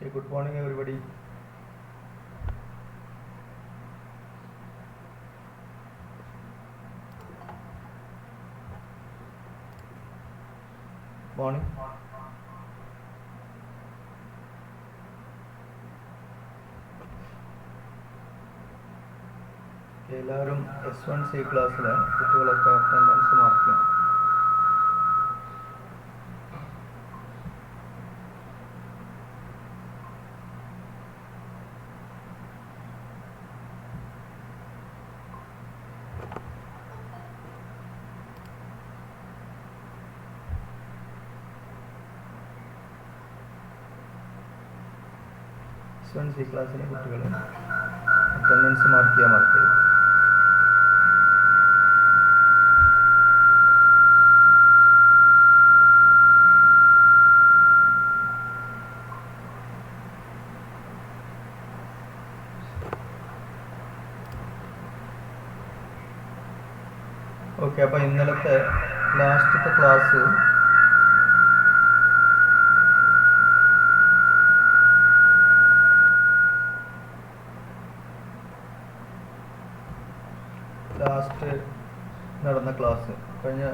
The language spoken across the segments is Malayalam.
Okay, good morning everybody. Morning. എല്ലാവരും S1C ക്ലാസ്സിലെ കുട്ടികളൊക്കെ അറ്റൻഡൻസ് മാർക്ക് ചെയ്യണം. S1C ക്ലാസ്സിലെ കുട്ടികൾ അറ്റൻഡൻസ് മാർക്ക് ചെയ്യാൻ മറക്കരുത്. ഓക്കെ, അപ്പോൾ ഇന്നലത്തെ ലാസ്റ്റത്തെ ക്ലാസ് നടന്ന ക്ലാസ് കഴിഞ്ഞ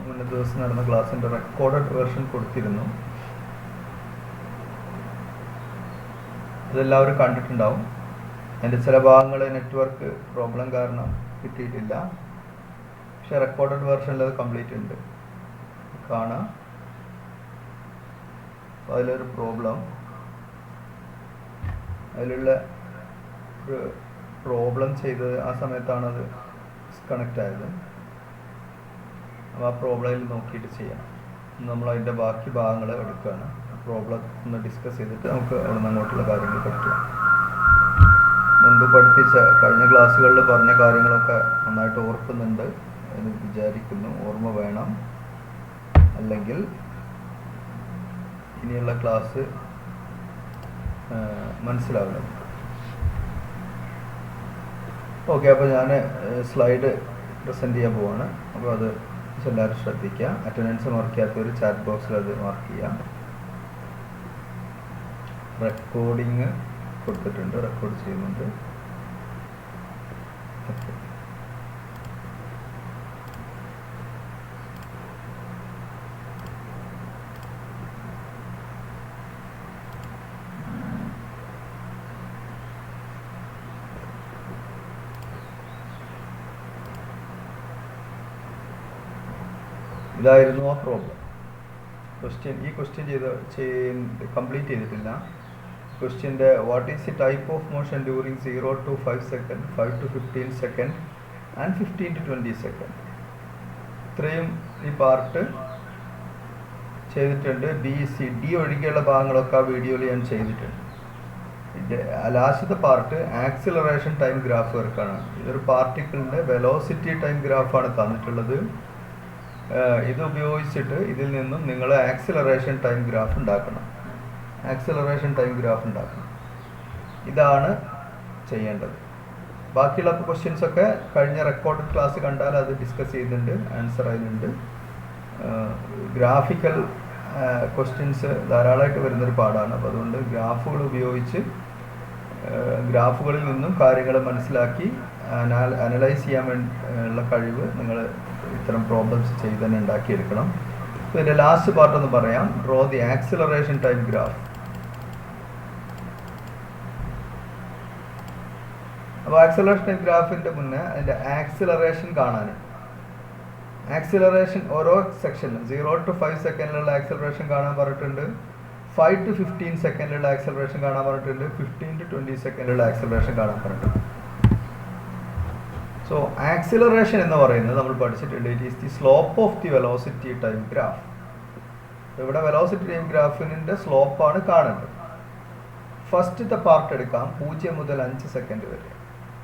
മുന്നേ ദിവസം നടന്ന ക്ലാസ്സിൻ്റെ റെക്കോർഡഡ് വേർഷൻ കൊടുത്തിരുന്നു. അതെല്ലാവരും കണ്ടിട്ടുണ്ടാവും. അതിൻ്റെ ചില ഭാഗങ്ങൾ നെറ്റ്വർക്ക് പ്രോബ്ലം കാരണം കിട്ടിയിട്ടില്ല. പക്ഷെ റെക്കോർഡഡ് വേർഷനിൽ അത് കംപ്ലീറ്റ് ഉണ്ട്, കാണാം. അപ്പോൾ അതിലൊരു പ്രോബ്ലം, അതിലുള്ള ഒരു പ്രോബ്ലം ചെയ്തത് ആ സമയത്താണ് അത് ഡിസ്കണക്റ്റ് ആയത്. അപ്പോൾ ആ പ്രോബ്ലത്തിൽ നോക്കിയിട്ട് ചെയ്യണം. നമ്മൾ അതിൻ്റെ ബാക്കി ഭാഗങ്ങൾ എടുക്കുകയാണ്. പ്രോബ്ലം ഒന്ന് ഡിസ്കസ് ചെയ്തിട്ട് നമുക്ക് അവിടെ നിന്ന് അങ്ങോട്ടുള്ള കാര്യങ്ങൾ പഠിക്കാം. മുൻപ് പഠിപ്പിച്ച കഴിഞ്ഞ ക്ലാസ്സുകളിൽ പറഞ്ഞ കാര്യങ്ങളൊക്കെ നന്നായിട്ട് ഓർക്കുന്നുണ്ട് എന്ന് വിചാരിക്കുന്നു. ഓർമ്മ വേണം, അല്ലെങ്കിൽ ഇനിയുള്ള ക്ലാസ് മനസ്സിലാവില്ല. ഓക്കെ, അപ്പോൾ ഞാൻ സ്ലൈഡ് പ്രസൻറ്റ് ചെയ്യാൻ പോവാണ്. അപ്പോൾ അത് എല്ലാവരും ശ്രദ്ധിക്കുക. അറ്റൻഡൻസ് മാർക്ക് ചെയ്യാത്തവർ ചാറ്റ് ബോക്സിൽ അത് മാർക്ക് ചെയ്യാം. റെക്കോർഡിങ് കൊടുത്തിട്ടുണ്ട്, റെക്കോർഡ് ചെയ്യുന്നുണ്ട്. ഓക്കെ, ഇതായിരുന്നു ആ പ്രോബ്ലം. ഈ ക്വസ്റ്റ്യൻ കംപ്ലീറ്റ് ചെയ്തിട്ടില്ല. ക്വസ്റ്റ്യൻ്റെ what is the type of motion during 0 to 5 second, 5 to 15 second and 15 to 20 second. ഇത്രയും ഈ പാർട്ട് ചെയ്തിട്ടുണ്ട്. B, C, D ഒഴികെയുള്ള ഭാഗങ്ങളൊക്കെ ആ വീഡിയോയിൽ ഞാൻ ചെയ്തിട്ടുണ്ട്. ലാസ്റ്റത്തെ പാർട്ട് ആക്സിലറേഷൻ ടൈം ഗ്രാഫ് വർക്കാണ്. ഇതൊരു പാർട്ടിക്കിളിൻ്റെ വെലോസിറ്റി ടൈം ഗ്രാഫാണ് തന്നിട്ടുള്ളത്. ഇത് ഉപയോഗിച്ചിട്ട് ഇതിൽ നിന്നും നിങ്ങൾ ആക്സിലറേഷൻ ടൈം ഗ്രാഫ് ഉണ്ടാക്കണം. ഇതാണ് ചെയ്യേണ്ടത്. ബാക്കിയുള്ള ക്വസ്റ്റ്യൻസൊക്കെ കഴിഞ്ഞ റെക്കോർഡ് ക്ലാസ് കണ്ടാൽ അത് ഡിസ്കസ് ചെയ്യുന്നുണ്ട്, ആൻസർ അതിനുണ്ട്. ഗ്രാഫിക്കൽ ക്വസ്റ്റ്യൻസ് ധാരാളമായിട്ട് വരുന്നൊരു പാടാണ്. അപ്പോൾ അതുകൊണ്ട് ഗ്രാഫുകൾ ഉപയോഗിച്ച് ഗ്രാഫുകളിൽ നിന്നും കാര്യങ്ങൾ മനസ്സിലാക്കി അനലൈസ് ചെയ്യാൻ ഉള്ള കഴിവ് നിങ്ങൾ ഇത്തരം പ്രോബ്ലംസ് ചെയ്ത് തന്നെ ഉണ്ടാക്കിയെടുക്കണം. ഇതിൻ്റെ ലാസ്റ്റ് പാർട്ട് ഒന്ന് പറയാം. Draw the acceleration time graph. അപ്പോൾ ആക്സിലറേഷൻ ടൈം ഗ്രാഫിൻ്റെ മുന്നേ അതിൻ്റെ ആക്സിലറേഷൻ കാണാനുണ്ട്. ആക്സിലറേഷൻ ഓരോ സെക്ഷനിലും 0 to 5 സെക്കൻഡിലുള്ള ആക്സിലറേഷൻ കാണാൻ പറഞ്ഞിട്ടുണ്ട്, 5 to 15 സെക്കൻഡിലുള്ള ആക്സിലറേഷൻ കാണാൻ പറഞ്ഞിട്ടുണ്ട്, 15 to 20 സെക്കൻഡിലുള്ള ആക്സിലറേഷൻ കാണാൻ പറഞ്ഞിട്ടുണ്ട്. സോ ആക്സിലറേഷൻ എന്ന് പറയുന്നത് നമ്മൾ പഠിച്ചിട്ടുണ്ട്, it is the slope of the velocity time graph. ഇവിടെ വെലോസിറ്റി ടൈം ഗ്രാഫിൻ്റെ സ്ലോപ്പാണ് കാണേണ്ടത്. ഫസ്റ്റത്തെ പാർട്ട് എടുക്കാം, 0 മുതൽ 5 സെക്കൻഡ് വരെ.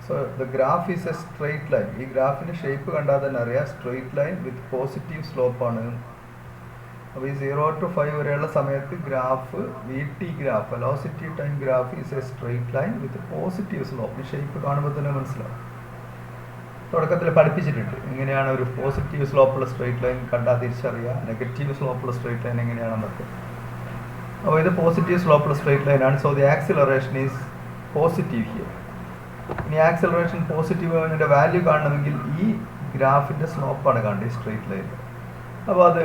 So the graph is A straight line. ഈ ഗ്രാഫിൻ്റെ ഷേപ്പ് കണ്ടാൽ തന്നെ അറിയാം, സ്ട്രെയിറ്റ് ലൈൻ വിത്ത് പോസിറ്റീവ് സ്ലോപ്പാണ്. അപ്പോൾ ഈ 0 to 5 വരെയുള്ള സമയത്ത് graph VT graph, velocity time graph is A straight line with positive slope. ഈ ഷേപ്പ് കാണുമ്പോൾ തന്നെ മനസ്സിലാവും. തുടക്കത്തിൽ പഠിപ്പിച്ചിട്ടുണ്ട് എങ്ങനെയാണ് ഒരു പോസിറ്റീവ് സ്ലോപ്പുള്ള സ്ട്രെയിറ്റ് ലൈൻ കണ്ടാൽ തിരിച്ചറിയുക, നെഗറ്റീവ് സ്ലോപ്പുള്ള സ്ട്രെയിറ്റ് ലൈൻ എങ്ങനെയാണെന്നൊക്കെ. അപ്പോൾ ഇത് പോസിറ്റീവ് സ്ലോപ്പുള്ള സ്ട്രെയിറ്റ് ലൈൻ ആണ്. So the acceleration is positive here. ഇനി ആക്സിലറേഷൻ പോസിറ്റീവ് അതിൻ്റെ വാല്യൂ കാണണമെങ്കിൽ ഈ ഗ്രാഫിൻ്റെ സ്ലോപ്പാണ് കാണേണ്ടത്, ഈ സ്ട്രെയിറ്റ് ലൈൻ. അപ്പോൾ അത്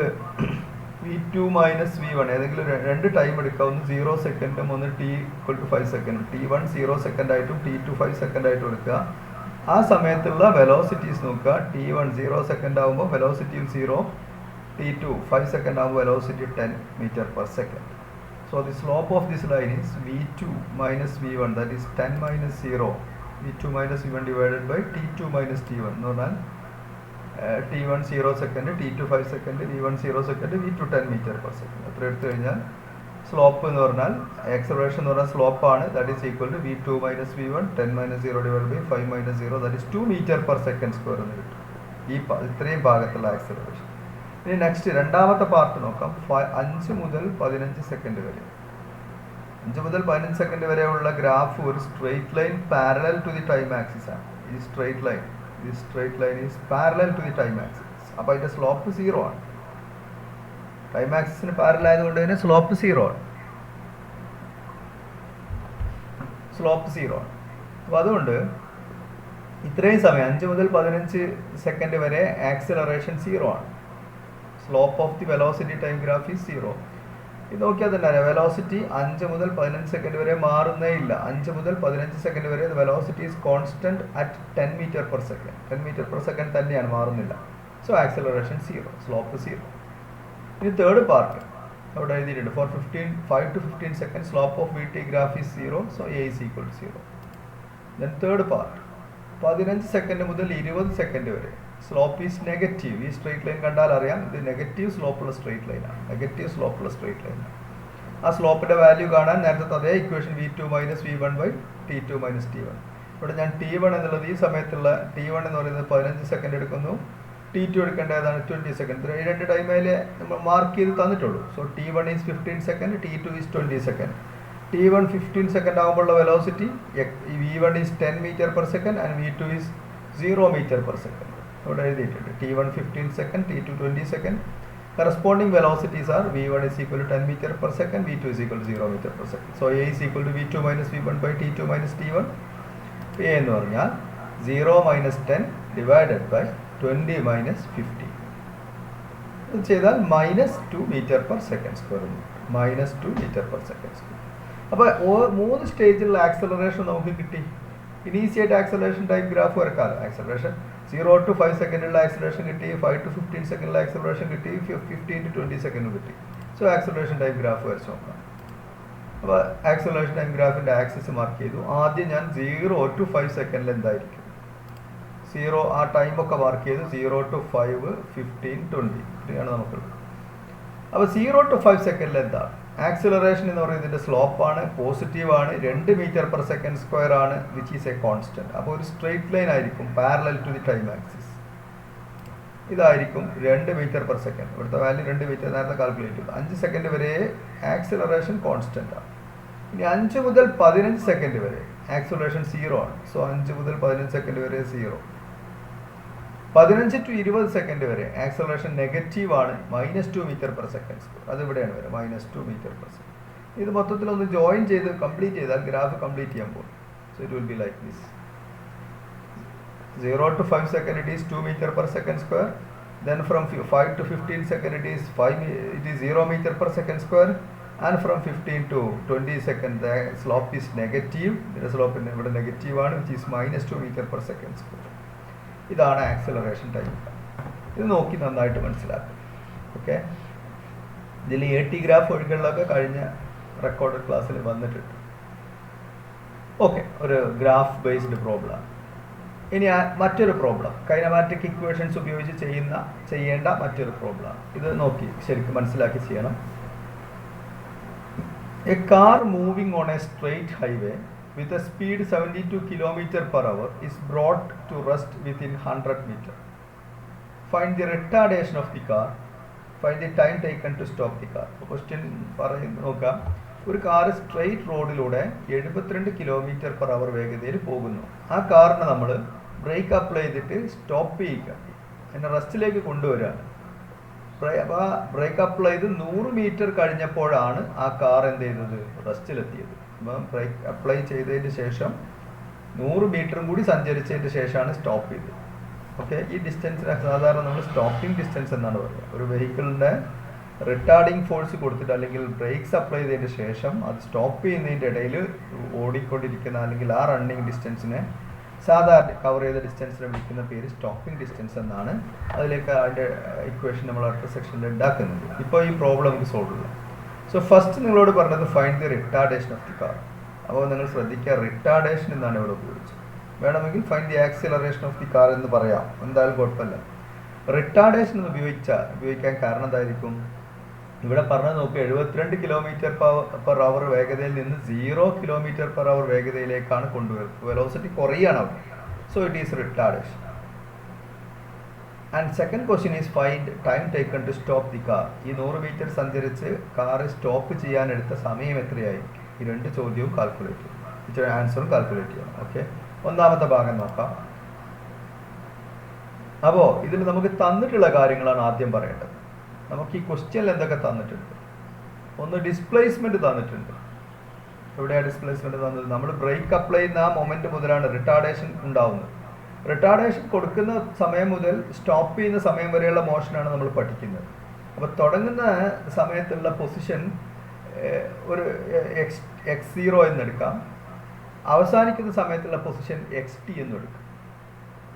v2 മൈനസ് v1 ഏതെങ്കിലും രണ്ട് ടൈം എടുക്കാവുന്ന 0 സെക്കൻഡും ഒന്ന് t=5 സെക്കൻഡും, t1 0 സെക്കൻഡ് ആയിട്ടും t2 5 സെക്കൻഡ് ആയിട്ടും എടുക്കുക. ആ സമയത്തുള്ള വെലോസിറ്റീസ് നോക്കുക. t1 0 സെക്കൻഡ് ആകുമ്പോൾ വെലോസിറ്റി 0, t2 5 സെക്കൻഡ് ആകുമ്പോൾ velocity 10 metre per second. So the slope of this line is v2 minus v1, that is 10 minus 0, v2 minus v1 divided by t2 minus t1 എന്ന് പറഞ്ഞാൽ t1 0 second, t2 5 second, v1 0 second, v2 10 metre per second. അത്ര എടുത്തു കഴിഞ്ഞാൽ സ്ലോപ്പ് എന്ന് പറഞ്ഞാൽ ആക്സലറേഷൻ എന്ന് പറഞ്ഞാൽ സ്ലോപ്പാണ്. That is equal to v2 minus v1 10 minus 0 divide by 5 minus 0, that is 2 metre per second square എന്ന് കിട്ടും ഈ ഇത്രയും ഭാഗത്തുള്ള ആക്സലറേഷൻ. ഇനി നെക്സ്റ്റ് രണ്ടാമത്തെ പാർട്ട് നോക്കാം. 5 മുതൽ 15 സെക്കൻഡ് വരെ. 5 മുതൽ 15 സെക്കൻഡ് വരെയുള്ള ഗ്രാഫ് ഒരു straight line parallel to the time axis ആണ്. ഈ straight line is parallel to the time axis. അപ്പോൾ അതിൻ്റെ സ്ലോപ്പ് 0 ആണ്. ടൈം ആക്സിസിന് പാരലൽ ആയതുകൊണ്ട് തന്നെ സ്ലോപ്പ് 0 ആണ്. അപ്പോൾ അതുകൊണ്ട് ഇത്രയും സമയം 5 മുതൽ 15 സെക്കൻഡ് വരെ ആക്സിലറേഷൻ 0 ആണ്. Slope of the velocity time graph is 0. ഇത് നോക്കിയാൽ തന്നെ അറിയാം, വെലോസിറ്റി 5 മുതൽ 15 സെക്കൻഡ് വരെ മാറുന്നേ ഇല്ല. 5 മുതൽ 15 സെക്കൻഡ് വരെ velocity is constant at 10 metre per second. 10 metre per second തന്നെയാണ്, മാറുന്നില്ല. So acceleration 0, slope 0. ഇനി തേർഡ് പാർട്ട് അവിടെ എഴുതിയിട്ടുണ്ട്. For 5 to 15 second slope of V T graph is 0, so A is equal to 0. Then third part 15 second മുതൽ 20 സെക്കൻഡ് വരെ സ്ലോപ്പ് ഈസ് നെഗറ്റീവ്. ഈ സ്ട്രെയിറ്റ് ലൈൻ കണ്ടാൽ അറിയാം ഇത് നെഗറ്റീവ് സ്ലോപ്പുള്ള സ്ട്രെയിറ്റ് ലൈനാണ്. ആ സ്ലോപ്പിൻ്റെ വാല്യൂ കാണാൻ നേരത്തെ അതേ equation v2 minus v1 by t2 minus t1. ഇവിടെ ഞാൻ t1 എന്നുള്ളത് ഈ സമയത്തുള്ള t1 എന്ന് പറയുന്നത് 15 സെക്കൻഡ് എടുക്കുന്നു, t2 എടുക്കേണ്ട ഏതാണ് 20 സെക്കൻഡ്. ഈ രണ്ട് ടൈമിൽ നമ്മൾ മാർക്ക് ചെയ്ത് തന്നിട്ടുള്ളൂ. So t1 is 15 second, t2 is 20 second. t1 15 second ആകുമ്പോഴുള്ള velocity v1 is 10 metre per second and v2 is 0 metre per second. ഇവിടെ എഴുതിയിട്ടുണ്ട് t1 15 second, t2 20 second. Corresponding velocities are v1 is equal to 10 meter per second, v2 is equal to 0 meter per second. So a is equal to v2 minus v1 by t2 minus t1. a എന്ന് പറഞ്ഞാൽ 0 minus 10 divided by 20 minus 50. ഇത് ചെയ്താൽ -2 meter per second square. -2 meter per second square. അപ്പോൾ 3 സ്റ്റേജിലുള്ള ആക്സലറേഷൻ നമുക്ക് കിട്ടി. ഇനീഷ്യേറ്റ് ആക്സലറേഷൻ ടൈം ഗ്രാഫ് വരക്കാം. ആക്സലറേഷൻ 0 to 5 സെക്കൻഡുള്ള ആക്സലറേഷൻ കിട്ടി, 5 to 15 സെക്കൻഡുള്ള ആക്സലറേഷൻ കിട്ടി, 15 to 20 സെക്കൻഡ് കിട്ടി. സോ ആക്സലറേഷൻ ടൈം ഗ്രാഫ് വരച്ച് നോക്കാം. അപ്പോൾ ആക്സലറേഷൻ ടൈം ഗ്രാഫിൻ്റെ ആക്സിസ് മാർക്ക് ചെയ്തു. ആദ്യം ഞാൻ 0 to 5 സെക്കൻഡിൽ എന്തായിരിക്കും 0 ആ ടൈമൊക്കെ മാർക്ക് ചെയ്തു. 0 to 5, 15, 20 ഇത്രയാണ് നമുക്കുള്ളത്. അപ്പോൾ 0 to 5 സെക്കൻഡിൽ എന്താണ് ആക്സിലറേഷൻ എന്ന് പറയുന്നത്? ഇതിൻ്റെ സ്ലോപ്പാണ്, പോസിറ്റീവാണ്, 2 മീറ്റർ പെർ സെക്കൻഡ് സ്ക്വയർ ആണ്, വിച്ച് ഈസ് എ കോൺസ്റ്റന്റ്. അപ്പോൾ ഒരു സ്ട്രെയിറ്റ് ലൈൻ ആയിരിക്കും parallel to the time axis. ഇതായിരിക്കും 2 മീറ്റർ പെർ സെക്കൻഡ്. ഇവിടുത്തെ വാല്യൂ 2 മീറ്റർ നേരത്തെ കാൽക്കുലേറ്റ് ചെയ്തു. 5 സെക്കൻഡ് വരെ ആക്സിലറേഷൻ കോൺസ്റ്റന്റ് ആണ്. ഇനി 5 മുതൽ 15 സെക്കൻഡ് വരെ ആക്സിലറേഷൻ 0 ആണ്. സോ 5 മുതൽ 15 സെക്കൻഡ് വരെ 0. 15 to 20 സെക്കൻഡ് വരെ ആക്സലറേഷൻ നെഗറ്റീവ് ആണ്, -2 മീറ്റർ പെർ സെക്കൻഡ് സ്ക്വയർ. അത് ഇവിടെയാണ് വരെ -2 മീറ്റർ പെർ സെക്കൻഡ്. ഇത് മൊത്തത്തിൽ ഒന്ന് ജോയിൻ ചെയ്ത് കംപ്ലീറ്റ് ചെയ്താൽ ഗ്രാഫ് കംപ്ലീറ്റ് ചെയ്യാൻ പോകും. So it will be like this. 0 to 5 second it is 2 metre per second square. Then from 5 to 15 second it is 0 metre per second square. And from 15 to 20 second the slope is negative. ഇതിൻ്റെ സ്ലോപ്പ് ഇവിടെ നെഗറ്റീവ് ആണ്, which is -2 metre per second square. ഇതാണ് ആക്സലറേഷൻ ടൈം. ഇത് നോക്കി നന്നായിട്ട് മനസ്സിലാക്കും. ഓക്കെ, ഇതിൽ AT ഗ്രാഫ് ഒഴികെയുള്ളതൊക്കെ കഴിഞ്ഞ റെക്കോർഡഡ് ക്ലാസ്സിൽ വന്നിട്ടുണ്ട്. ഓക്കെ, ഒരു ഗ്രാഫ് ബേസ്ഡ് പ്രോബ്ലം. ഇനി മറ്റൊരു പ്രോബ്ലം കൈനമാറ്റിക് ഇക്വേഷൻസ് ഉപയോഗിച്ച് ചെയ്യേണ്ട മറ്റൊരു പ്രോബ്ലം. ഇത് നോക്കി ശരിക്കും മനസ്സിലാക്കി ചെയ്യണം. A car moving on A straight highway with a speed 72 km/h is brought to rest within 100 meter. Find the retardation of the car. Find the time taken to stop the car. Question പറയുന്നു നോക്കാം. ഒരു കാർ സ്ട്രെയിറ്റ് റോഡിലൂടെ 72 km/h വേഗതയിൽ പോകുന്നു. ആ കാറിന് നമ്മൾ ബ്രേക്ക് അപ്ലൈ ചെയ്തിട്ട് സ്റ്റോപ്പ് ചെയ്യുക, അതിനെ റെസ്റ്റിലേക്ക് കൊണ്ടുവരികയാണ്. ബ്രേക്ക് അപ്ലൈ ചെയ്ത് 100 മീറ്റർ കഴിഞ്ഞപ്പോഴാണ് ആ കാർ എന്ത് ചെയ്തത്, റെസ്റ്റിലെത്തിയത്. അപ്പം ബ്രേക്ക് അപ്ലൈ ചെയ്തതിന് ശേഷം 100 മീറ്ററും കൂടി സഞ്ചരിച്ചതിന് ശേഷമാണ് സ്റ്റോപ്പ് ചെയ്തത്. ഓക്കെ, ഈ ഡിസ്റ്റൻസിനെ സാധാരണ നമ്മൾ സ്റ്റോപ്പിംഗ് ഡിസ്റ്റൻസ് എന്നാണ് പറയുക. ഒരു വെഹിക്കിളിൻ്റെ റിട്ടാർഡിങ് ഫോഴ്സ് കൊടുത്തിട്ട് അല്ലെങ്കിൽ ബ്രേക്സ് അപ്ലൈ ചെയ്തതിന് ശേഷം അത് സ്റ്റോപ്പ് ചെയ്യുന്നതിൻ്റെ ഇടയിൽ ഓടിക്കൊണ്ടിരിക്കുന്ന അല്ലെങ്കിൽ ആ റണ്ണിങ് ഡിസ്റ്റൻസിനെ സാധാരണ കവർ ചെയ്ത ഡിസ്റ്റൻസിനെ വിളിക്കുന്ന പേര് സ്റ്റോപ്പിംഗ് ഡിസ്റ്റൻസ് എന്നാണ്. അതിലേക്ക് അതിൻ്റെ ഇക്വേഷൻ നമ്മൾ അടുത്ത സെക്ഷനിൽ ഉണ്ടാക്കുന്നുണ്ട്. ഇപ്പോൾ ഈ പ്രോബ്ലം നമുക്ക് സോൾവ് ചെയ്യാം. സോ ഫസ്റ്റ് നിങ്ങളോട് പറഞ്ഞത് find the retardation of the car. അപ്പോൾ നിങ്ങൾ ശ്രദ്ധിക്കുക, റിട്ടാർഡേഷൻ എന്നാണ് ഇവിടെ ഉപയോഗിച്ചത്. വേണമെങ്കിൽ find the acceleration of the car എന്ന് പറയാം, എന്തായാലും കുഴപ്പമില്ല. റിട്ടാർഡേഷൻ എന്ന് ഉപയോഗിക്കാൻ കാരണം എന്തായിരിക്കും? ഇവിടെ പറഞ്ഞത് നോക്കുക, 72 km/h വേഗതയിൽ നിന്ന് 0 km/h വേഗതയിലേക്കാണ് കൊണ്ടുവരുന്നത്. വെലോസിറ്റി കുറയാണ് അവിടെ. So it is retardation. And second question is find time taken to stop the car. ഈ 100 മീറ്റർ സഞ്ചരിച്ച് കാർ സ്റ്റോപ്പ് ചെയ്യാൻ എടുത്ത സമയം എത്രയായിരിക്കും? ഈ രണ്ട് ചോദ്യവും കാൽക്കുലേറ്റ് ചെയ്യണം, ആൻസറും കാൽക്കുലേറ്റ് ചെയ്യണം. ഓക്കെ, ഒന്നാമത്തെ ഭാഗം നോക്കാം. അപ്പോൾ ഇതിൽ നമുക്ക് തന്നിട്ടുള്ള കാര്യങ്ങളാണ് ആദ്യം പറയേണ്ടത്. നമുക്ക് ഈ ക്വസ്റ്റ്യനിൽ എന്തൊക്കെ തന്നിട്ടുണ്ട്? ഒന്ന് ഡിസ്പ്ലേസ്മെന്റ് തന്നിട്ടുണ്ട്. എവിടെയാണ് ഡിസ്പ്ലേസ്മെന്റ് തന്നത്? നമ്മൾ ബ്രേക്ക് അപ്ലൈ ചെയ്യുന്ന ആ മൊമെന്റ് മുതലാണ് റിട്ടാർഡേഷൻ ഉണ്ടാവുന്നത്. റിട്ടാർഡേഷൻ കൊടുക്കുന്ന സമയം മുതൽ സ്റ്റോപ്പ് ചെയ്യുന്ന സമയം വരെയുള്ള മോഷനാണ് നമ്മൾ പഠിക്കുന്നത്. അപ്പോൾ തുടങ്ങുന്ന സമയത്തുള്ള പൊസിഷൻ ഒരു x0 എന്നെടുക്കാം, അവസാനിക്കുന്ന സമയത്തുള്ള പൊസിഷൻ xt എന്നെടുക്കാം.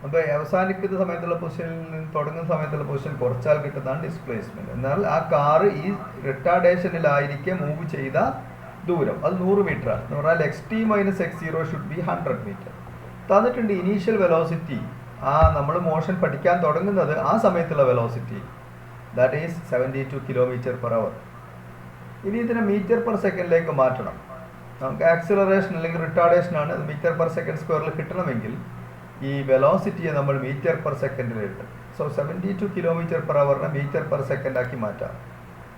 അപ്പോൾ അവസാനിക്കുന്ന സമയത്തുള്ള പൊസിഷനിൽ നിന്ന് തുടങ്ങുന്ന സമയത്തുള്ള പൊസിഷൻ കുറച്ചാൽ കിട്ടുന്നതാണ് ഡിസ്പ്ലേസ്മെന്റ്. എന്നാൽ ആ കാറ് ഈ റിട്ടാർഡേഷനിലായിരിക്കെ മൂവ് ചെയ്ത ദൂരം അത് 100 മീറ്റർ ആണ്. എന്ന് പറഞ്ഞാൽ xt - x0 should be 100 metre. തന്നിട്ടുണ്ട് ഇനീഷ്യൽ വെലോസിറ്റി, ആ നമ്മൾ മോഷൻ പഠിക്കാൻ തുടങ്ങുന്നത് ആ സമയത്തുള്ള വെലോസിറ്റി, ദാറ്റ് ഈസ് 72 km/h. ഇനി ഇതിനെ മീറ്റർ പെർ സെക്കൻഡിലേക്ക് മാറ്റണം. നമുക്ക് ആക്സിലറേഷൻ അല്ലെങ്കിൽ റിട്ടാർഡേഷൻ ആണ് മീറ്റർ പെർ സെക്കൻഡ് സ്ക്വയറിൽ കിട്ടണമെങ്കിൽ ഈ വെലോസിറ്റിയെ നമ്മൾ മീറ്റർ പെർ സെക്കൻഡിൽ ഇടും. So 72 km/h metre per second ആക്കി മാറ്റാം.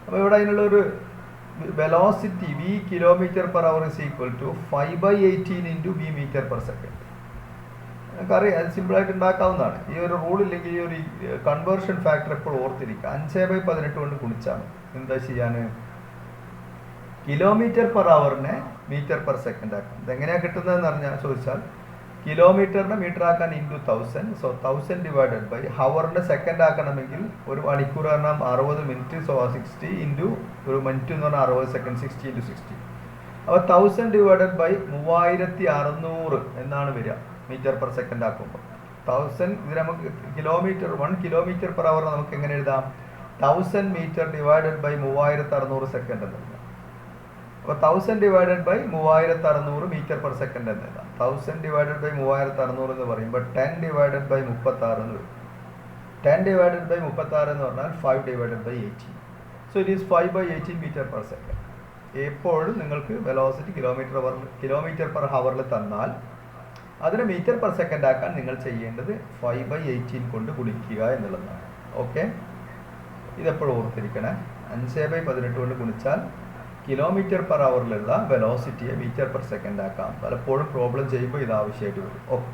അപ്പോൾ ഇവിടെ അതിനുള്ളൊരു velocity v km/h is equal to 5/18 into v meter per second. നമുക്കറിയാം, അത് സിമ്പിളായിട്ട് ഉണ്ടാക്കാവുന്നതാണ്. ഈ ഒരു റൂൾ ഇല്ലെങ്കിൽ ഈ ഒരു കൺവേർഷൻ ഫാക്ടർ എപ്പോൾ ഓർത്തിരിക്കുക. 5/18 കൊണ്ട് ഗുണിച്ചാണ് എന്താ ചെയ്യാൻ? km/h മീറ്റർ പെർ സെക്കൻഡ് ആക്കാം. ഇതെങ്ങനെയാണ് കിട്ടുന്നതെന്ന് ചോദിച്ചാൽ കിലോമീറ്ററിനെ മീറ്റർ ആക്കാൻ ഇൻറ്റു 1000. സോ 1000 ഡിവൈഡഡ് ബൈ ഹവറിനെ സെക്കൻഡ് ആക്കണമെങ്കിൽ ഒരു മണിക്കൂർ പറഞ്ഞാൽ 60 മിനിറ്റ്. സോ 60 ഇൻറ്റു ഒരു മിനിറ്റ് എന്ന് പറഞ്ഞാൽ 60 സെക്കൻഡ്, 60 × 60. അപ്പോൾ 1000 ഡിവൈഡഡ് ബൈ 3600 എന്നാണ് വരിക മീറ്റർ പെർ സെക്കൻഡ് ആക്കുമ്പോൾ. 1000 ഇത് നമുക്ക് കിലോമീറ്റർ 1 km/h നമുക്ക് എങ്ങനെ എഴുതാം? 1000 മീറ്റർ ഡിവൈഡഡ് ബൈ 3600 സെക്കൻഡ് എന്ന് എഴുതാം. അപ്പോൾ 1000 divided by 3600 metre per second എന്ന് എഴുതാം. 1000 ഡിവൈഡഡ് ബൈ 3600 എന്ന് പറയുമ്പോൾ 10 ഡിവൈഡഡ് ബൈ 36 എന്ന് വരും. 10 ഡിവൈഡഡ് ബൈ 36 എന്ന് പറഞ്ഞാൽ 5 divided by 18. So it is 5/18 metre per second. എപ്പോഴും നിങ്ങൾക്ക് വെലോസിറ്റി km/h തന്നാൽ അതിനെ മീറ്റർ പെർ സെക്കൻഡ് ആക്കാൻ നിങ്ങൾ ചെയ്യേണ്ടത് 5/18 കൊണ്ട് ഗുണിക്കുക എന്നുള്ളതാണ്. ഓക്കെ, ഇതെപ്പോഴും ഓർത്തിരിക്കണേ. 5/18 കൊണ്ട് ഗുണിച്ചാൽ km/h വെലോസിറ്റിയെ മീറ്റർ പെർ സെക്കൻഡ് ആക്കാം. പലപ്പോഴും പ്രോബ്ലം ചെയ്യുമ്പോൾ ഇത് ആവശ്യമായിട്ട് വരും. Okay,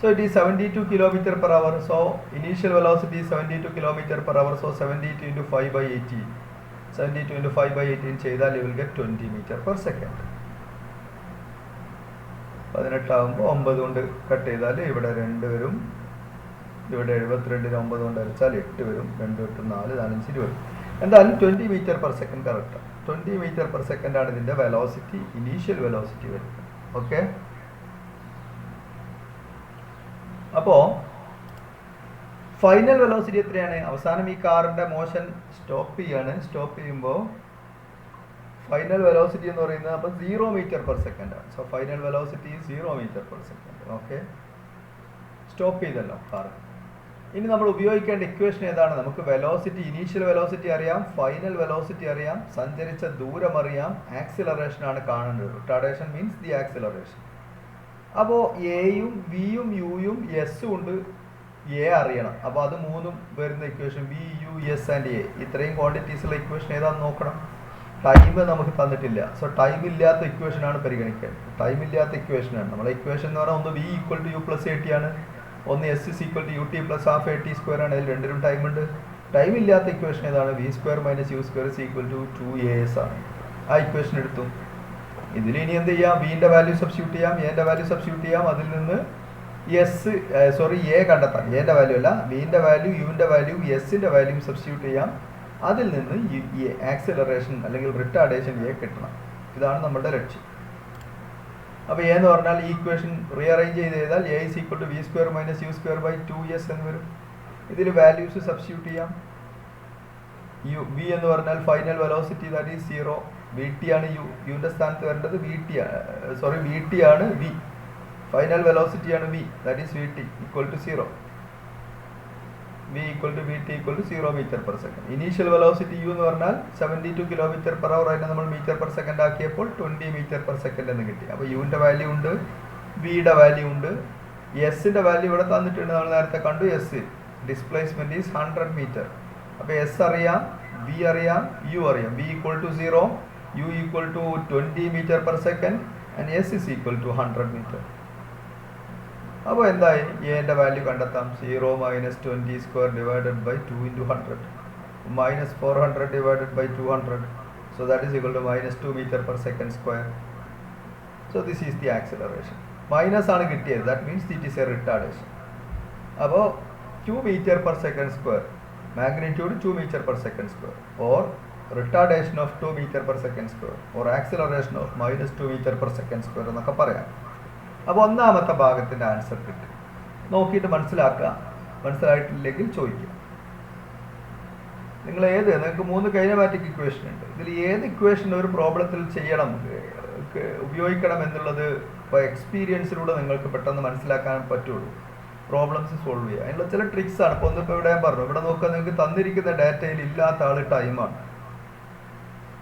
so it is 72 km/h. So initial velocity 72 km/h. So 72 × 5/18. 72 × 5/18 ചെയ്താൽ you will get 20 metre per second. 18 ആകുമ്പോൾ 9 കൊണ്ട് കട്ട് ചെയ്താൽ ഇവിടെ 2 വരും. ഇവിടെ 72 9 കൊണ്ട് അടിച്ചാൽ 8 വരും. 2 8 4 4 5 വരും. എന്തായാലും 20 മീറ്റർ പെർ സെക്കൻഡ് കറക്റ്റാണ്. 20 മീറ്റർ പെർ സെക്കൻഡ് ആണ് ഇതിൻ്റെ വെലോസിറ്റി, ഇനീഷ്യൽ വെലോസിറ്റി വരുന്നത്. ഓക്കെ, അപ്പോൾ ഫൈനൽ വെലോസിറ്റി എത്രയാണ്? അവസാനം ഈ കാറിൻ്റെ മോഷൻ സ്റ്റോപ്പ് ചെയ്യാണ്. സ്റ്റോപ്പ് ചെയ്യുമ്പോൾ ഫൈനൽ വെലോസിറ്റി എന്ന് പറയുന്നത് അപ്പോൾ 0 മീറ്റർ പെർ സെക്കൻഡ് ആണ്. So final velocity 0 metre per second. Okay, stop ചെയ്തല്ലോ കാർ. ഇനി നമ്മൾ ഉപയോഗിക്കേണ്ട ഇക്വേഷൻ ഏതാണ്? നമുക്ക് വെലോസിറ്റി, ഇനീഷ്യൽ വെലോസിറ്റി അറിയാം, ഫൈനൽ വെലോസിറ്റി അറിയാം, സഞ്ചരിച്ച ദൂരം അറിയാം, ആക്സിലറേഷൻ ആണ് കാണേണ്ടത്. Retardation means the acceleration. അപ്പോൾ എയും വിയും യുയും എസും ഉണ്ട്, എ അറിയണം. അപ്പോൾ അത് മൂന്നും വരുന്ന equation V U S and A, ഇത്രയും ക്വാണ്ടിറ്റീസുള്ള ഇക്വേഷൻ ഏതാണെന്ന് നോക്കണം. ടൈം നമുക്ക് തന്നിട്ടില്ല. സോ ടൈം ഇല്ലാത്ത ഇക്വേഷനാണ് പരിഗണിക്കേണ്ടത്. ടൈം ഇല്ലാത്ത ഇക്വേഷനാണ് നമ്മളെ ഇക്വേഷൻ എന്ന് പറഞ്ഞാൽ ഒന്ന് v = u + at ആണ്, ഒന്ന് s = ut + ½ at² ആണ്. അതിൽ രണ്ടിനും ടൈം ഉണ്ട്. ടൈം ഇല്ലാത്ത ഇക്വേഷൻ ഏതാണ്? V square minus U square is equal to 2as ആണ്. ആ ഇക്വേഷൻ എടുത്തു. ഇതിൽ ഇനി എന്ത് ചെയ്യാം? വിൻ്റെ വാല്യൂ സബ്സ്റ്റിറ്റ്യൂട്ട് ചെയ്യാം, എൻ്റെ വാല്യൂ സബ്സ്റ്റിറ്റ്യൂട്ട് ചെയ്യാം. അതിൽ നിന്ന് എ കണ്ടെത്താം. എൻ്റെ വാല്യൂ അല്ല, വിൻ്റെ വാല്യൂ, യുവിൻ്റെ വാല്യൂ, എസിൻ്റെ വാല്യൂ സബ്സ്റ്റിറ്റ്യൂട്ട് ചെയ്യാം. അതിൽ നിന്ന് ഈ ആക്സിലറേഷൻ അല്ലെങ്കിൽ റിട്ടാർഡേഷൻ എ കിട്ടണം. ഇതാണ് നമ്മുടെ ലക്ഷ്യം. അപ്പോൾ എ എന്ന് പറഞ്ഞാൽ ഈ ഇക്വേഷൻ റീഅറേഞ്ച് ചെയ്ത് ചെയ്താൽ A is equal to V square minus U square by 2s എന്ന് വരും. ഇതിൽ വാല്യൂസ് സബ്സ്റ്റിറ്റ്യൂട്ട് ചെയ്യാം. വി എന്ന് പറഞ്ഞാൽ final velocity, that is 0. V T ആണ് യുവിൻ്റെ സ്ഥാനത്ത് വരേണ്ടത്, വി ടി ആണ് വി. ഫൈനൽ വെലോസിറ്റി ആണ് V, that is V T equal to 0. V equal to V T equal to 0 metre per second. Initial velocity U എന്ന് പറഞ്ഞാൽ 72 കിലോമീറ്റർ പെർ അവർ. അതിനെ നമ്മൾ മീറ്റർ പെർ സെക്കൻഡ് ആക്കിയപ്പോൾ 20 മീറ്റർ പെർ സെക്കൻഡ് എന്ന് കിട്ടി. അപ്പോൾ യുവിൻ്റെ വാല്യൂ ഉണ്ട്, വിയുടെ വാല്യൂ ഉണ്ട്, എസിൻ്റെ വാല്യൂ ഇവിടെ തന്നിട്ടുണ്ട്. നമ്മൾ നേരത്തെ കണ്ടു, എസ് ഡിസ്പ്ലേസ്മെൻറ്റ് ഈസ് 100 മീറ്റർ. അപ്പോൾ എസ് അറിയാം, വി അറിയാം, യു അറിയാം. V equal to 0, U equal to 20 metre per second and S is equal to 100 metre. അപ്പോൾ എന്തായി? എൻ്റെ വാല്യൂ കണ്ടെത്താം. 0 minus 20 square divided by 2 into 100 minus 400 divided by 200. So that is equal to minus 2 metre per second square. So this is the acceleration. Minus ആണ് കിട്ടിയത്, that means it is A retardation. അപ്പോൾ 2 meter per second square, magnitude 2 meter per second square, or retardation of 2 meter per second square, or acceleration of minus 2 meter per second square എന്നൊക്കെ പറയാം. അപ്പോൾ ഒന്നാമത്തെ ഭാഗത്തിൻ്റെ ആൻസർ കിട്ടും. നോക്കിയിട്ട് മനസ്സിലാക്കുക. മനസ്സിലായിട്ടില്ലെങ്കിൽ ചോദിക്കുക. നിങ്ങൾക്ക് 3 കൈനമാറ്റിക് ഇക്വേഷൻ ഉണ്ട്. ഇതിൽ ഏത് ഇക്വേഷൻ ഒരു പ്രോബ്ലത്തിൽ ചെയ്യണം, ഉപയോഗിക്കണം എന്നുള്ളത് ഇപ്പോൾ എക്സ്പീരിയൻസിലൂടെ നിങ്ങൾക്ക് പെട്ടെന്ന് മനസ്സിലാക്കാൻ പറ്റുള്ളൂ. പ്രോബ്ലംസ് സോൾവ് ചെയ്യുക. അതിനുള്ള ചില ട്രിക്സ് ആണ്. ഇപ്പോൾ ഒന്നിപ്പോൾ ഇവിടെ ഞാൻ പറഞ്ഞു, ഇവിടെ നോക്കുക, നിങ്ങൾക്ക് തന്നിരിക്കുന്ന ഡാറ്റയിൽ ഇല്ലാത്ത ആൾ ടൈമാണ്.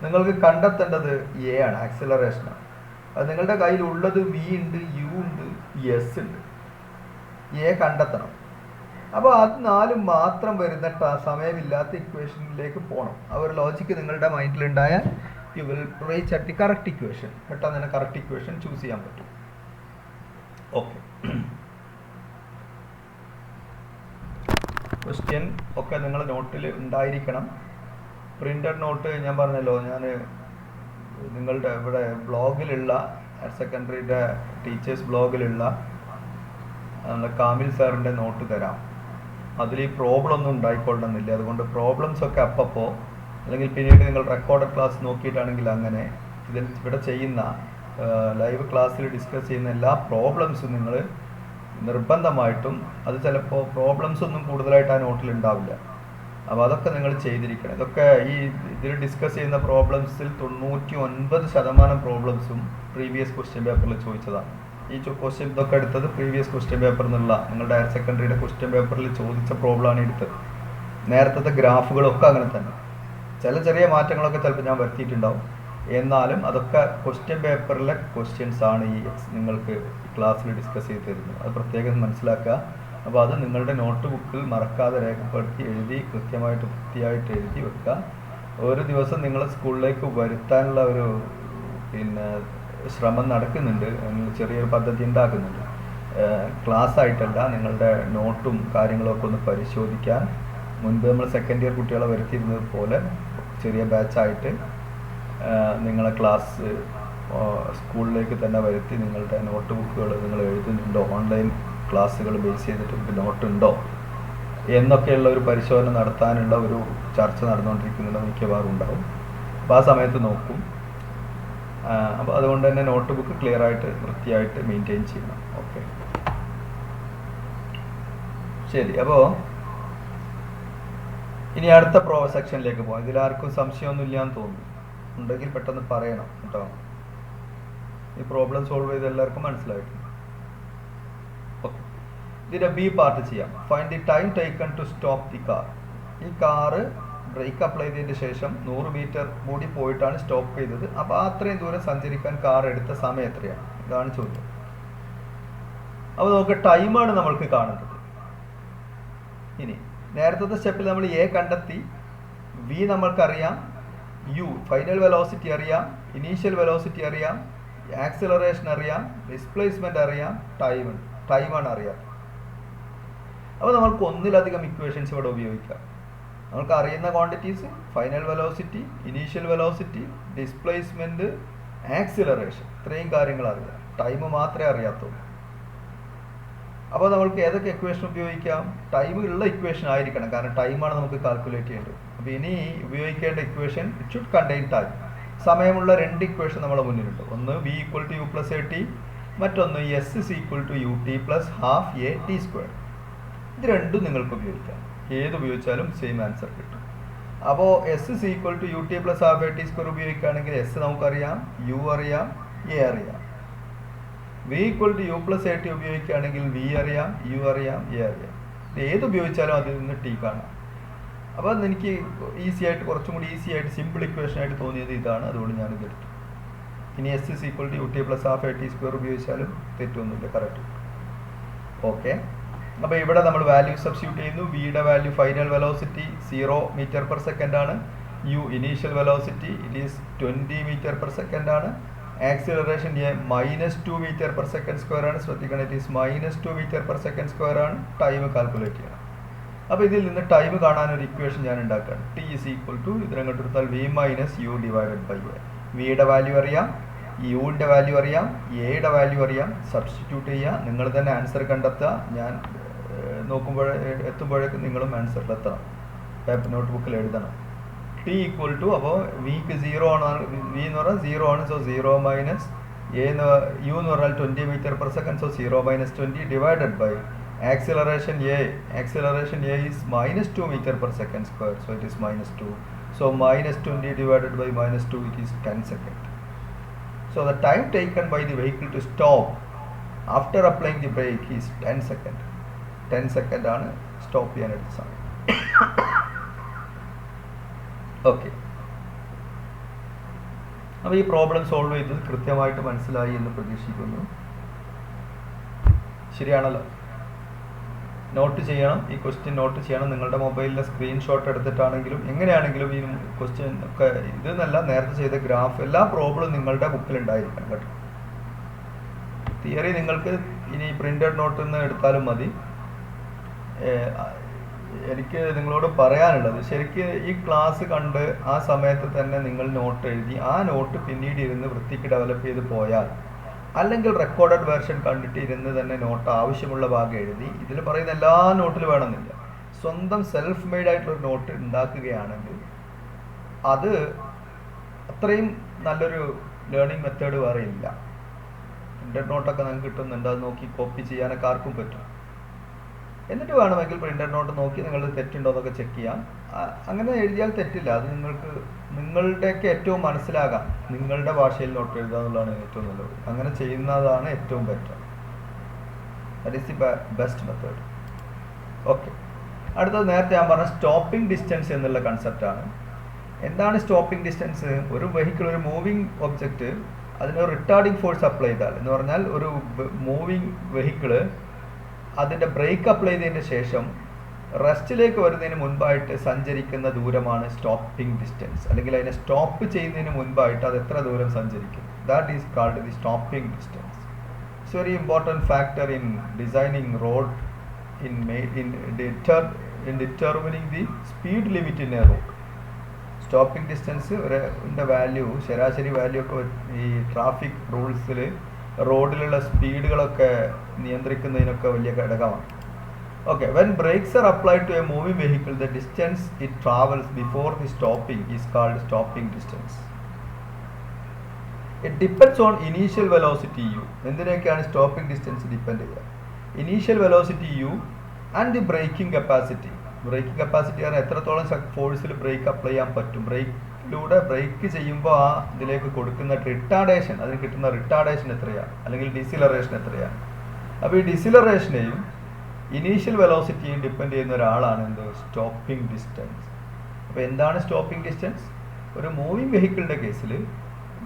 നിങ്ങൾക്ക് കണ്ടെത്തേണ്ടത് എ ആണ്, ആക്സിലറേഷനാണ്. അത് നിങ്ങളുടെ കയ്യിലുള്ളത് വി ഉണ്ട്, യു ഉണ്ട്, എസ് ഉണ്ട്. എ കണ്ടെത്തണം. അപ്പോൾ അത് 4 മാത്രം വരുന്ന സമയമില്ലാത്ത ഇക്വേഷനിലേക്ക് പോകണം. ആ ഒരു ലോജിക്ക് നിങ്ങളുടെ മൈൻഡിലുണ്ടായാൽ you will reach at the correct equation. പെട്ടെന്ന് തന്നെ കറക്റ്റ് ഇക്വേഷൻ ചൂസ് ചെയ്യാൻ പറ്റും. ഓക്കെ, ക്വസ്റ്റ്യൻ ഒക്കെ നിങ്ങൾ നോട്ടിൽ ഉണ്ടായിരിക്കണം. പ്രിൻ്റഡ് നോട്ട് ഞാൻ പറഞ്ഞല്ലോ, ഞാൻ നിങ്ങളുടെ ഇവിടെ ബ്ലോഗിലുള്ള ഹയർ സെക്കൻഡറിയുടെ ടീച്ചേഴ്സ് ബ്ലോഗിലുള്ള കാമിൽ സാറിൻ്റെ നോട്ട് തരാം. അതിൽ ഈ പ്രോബ്ലം ഒന്നും ഉണ്ടായിക്കൊള്ളണമെന്നില്ല. അതുകൊണ്ട് പ്രോബ്ലംസ് ഒക്കെ അപ്പോൾ അല്ലെങ്കിൽ പിന്നീട് നിങ്ങൾ റെക്കോർഡഡ് ക്ലാസ് നോക്കിയിട്ടാണെങ്കിൽ അങ്ങനെ ഇവിടെ ചെയ്യുന്ന ലൈവ് ക്ലാസ്സിൽ ഡിസ്കസ് ചെയ്യുന്ന എല്ലാ പ്രോബ്ലംസും നിങ്ങൾ നിർബന്ധമായിട്ടും, അത് ചിലപ്പോൾ പ്രോബ്ലംസ് ഒന്നും കൂടുതലായിട്ട് ആ നോട്ടിൽ ഉണ്ടാവില്ല, അപ്പോൾ അതൊക്കെ നിങ്ങൾ ചെയ്തിരിക്കണം. ഇതൊക്കെ ഈ ഇതിൽ ഡിസ്കസ് ചെയ്യുന്ന പ്രോബ്ലംസിൽ 99% പ്രോബ്ലംസും പ്രീവിയസ് ക്വസ്റ്റ്യൻ പേപ്പറിൽ ചോദിച്ചതാണ്. ഈ ക്വസ്റ്റ്യൻ ഇതൊക്കെ എടുത്തത് പ്രീവിയസ് ക്വസ്റ്റ്യൻ പേപ്പറിൽ നിന്നുള്ള നിങ്ങളുടെ ഹയർ സെക്കൻഡറിയുടെ ക്വസ്റ്റ്യൻ പേപ്പറിൽ ചോദിച്ച പ്രോബ്ലമാണ് എടുത്തത്. നേരത്തെ ഗ്രാഫുകളൊക്കെ അങ്ങനെ തന്നെ. ചെറിയ മാറ്റങ്ങളൊക്കെ ചിലപ്പോൾ ഞാൻ വരുത്തിയിട്ടുണ്ടാവും. എന്നാലും അതൊക്കെ ക്വസ്റ്റ്യൻ പേപ്പറിലെ ക്വസ്റ്റ്യൻസ് ആണ് ഈ നിങ്ങൾക്ക് ക്ലാസ്സിൽ ഡിസ്കസ് ചെയ്ത് തരുന്നത്. അത് പ്രത്യേകം മനസ്സിലാക്കുക. അപ്പോൾ അത് നിങ്ങളുടെ നോട്ട് ബുക്കിൽ മറക്കാതെ രേഖപ്പെടുത്തി എഴുതി കൃത്യമായിട്ട് വൃത്തിയായിട്ട് എഴുതി വെക്കുക. ഒരു ദിവസം നിങ്ങൾ സ്കൂളിലേക്ക് വരുത്താനുള്ള ഒരു ശ്രമം നടക്കുന്നുണ്ട്. ചെറിയൊരു പദ്ധതി ഉണ്ടാക്കുന്നുണ്ട്. ക്ലാസ് ആയിട്ടല്ല, നിങ്ങളുടെ നോട്ടും കാര്യങ്ങളൊക്കെ ഒന്ന് പരിശോധിക്കാൻ. മുൻപ് നമ്മൾ സെക്കൻഡ് ഇയർ കുട്ടികളെ വരുത്തിയിരുന്നത് പോലെ ചെറിയ ബാച്ചായിട്ട് നിങ്ങളെ ക്ലാസ് സ്കൂളിലേക്ക് തന്നെ വരുത്തി നിങ്ങളുടെ നോട്ട് ബുക്കുകൾ നിങ്ങൾ എഴുതുന്നുണ്ടോ, ഓൺലൈൻ ക്ലാസ്സുകൾ ബേസ് ചെയ്തിട്ട് നോട്ടുണ്ടോ എന്നൊക്കെയുള്ള ഒരു പരിശോധന നടത്താനുള്ള ഒരു ചർച്ച നടന്നുകൊണ്ടിരിക്കുന്നുണ്ട്, മിക്കവാറും ഉണ്ടാവും. അപ്പോൾ ആ സമയത്ത് നോക്കും. അപ്പോൾ അതുകൊണ്ട് തന്നെ നോട്ട് ബുക്ക് ക്ലിയർ ആയിട്ട് വൃത്തിയായിട്ട് മെയിൻറ്റെയിൻ ചെയ്യണം. ഓക്കെ, ശരി. അപ്പോൾ ഇനി അടുത്ത സെക്ഷനിലേക്ക് പോകാം. ഇതിലാർക്കും സംശയമൊന്നുമില്ല എന്ന് തോന്നുന്നു. ഉണ്ടെങ്കിൽ പെട്ടെന്ന് പറയണം കേട്ടോ. ഈ പ്രോബ്ലം സോൾവ് ചെയ്ത് എല്ലാവർക്കും മനസ്സിലായിട്ടുണ്ട്. ഓക്കെ, ഇതിൻ്റെ ബി പാർട്ട് ചെയ്യാം. Find the time taken to stop the car. ഈ കാറ് ബ്രേക്ക് അപ്ലൈ ചെയ്തതിന് ശേഷം 100 മീറ്റർ കൂടി പോയിട്ടാണ് സ്റ്റോപ്പ് ചെയ്തത്. അപ്പോൾ അത്രയും ദൂരം സഞ്ചരിക്കാൻ കാർ എടുത്ത സമയം എത്രയാണ്? ഇതാണ് ചോദ്യം. അപ്പോൾ നമുക്ക് ടൈമാണ് നമ്മൾക്ക് കാണുന്നത്. ഇനി നേരത്തെ സ്റ്റെപ്പിൽ നമ്മൾ എ കണ്ടെത്തി, വി നമ്മൾക്കറിയാം, യു ഫൈനൽ വെലോസിറ്റി അറിയാം, ഇനീഷ്യൽ വെലോസിറ്റി അറിയാം, ആക്സിലറേഷൻ അറിയാം, ഡിസ്പ്ലേസ്മെൻറ്റ് അറിയാം, ടൈമാണ് അറിയാം. അപ്പോൾ നമ്മൾക്ക് ഒന്നിലധികം ഇക്വേഷൻസ് ഇവിടെ ഉപയോഗിക്കാം. നമുക്ക് അറിയുന്ന quantities final velocity, initial velocity, displacement, acceleration, ഇത്രയും കാര്യങ്ങൾ അറിയാം. ടൈം മാത്രമേ അറിയാത്തുള്ളൂ. അപ്പോൾ നമ്മൾക്ക് ഏതൊക്കെ ഇക്വേഷൻ ഉപയോഗിക്കാം? ടൈം ഉള്ള ഇക്വേഷൻ ആയിരിക്കണം, കാരണം ടൈമാണ് നമുക്ക് കാൽക്കുലേറ്റ് ചെയ്യേണ്ടത്. അപ്പോൾ ഇനി ഉപയോഗിക്കേണ്ട equation it should contain time. സമയമുള്ള രണ്ട് ഇക്വേഷൻ നമ്മുടെ മുന്നിലുണ്ട്. ഒന്ന് v = u + at, മറ്റൊന്ന് s = ut + ½ at². ഇത് രണ്ടും നിങ്ങൾക്ക് ഉപയോഗിക്കാം. ഏത് ഉപയോഗിച്ചാലും സെയിം ആൻസർ കിട്ടും. അപ്പോൾ s = ut + ½ at² ഉപയോഗിക്കുകയാണെങ്കിൽ s നമുക്കറിയാം, u അറിയാം, a അറിയാം. v = u + at ഉപയോഗിക്കുകയാണെങ്കിൽ v അറിയാം, u അറിയാം, a അറിയാം. ഏത് ഉപയോഗിച്ചാലും അതിൽ നിന്ന് t കാണാം. അപ്പോൾ എനിക്ക് കുറച്ചും കൂടി ഈസി ആയിട്ട് സിമ്പിൾ ഇക്വേഷൻ ആയിട്ട് തോന്നിയത് ഇതാണ്. അതുകൊണ്ട് ഞാനിത് എടുത്തു. ഇനി s = ut + ½ at² ഉപയോഗിച്ചാലും തെറ്റൊന്നുമില്ല, കറക്റ്റ്. ഓക്കെ. അപ്പോൾ ഇവിടെ നമ്മൾ വാല്യൂ സബ്സ്റ്റിറ്റ്യൂട്ട് ചെയ്യുന്നു. വിയുടെ വാല്യൂ ഫൈനൽ വെലോസിറ്റി 0 m/s ആണ്. u initial velocity it is 20 m/s ആണ്. ആക്സിലറേഷൻ -2 m/s² ആണ്. ശ്രദ്ധിക്കണം, ഇറ്റ് ഈസ് -2 m/s² ആണ്. ടൈം കാൽക്കുലേറ്റ് ചെയ്യണം. അപ്പോൾ ഇതിൽ നിന്ന് ടൈം കാണാൻ ഒരു ഇക്വേഷൻ ഞാൻ ഉണ്ടാക്കുകയാണ്. t = ഇതിനങ്ങോട്ട് എടുത്താൽ v - u / a. വിയുടെ വാല്യൂ അറിയാം, യുവിൻ്റെ വാല്യൂ അറിയാം, എയുടെ വാല്യൂ അറിയാം. സബ്സ്റ്റിറ്റ്യൂട്ട് ചെയ്യുക. നിങ്ങൾ തന്നെ ആൻസർ കണ്ടെത്തുക. ഞാൻ എത്തുമ്പോഴേക്കും നിങ്ങളും ആൻസറിലെത്തണം. പേപ്പർ നോട്ട്ബുക്കിൽ എഴുതണം. t = അപ്പോൾ വിക്ക് 0 ആണ്, v എന്ന് പറഞ്ഞാൽ 0 ആണ്. സോ 0 മൈനസ് u എന്ന് പറഞ്ഞാൽ 20 m/s. So 0 - 20 divided by acceleration a is -2 m/s². so it is -2. so -20 divided by -2, it is 10 seconds. so the time taken by the vehicle to stop after applying the brake is 10 seconds. 10 seconds ആണ് സ്റ്റോപ്പ് ചെയ്യാൻ എടുത്ത സമയം. ഓക്കെ. അപ്പോൾ ഈ പ്രോബ്ലം സോൾവ് ചെയ്തത് കൃത്യമായിട്ട് മനസ്സിലായി എന്ന് പ്രതീക്ഷിക്കുന്നു. ശരിയാണല്ലോ? നോട്ട് ചെയ്യണം. ഈ ക്വസ്റ്റ്യൻ നോട്ട് ചെയ്യണം. നിങ്ങളുടെ മൊബൈലിലെ സ്ക്രീൻഷോട്ട് എടുത്തിട്ടാണെങ്കിലും എങ്ങനെയാണെങ്കിലും ഈ ക്വസ്റ്റ്യൻ ഒക്കെ ഇതെന്നല്ല, നേരത്തെ ചെയ്ത ഗ്രാഫ് എല്ലാ പ്രോബ്ലം നിങ്ങളുടെ ബുക്കിൽ ഉണ്ടായിരിക്കണം കേട്ടോ. തിയറി നിങ്ങൾക്ക് ഇനി പ്രിന്റഡ് നോട്ടിൽ നിന്ന് എടുത്താലും മതി. എനിക്ക് നിങ്ങളോട് പറയാനുള്ളത്, ശരിക്ക് ഈ ക്ലാസ് കണ്ട് ആ സമയത്ത് തന്നെ നിങ്ങൾ നോട്ട് എഴുതി ആ നോട്ട് പിന്നീട് ഇരുന്ന് വൃത്തിക്ക് ഡെവലപ്പ് ചെയ്ത് പോയാൽ, അല്ലെങ്കിൽ റെക്കോർഡഡ് വേർഷൻ കണ്ടിട്ട് ഇരുന്ന് തന്നെ നോട്ട് ആവശ്യമുള്ള ഭാഗം എഴുതി, ഇതിൽ പറയുന്ന എല്ലാ നോട്ടിലും വേണമെന്നില്ല, സ്വന്തം സെൽഫ് മെയ്ഡ് ആയിട്ടുള്ളൊരു നോട്ട് ഉണ്ടാക്കുകയാണെങ്കിൽ അത് അത്രയും നല്ലൊരു ലേണിംഗ് മെത്തേഡ് വേറെ ഇല്ല. പ്രിന്റഡ് നോട്ടൊക്കെ നിങ്ങൾക്ക് കിട്ടുന്നുണ്ട്, അത് നോക്കി കോപ്പി ചെയ്യാനൊക്കെ ആർക്കും പറ്റും. എന്നിട്ട് വേണമെങ്കിൽ പ്രിന്റഡ് നോട്ട് നോക്കി നിങ്ങൾ തെറ്റുണ്ടോ എന്നൊക്കെ ചെക്ക് ചെയ്യാം. അങ്ങനെ എഴുതിയാൽ തെറ്റില്ല. അത് നിങ്ങളുടെയൊക്കെ ഏറ്റവും മനസ്സിലാകാം. നിങ്ങളുടെ ഭാഷയിൽ നോട്ട് എഴുതുക എന്നുള്ളതാണ് ഏറ്റവും നല്ലത്. അങ്ങനെ ചെയ്യുന്നതാണ് ഏറ്റവും better. That is the best method. Okay. അടുത്തത് നേരത്തെ ഞാൻ പറഞ്ഞ സ്റ്റോപ്പിംഗ് ഡിസ്റ്റൻസ് എന്നുള്ള കൺസെപ്റ്റാണ്. എന്താണ് സ്റ്റോപ്പിംഗ് ഡിസ്റ്റൻസ്? ഒരു വെഹിക്കിൾ, ഒരു മൂവിങ് ഒബ്ജക്റ്റ്, അതിനൊരു റിട്ടാർഡിങ് ഫോഴ്സ് അപ്ലൈ ചെയ്താൽ, എന്ന് പറഞ്ഞാൽ ഒരു മൂവിങ് വെഹിക്കിള് അതിൻ്റെ ബ്രേക്ക് അപ്ലൈ ചെയ്തതിന് ശേഷം റെസ്റ്റിലേക്ക് വരുന്നതിന് മുൻപായിട്ട് സഞ്ചരിക്കുന്ന ദൂരമാണ് സ്റ്റോപ്പിംഗ് ഡിസ്റ്റൻസ്. അല്ലെങ്കിൽ അതിനെ സ്റ്റോപ്പ് ചെയ്യുന്നതിന് മുൻപായിട്ട് അത് എത്ര ദൂരം സഞ്ചരിക്കും, that is called the stopping distance. It's very important factor in designing road, in determining the speed limit in a road. Stopping distance value, ശരാശരി വാല്യൂ ഒക്കെ ഈ ട്രാഫിക് റൂൾസിൽ റോഡിലുള്ള സ്പീഡുകളൊക്കെ നിയന്ത്രിക്കുന്നതിനൊക്കെ വലിയ ഘടകമാണ്. Okay. When brakes are applied to a moving vehicle, the distance it travels before the stopping is called stopping distance. It depends on initial velocity u. എന്തിനൊക്കെയാണ് സ്റ്റോപ്പിംഗ് ഡിസ്റ്റൻസ് ഡിപ്പെൻഡ് ചെയ്യുക? Initial velocity u and the braking capacity. Braking capacity പറഞ്ഞാൽ എത്രത്തോളം ഫോഴ്സിൽ ബ്രേക്ക് അപ്ലൈ ചെയ്യാൻ പറ്റും, ബ്രേക്കിലൂടെ ബ്രേക്ക് ചെയ്യുമ്പോൾ ആ ഇതിലേക്ക് കൊടുക്കുന്ന റിട്ടാർഡേഷൻ, അതിന് കിട്ടുന്ന റിട്ടാർഡേഷൻ എത്രയാണ്, അല്ലെങ്കിൽ ഡിസിലറേഷൻ എത്രയാണ്. അപ്പോൾ ഈ ഡിസിലറേഷനെയും ഇനീഷ്യൽ വെലോസിറ്റിയും ഡിപ്പെൻഡ് ചെയ്യുന്ന ഒരാളാണ് എന്ത്, സ്റ്റോപ്പിംഗ് ഡിസ്റ്റൻസ്. അപ്പോൾ എന്താണ് സ്റ്റോപ്പിംഗ് ഡിസ്റ്റൻസ്? ഒരു മൂവിംഗ് വെഹിക്കിളിൻ്റെ കേസിൽ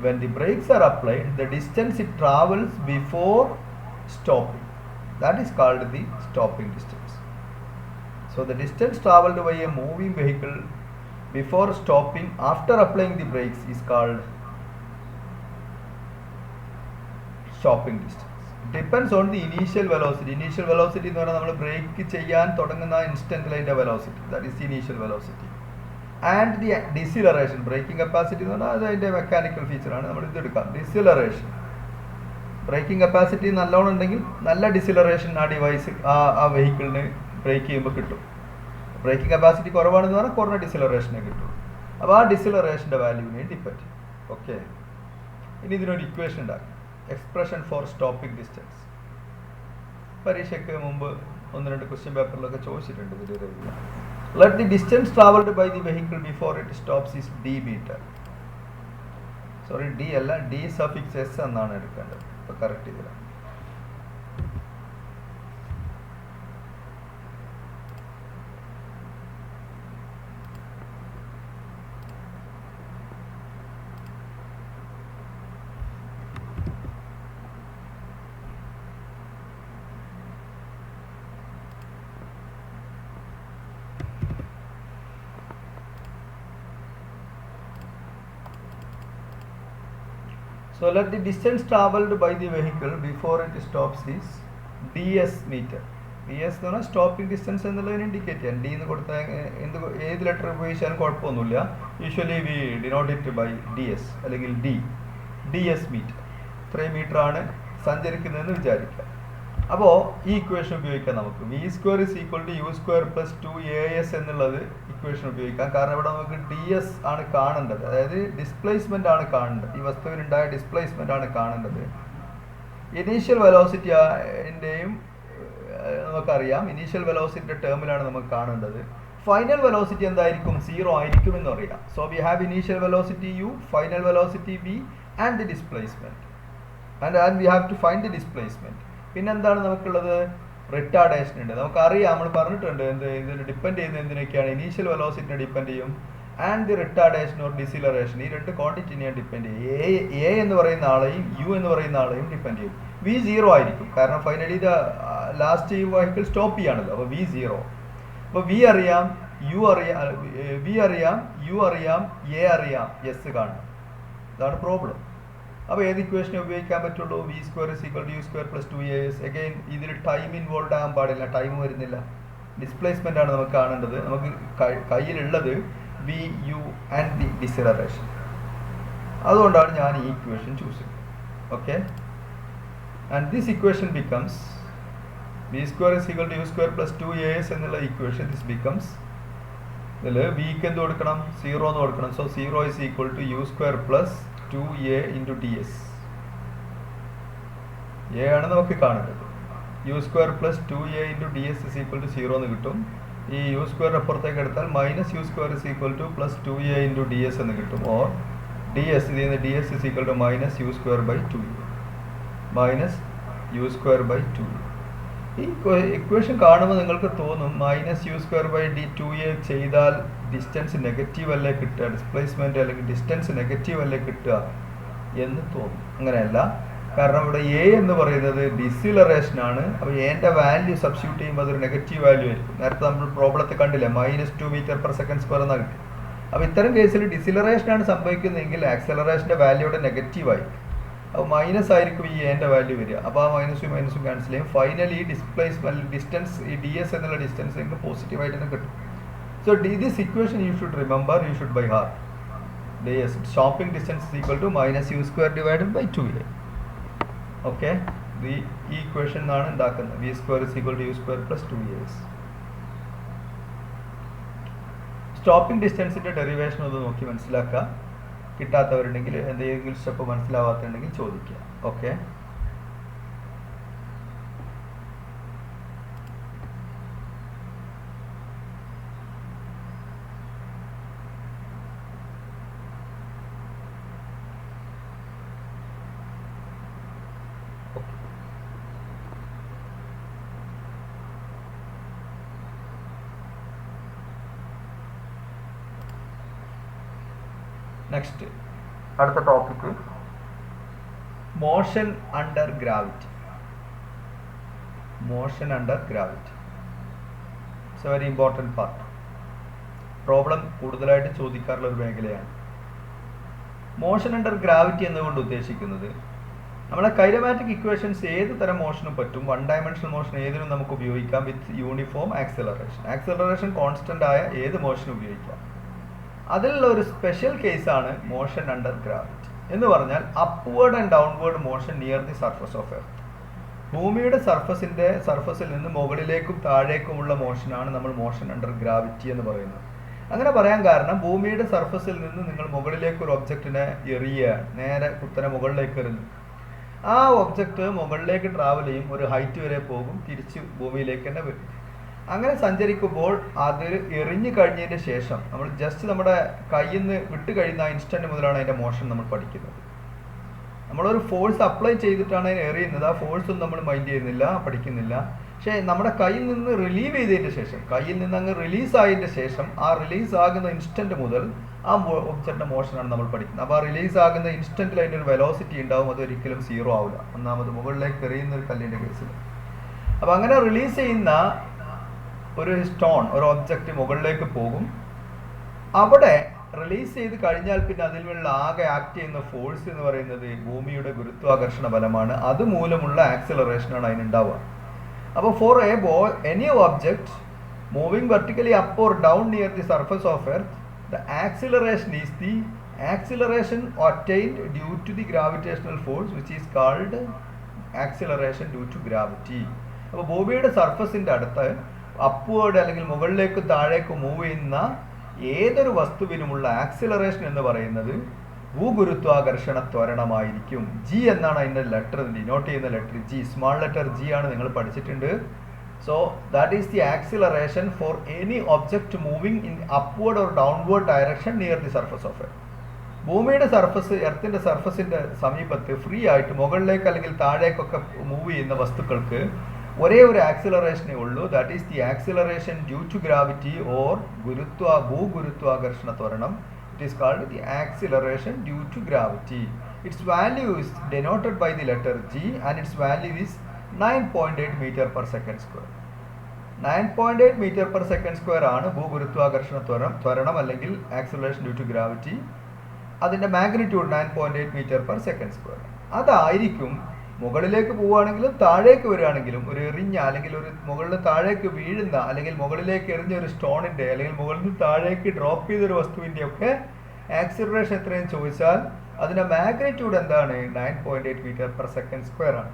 when the brakes are applied, the distance it travels before stopping, that is called the stopping distance. So the distance traveled by a moving vehicle before stopping after applying the brakes is called stopping distance. Depends on the initial velocity. Initial velocity എന്ന് പറഞ്ഞാൽ നമ്മൾ ബ്രേക്ക് ചെയ്യാൻ തുടങ്ങുന്ന ഇൻസ്റ്റന്റിൽ അതിൻ്റെ velocity, that is initial velocity. And the deceleration, braking capacity എന്ന് പറഞ്ഞാൽ അത് അതിൻ്റെ മെക്കാനിക്കൽ ഫീച്ചറാണ്. നമ്മൾ ഇതെടുക്കാം, ഡിസിലറേഷൻ. ബ്രേക്കിംഗ് കപ്പാസിറ്റി നല്ലോണം ഉണ്ടെങ്കിൽ നല്ല ഡിസിലറേഷൻ ആ ഡിവൈസ് ആ വെഹിക്കിളിന് ബ്രേക്ക് ചെയ്യുമ്പോൾ കിട്ടും. ബ്രേക്കിംഗ് കപ്പാസിറ്റി കുറവാണെന്ന് പറഞ്ഞാൽ കുറഞ്ഞ ഡിസിലറേഷനെ കിട്ടും. അപ്പോൾ ആ ഡിസിലറേഷൻ്റെ വാല്യൂവിനെ ഡിപ്പെൻഡ്. ഓക്കെ, ഇനി ഇതിനൊരു ഇക്വേഷൻ ഉണ്ടാക്കും, എക്സ്പ്രഷൻ ഫോർ സ്റ്റോപ്പിംഗ് ഡിസ്റ്റൻസ്. പരീക്ഷയ്ക്ക് മുമ്പ് 1-2 ക്വസ്റ്റ്യൻ പേപ്പറിലൊക്കെ ചോദിച്ചിട്ടുണ്ട് ഇതിൽ. Let the distance travelled by the vehicle before it stops is d metre. Sorry, d അല്ല, d സഫിക്സ് s എന്നാണ് എടുക്കേണ്ടത്. ഇപ്പോൾ കറക്റ്റ് ചെയ്തില്ല. So let the distance travelled by the vehicle before it stops is ds meter. ds എന്ന് പറഞ്ഞാൽ സ്റ്റോപ്പിംഗ് ഡിസ്റ്റൻസ് എന്നുള്ളതിന് ഇൻഡിക്കേറ്റ് ചെയ്യാൻ. d എന്ന് കൊടുത്താൽ ഏത് ലെറ്റർ ഉപയോഗിച്ചാലും കുഴപ്പമൊന്നുമില്ല. Usually we denote it by ds അല്ലെങ്കിൽ ds മീറ്റർ. ഇത്രയും മീറ്ററാണ് സഞ്ചരിക്കുന്നതെന്ന് വിചാരിക്കുക. അപ്പോൾ ഈ ഇക്വേഷൻ ഉപയോഗിക്കാം നമുക്ക്. v square is equal to u square plus 2as എന്നുള്ളത് ഇക്വേഷൻ ഉപയോഗിക്കാം. കാരണം ഇവിടെ നമുക്ക് ds ആണ് കാണേണ്ടത്, അതായത് ഡിസ്പ്ലേസ്മെന്റ് ആണ് കാണേണ്ടത്. ഈ വസ്തുവിനുണ്ടായ ഡിസ്പ്ലേസ്മെന്റ് ആണ് കാണേണ്ടത്. ഇനീഷ്യൽ വെലോസിറ്റിൻ്റെയും നമുക്കറിയാം, ഇനീഷ്യൽ വെലോസിറ്റിയുടെ ടേമിലാണ് നമുക്ക് കാണേണ്ടത്. ഫൈനൽ വെലോസിറ്റി എന്തായിരിക്കും? 0 ആയിരിക്കും എന്ന് അറിയാം. So we have initial velocity u, final velocity v and the displacement, and we have to find the displacement. പിന്നെന്താണ് നമുക്കുള്ളത്? റിട്ടാർഡേഷൻ ഉണ്ട്. നമുക്കറിയാം, നമ്മൾ പറഞ്ഞിട്ടുണ്ട് ഇതിന് ഡിപ്പെൻഡ് ചെയ്യുന്ന എന്തിനൊക്കെയാണ്? ഇനീഷ്യൽ വെലോസിറ്റിനെ ഡിപ്പെൻഡ് ചെയ്യും, ആൻഡ് ദി റിട്ടാർഡേഷൻ ഓർ ഡിസിലറേഷൻ. ഈ രണ്ട് ക്വാണ്ടിറ്റിനെയാണ് ഡിപ്പെൻഡ് ചെയ്യും. എ എന്ന് പറയുന്ന ആളെയും യു എന്ന് പറയുന്ന ആളെയും ഡിപ്പെൻഡ് ചെയ്യും. v 0 ആയിരിക്കും, കാരണം ഫൈനലി ലാസ്റ്റ് ഈ വെഹിക്കിൾ സ്റ്റോപ്പ് ചെയ്യാണല്ലോ. അപ്പോൾ v 0. അപ്പോൾ v അറിയാം, യു അറിയാം, എ അറിയാം, എസ് കാണണം. ഇതാണ് പ്രോബ്ലം. അപ്പോൾ ഏത് ഇക്വേഷനെ ഉപയോഗിക്കാൻ പറ്റുള്ളൂ? v square is equal to u square plus 2as. Again ഇതിൽ ടൈം ഇൻവോൾവ് ആകാൻ പാടില്ല, ടൈം വരുന്നില്ല. ഡിസ്പ്ലേസ്മെന്റ് ആണ് നമുക്ക് കാണേണ്ടത്. നമുക്ക് കയ്യിലുള്ളത് v, u and the deceleration. അതുകൊണ്ടാണ് ഞാൻ ഈ ഇക്വേഷൻ ചൂസ് ചെയ്യുന്നത്. Okay, and this equation becomes v square is equal to u square plus 2as എന്നുള്ള ഇക്വേഷൻ ദിസ് ബിക്കംസ്, ഇതിൽ vക്ക് എന്ത് കൊടുക്കണം? 0 എന്ന് കൊടുക്കണം. So 0 is equal to u square plus 2a into ds. A ആണ് നമുക്ക് കാണേണ്ടത്. u square plus 2a into ds is equal to 0 എന്ന് കിട്ടും. ഈ u സ്ക്വയർ അപ്പുറത്തേക്ക് എടുത്താൽ minus u square is equal to plus 2a into ds എന്ന് കിട്ടും. Or ds is equal to minus u square by 2a, minus u square by 2a. ഈ ഇക്വേഷൻ കാണുമ്പോൾ നിങ്ങൾക്ക് തോന്നും minus u square by 2a ചെയ്താൽ ഡിസ്റ്റൻസ് നെഗറ്റീവ് അല്ലേ കിട്ടുക, ഡിസ്പ്ലേസ്മെന്റ് അല്ലെങ്കിൽ ഡിസ്റ്റൻസ് നെഗറ്റീവ് അല്ലേ കിട്ടുക എന്ന് തോന്നും. അങ്ങനെയല്ല, കാരണം ഇവിടെ എ എന്ന് പറയുന്നത് ഡിസിലറേഷൻ ആണ്. അപ്പോൾ എൻ്റെ വാല്യൂ സബ്സ്റ്റിറ്റ്യൂട്ട് ചെയ്യുമ്പോൾ അതൊരു നെഗറ്റീവ് വാല്യൂ ആയിരിക്കും. നേരത്തെ നമ്മൾ പ്രോബ്ലത്തെ കണ്ടില്ലേ, -2 m/s² എന്നാണ് കിട്ടും. അപ്പോൾ ഇത്തരം കേസിൽ ഡിസിലറേഷൻ ആണ് സംഭവിക്കുന്നതെങ്കിൽ ആക്സലറേഷൻ്റെ വാല്യൂ ഇവിടെ നെഗറ്റീവ് ആയിരിക്കും. അപ്പോൾ മൈനസ് ആയിരിക്കും ഈ എൻ്റെ വാല്യൂ വരിക. അപ്പോൾ ആ മൈനസും ക്യാൻസൽ ചെയ്യും. ഫൈനലി ഡിസ്പ്ലേസ്മെന്റ് ഡിസ്റ്റൻസ്, ഈ ds എന്നുള്ള ഡിസ്റ്റൻസ് നിങ്ങൾക്ക് പോസിറ്റീവായിട്ട് തന്നെ കിട്ടും. So this equation you should remember, you should by heart. ds stopping distance is equal to minus u square divided by 2a. Okay, the equation ആണ് ഉണ്ടാക്കുന്നത്. v square is equal to u square plus 2as. Stopping ഡിസ്റ്റൻസിന്റെ ഡെറിവേഷൻ ഒന്ന് നോക്കി മനസ്സിലാക്കുക. കിട്ടാത്തവരുണ്ടെങ്കിൽ എന്തെങ്കിലും സ്റ്റെപ്പ് മനസ്സിലാവാത്തുണ്ടെങ്കിൽ ചോദിക്കുക. ഓക്കെ, നെക്സ്റ്റ് അടുത്ത topic motion under gravity. Motion under gravity it's a very important part. Problem കൂടുതലായിട്ട് ചോദിക്കാറുള്ള ഒരു മേഖലയാണ്. മോഷൻ അണ്ടർ ഗ്രാവിറ്റി എന്നുകൊണ്ട് ഉദ്ദേശിക്കുന്നത് നമ്മളെ കൈനമാറ്റിക് ഇക്വേഷൻസ് ഏത് തരം മോഷനും പറ്റും. 1 ഡയമെൻഷണൽ മോഷൻ ഏതിനും നമുക്ക് ഉപയോഗിക്കാം with uniform acceleration. Acceleration constant ആയ ഏത് മോഷനും ഉപയോഗിക്കാം. അതിലുള്ള ഒരു സ്പെഷ്യൽ കേസാണ് മോഷൻ അണ്ടർ ഗ്രാവിറ്റി എന്ന് പറഞ്ഞാൽ upward and downward motion near the surface of earth. ഭൂമിയുടെ സർഫസിൽ നിന്ന് മുകളിലേക്കും താഴേക്കുമുള്ള മോഷനാണ് നമ്മൾ മോഷൻ അണ്ടർ ഗ്രാവിറ്റി എന്ന് പറയുന്നത്. അങ്ങനെ പറയാൻ കാരണം ഭൂമിയുടെ സർഫസിൽ നിന്ന് നിങ്ങൾ മുകളിലേക്ക് ഒരു ഒബ്ജക്റ്റിനെ എറിയുക, നേരെ കുത്തനെ മുകളിലേക്ക് എറിഞ്ഞു. ആ ഒബ്ജക്റ്റ് മുകളിലേക്ക് ട്രാവൽ ചെയ്യും, ഒരു ഹൈറ്റ് വരെ പോകും, തിരിച്ച് ഭൂമിയിലേക്ക് തന്നെ വരും. അങ്ങനെ സഞ്ചരിക്കുമ്പോൾ അത് എറിഞ്ഞു കഴിഞ്ഞതിന് ശേഷം നമ്മൾ ജസ്റ്റ് നമ്മുടെ കയ്യിൽ നിന്ന് വിട്ട് കഴിയുന്ന ആ ഇൻസ്റ്റന്റ് മുതലാണ് അതിൻ്റെ മോഷൻ നമ്മൾ പഠിക്കുന്നത്. നമ്മളൊരു ഫോഴ്സ് അപ്ലൈ ചെയ്തിട്ടാണ് അതിന് എറിയുന്നത്. ആ ഫോഴ്സൊന്നും നമ്മൾ മൈൻഡ് ചെയ്യുന്നില്ല, പഠിക്കുന്നില്ല. പക്ഷേ നമ്മുടെ കയ്യിൽ നിന്ന് റിലീവ് ചെയ്തതിന് ശേഷം, കയ്യിൽ നിന്ന് അങ്ങ് റിലീസ് ആയതിൻ്റെ ശേഷം, ആ റിലീസ് ആകുന്ന ഇൻസ്റ്റന്റ് മുതൽ ആ ഒബ്ജക്റ്റിന്റെ മോഷനാണ് നമ്മൾ പഠിക്കുന്നത്. അപ്പോൾ ആ റിലീസ് ആകുന്ന ഇൻസ്റ്റന്റിൽ അതിൻ്റെ ഒരു വെലോസിറ്റി ഉണ്ടാവും, അതൊരിക്കലും സീറോ ആവില്ല. ഒന്നാമത് മുകളിലേക്ക് എറിയുന്ന ഒരു കല്ലിൻ്റെ കേസിൽ. അപ്പോൾ അങ്ങനെ റിലീസ് ചെയ്യുന്ന ഒരു സ്റ്റോൺ, ഒരു ഒബ്ജക്റ്റ് മുകളിലേക്ക് പോകും. അവിടെ റിലീസ് ചെയ്ത് കഴിഞ്ഞാൽ പിന്നെ അതിലുള്ള ആകെ ആക്ട് ചെയ്യുന്ന ഫോഴ്സ് എന്ന് പറയുന്നത് ഭൂമിയുടെ ഗുരുത്വാകർഷണ ബലമാണ്. അതുമൂലമുള്ള ആക്സിലറേഷനാണ് അതിനുണ്ടാവുക. അപ്പോൾ for any object moving vertically up or down near the surface of earth, the acceleration is the acceleration attained due to the gravitational force which is called acceleration due to gravity. അപ്പോൾ ഭൂമിയുടെ സർഫസിൻ്റെ അടുത്ത് അപ്വേർഡ് അല്ലെങ്കിൽ മുകളിലേക്ക് താഴേക്ക് മൂവ് ചെയ്യുന്ന ഏതൊരു വസ്തുവിനുമുള്ള ആക്സിലറേഷൻ എന്ന് പറയുന്നത് ഭൂഗുരുത്വാകർഷണ ത്വരണമായിരിക്കും. ജി എന്നാണ് അതിൻ്റെ ലെറ്റർ, ഡിനോട്ട് ചെയ്യുന്ന letter G, small letter G ആണ്, നിങ്ങൾ പഠിച്ചിട്ടുണ്ട്. So that is the acceleration for any object moving in upward or downward direction near the surface of Earth. ഭൂമിയുടെ സർഫസ്, എർത്തിൻ്റെ സർഫസിൻ്റെ സമീപത്ത് ഫ്രീ ആയിട്ട് മുകളിലേക്ക് അല്ലെങ്കിൽ താഴേക്കൊക്കെ മൂവ് ചെയ്യുന്ന വസ്തുക്കൾക്ക് ഒരേ ഒരു ആക്സിലറേഷനേ ഉള്ളൂ. That is the acceleration due to gravity or ഭൂഗുരുത്വാകർഷണ ത്വരണം. It is called the acceleration due to gravity. Its value is denoted by the letter G and its value is 9.8 meter per second square. 9.8 meter per second square ആണ് ഭൂഗുരുത്വാകർഷണ ത്വരണം അല്ലെങ്കിൽ ആക്സിലറേഷൻ ഡ്യൂ ടു ഗ്രാവിറ്റി. അതിൻ്റെ magnitude 9.8 meter per second square. അതായിരിക്കും മുകളിലേക്ക് പോവുകയാണെങ്കിലും താഴേക്ക് വരികയാണെങ്കിലും ഒരു എറിഞ്ഞ അല്ലെങ്കിൽ ഒരു മുകളിൽ താഴേക്ക് വീഴുന്ന അല്ലെങ്കിൽ മുകളിലേക്ക് എറിഞ്ഞ ഒരു സ്റ്റോണിൻ്റെ അല്ലെങ്കിൽ മുകളിൽ നിന്ന് താഴേക്ക് ഡ്രോപ്പ് ചെയ്തൊരു വസ്തുവിൻ്റെ ഒക്കെ ആക്സിലറേഷൻ എത്രയെന്ന് ചോദിച്ചാൽ അതിൻ്റെ മാഗ്നിറ്റ്യൂഡ് എന്താണ്? 9.8 meter per second square ആണ്.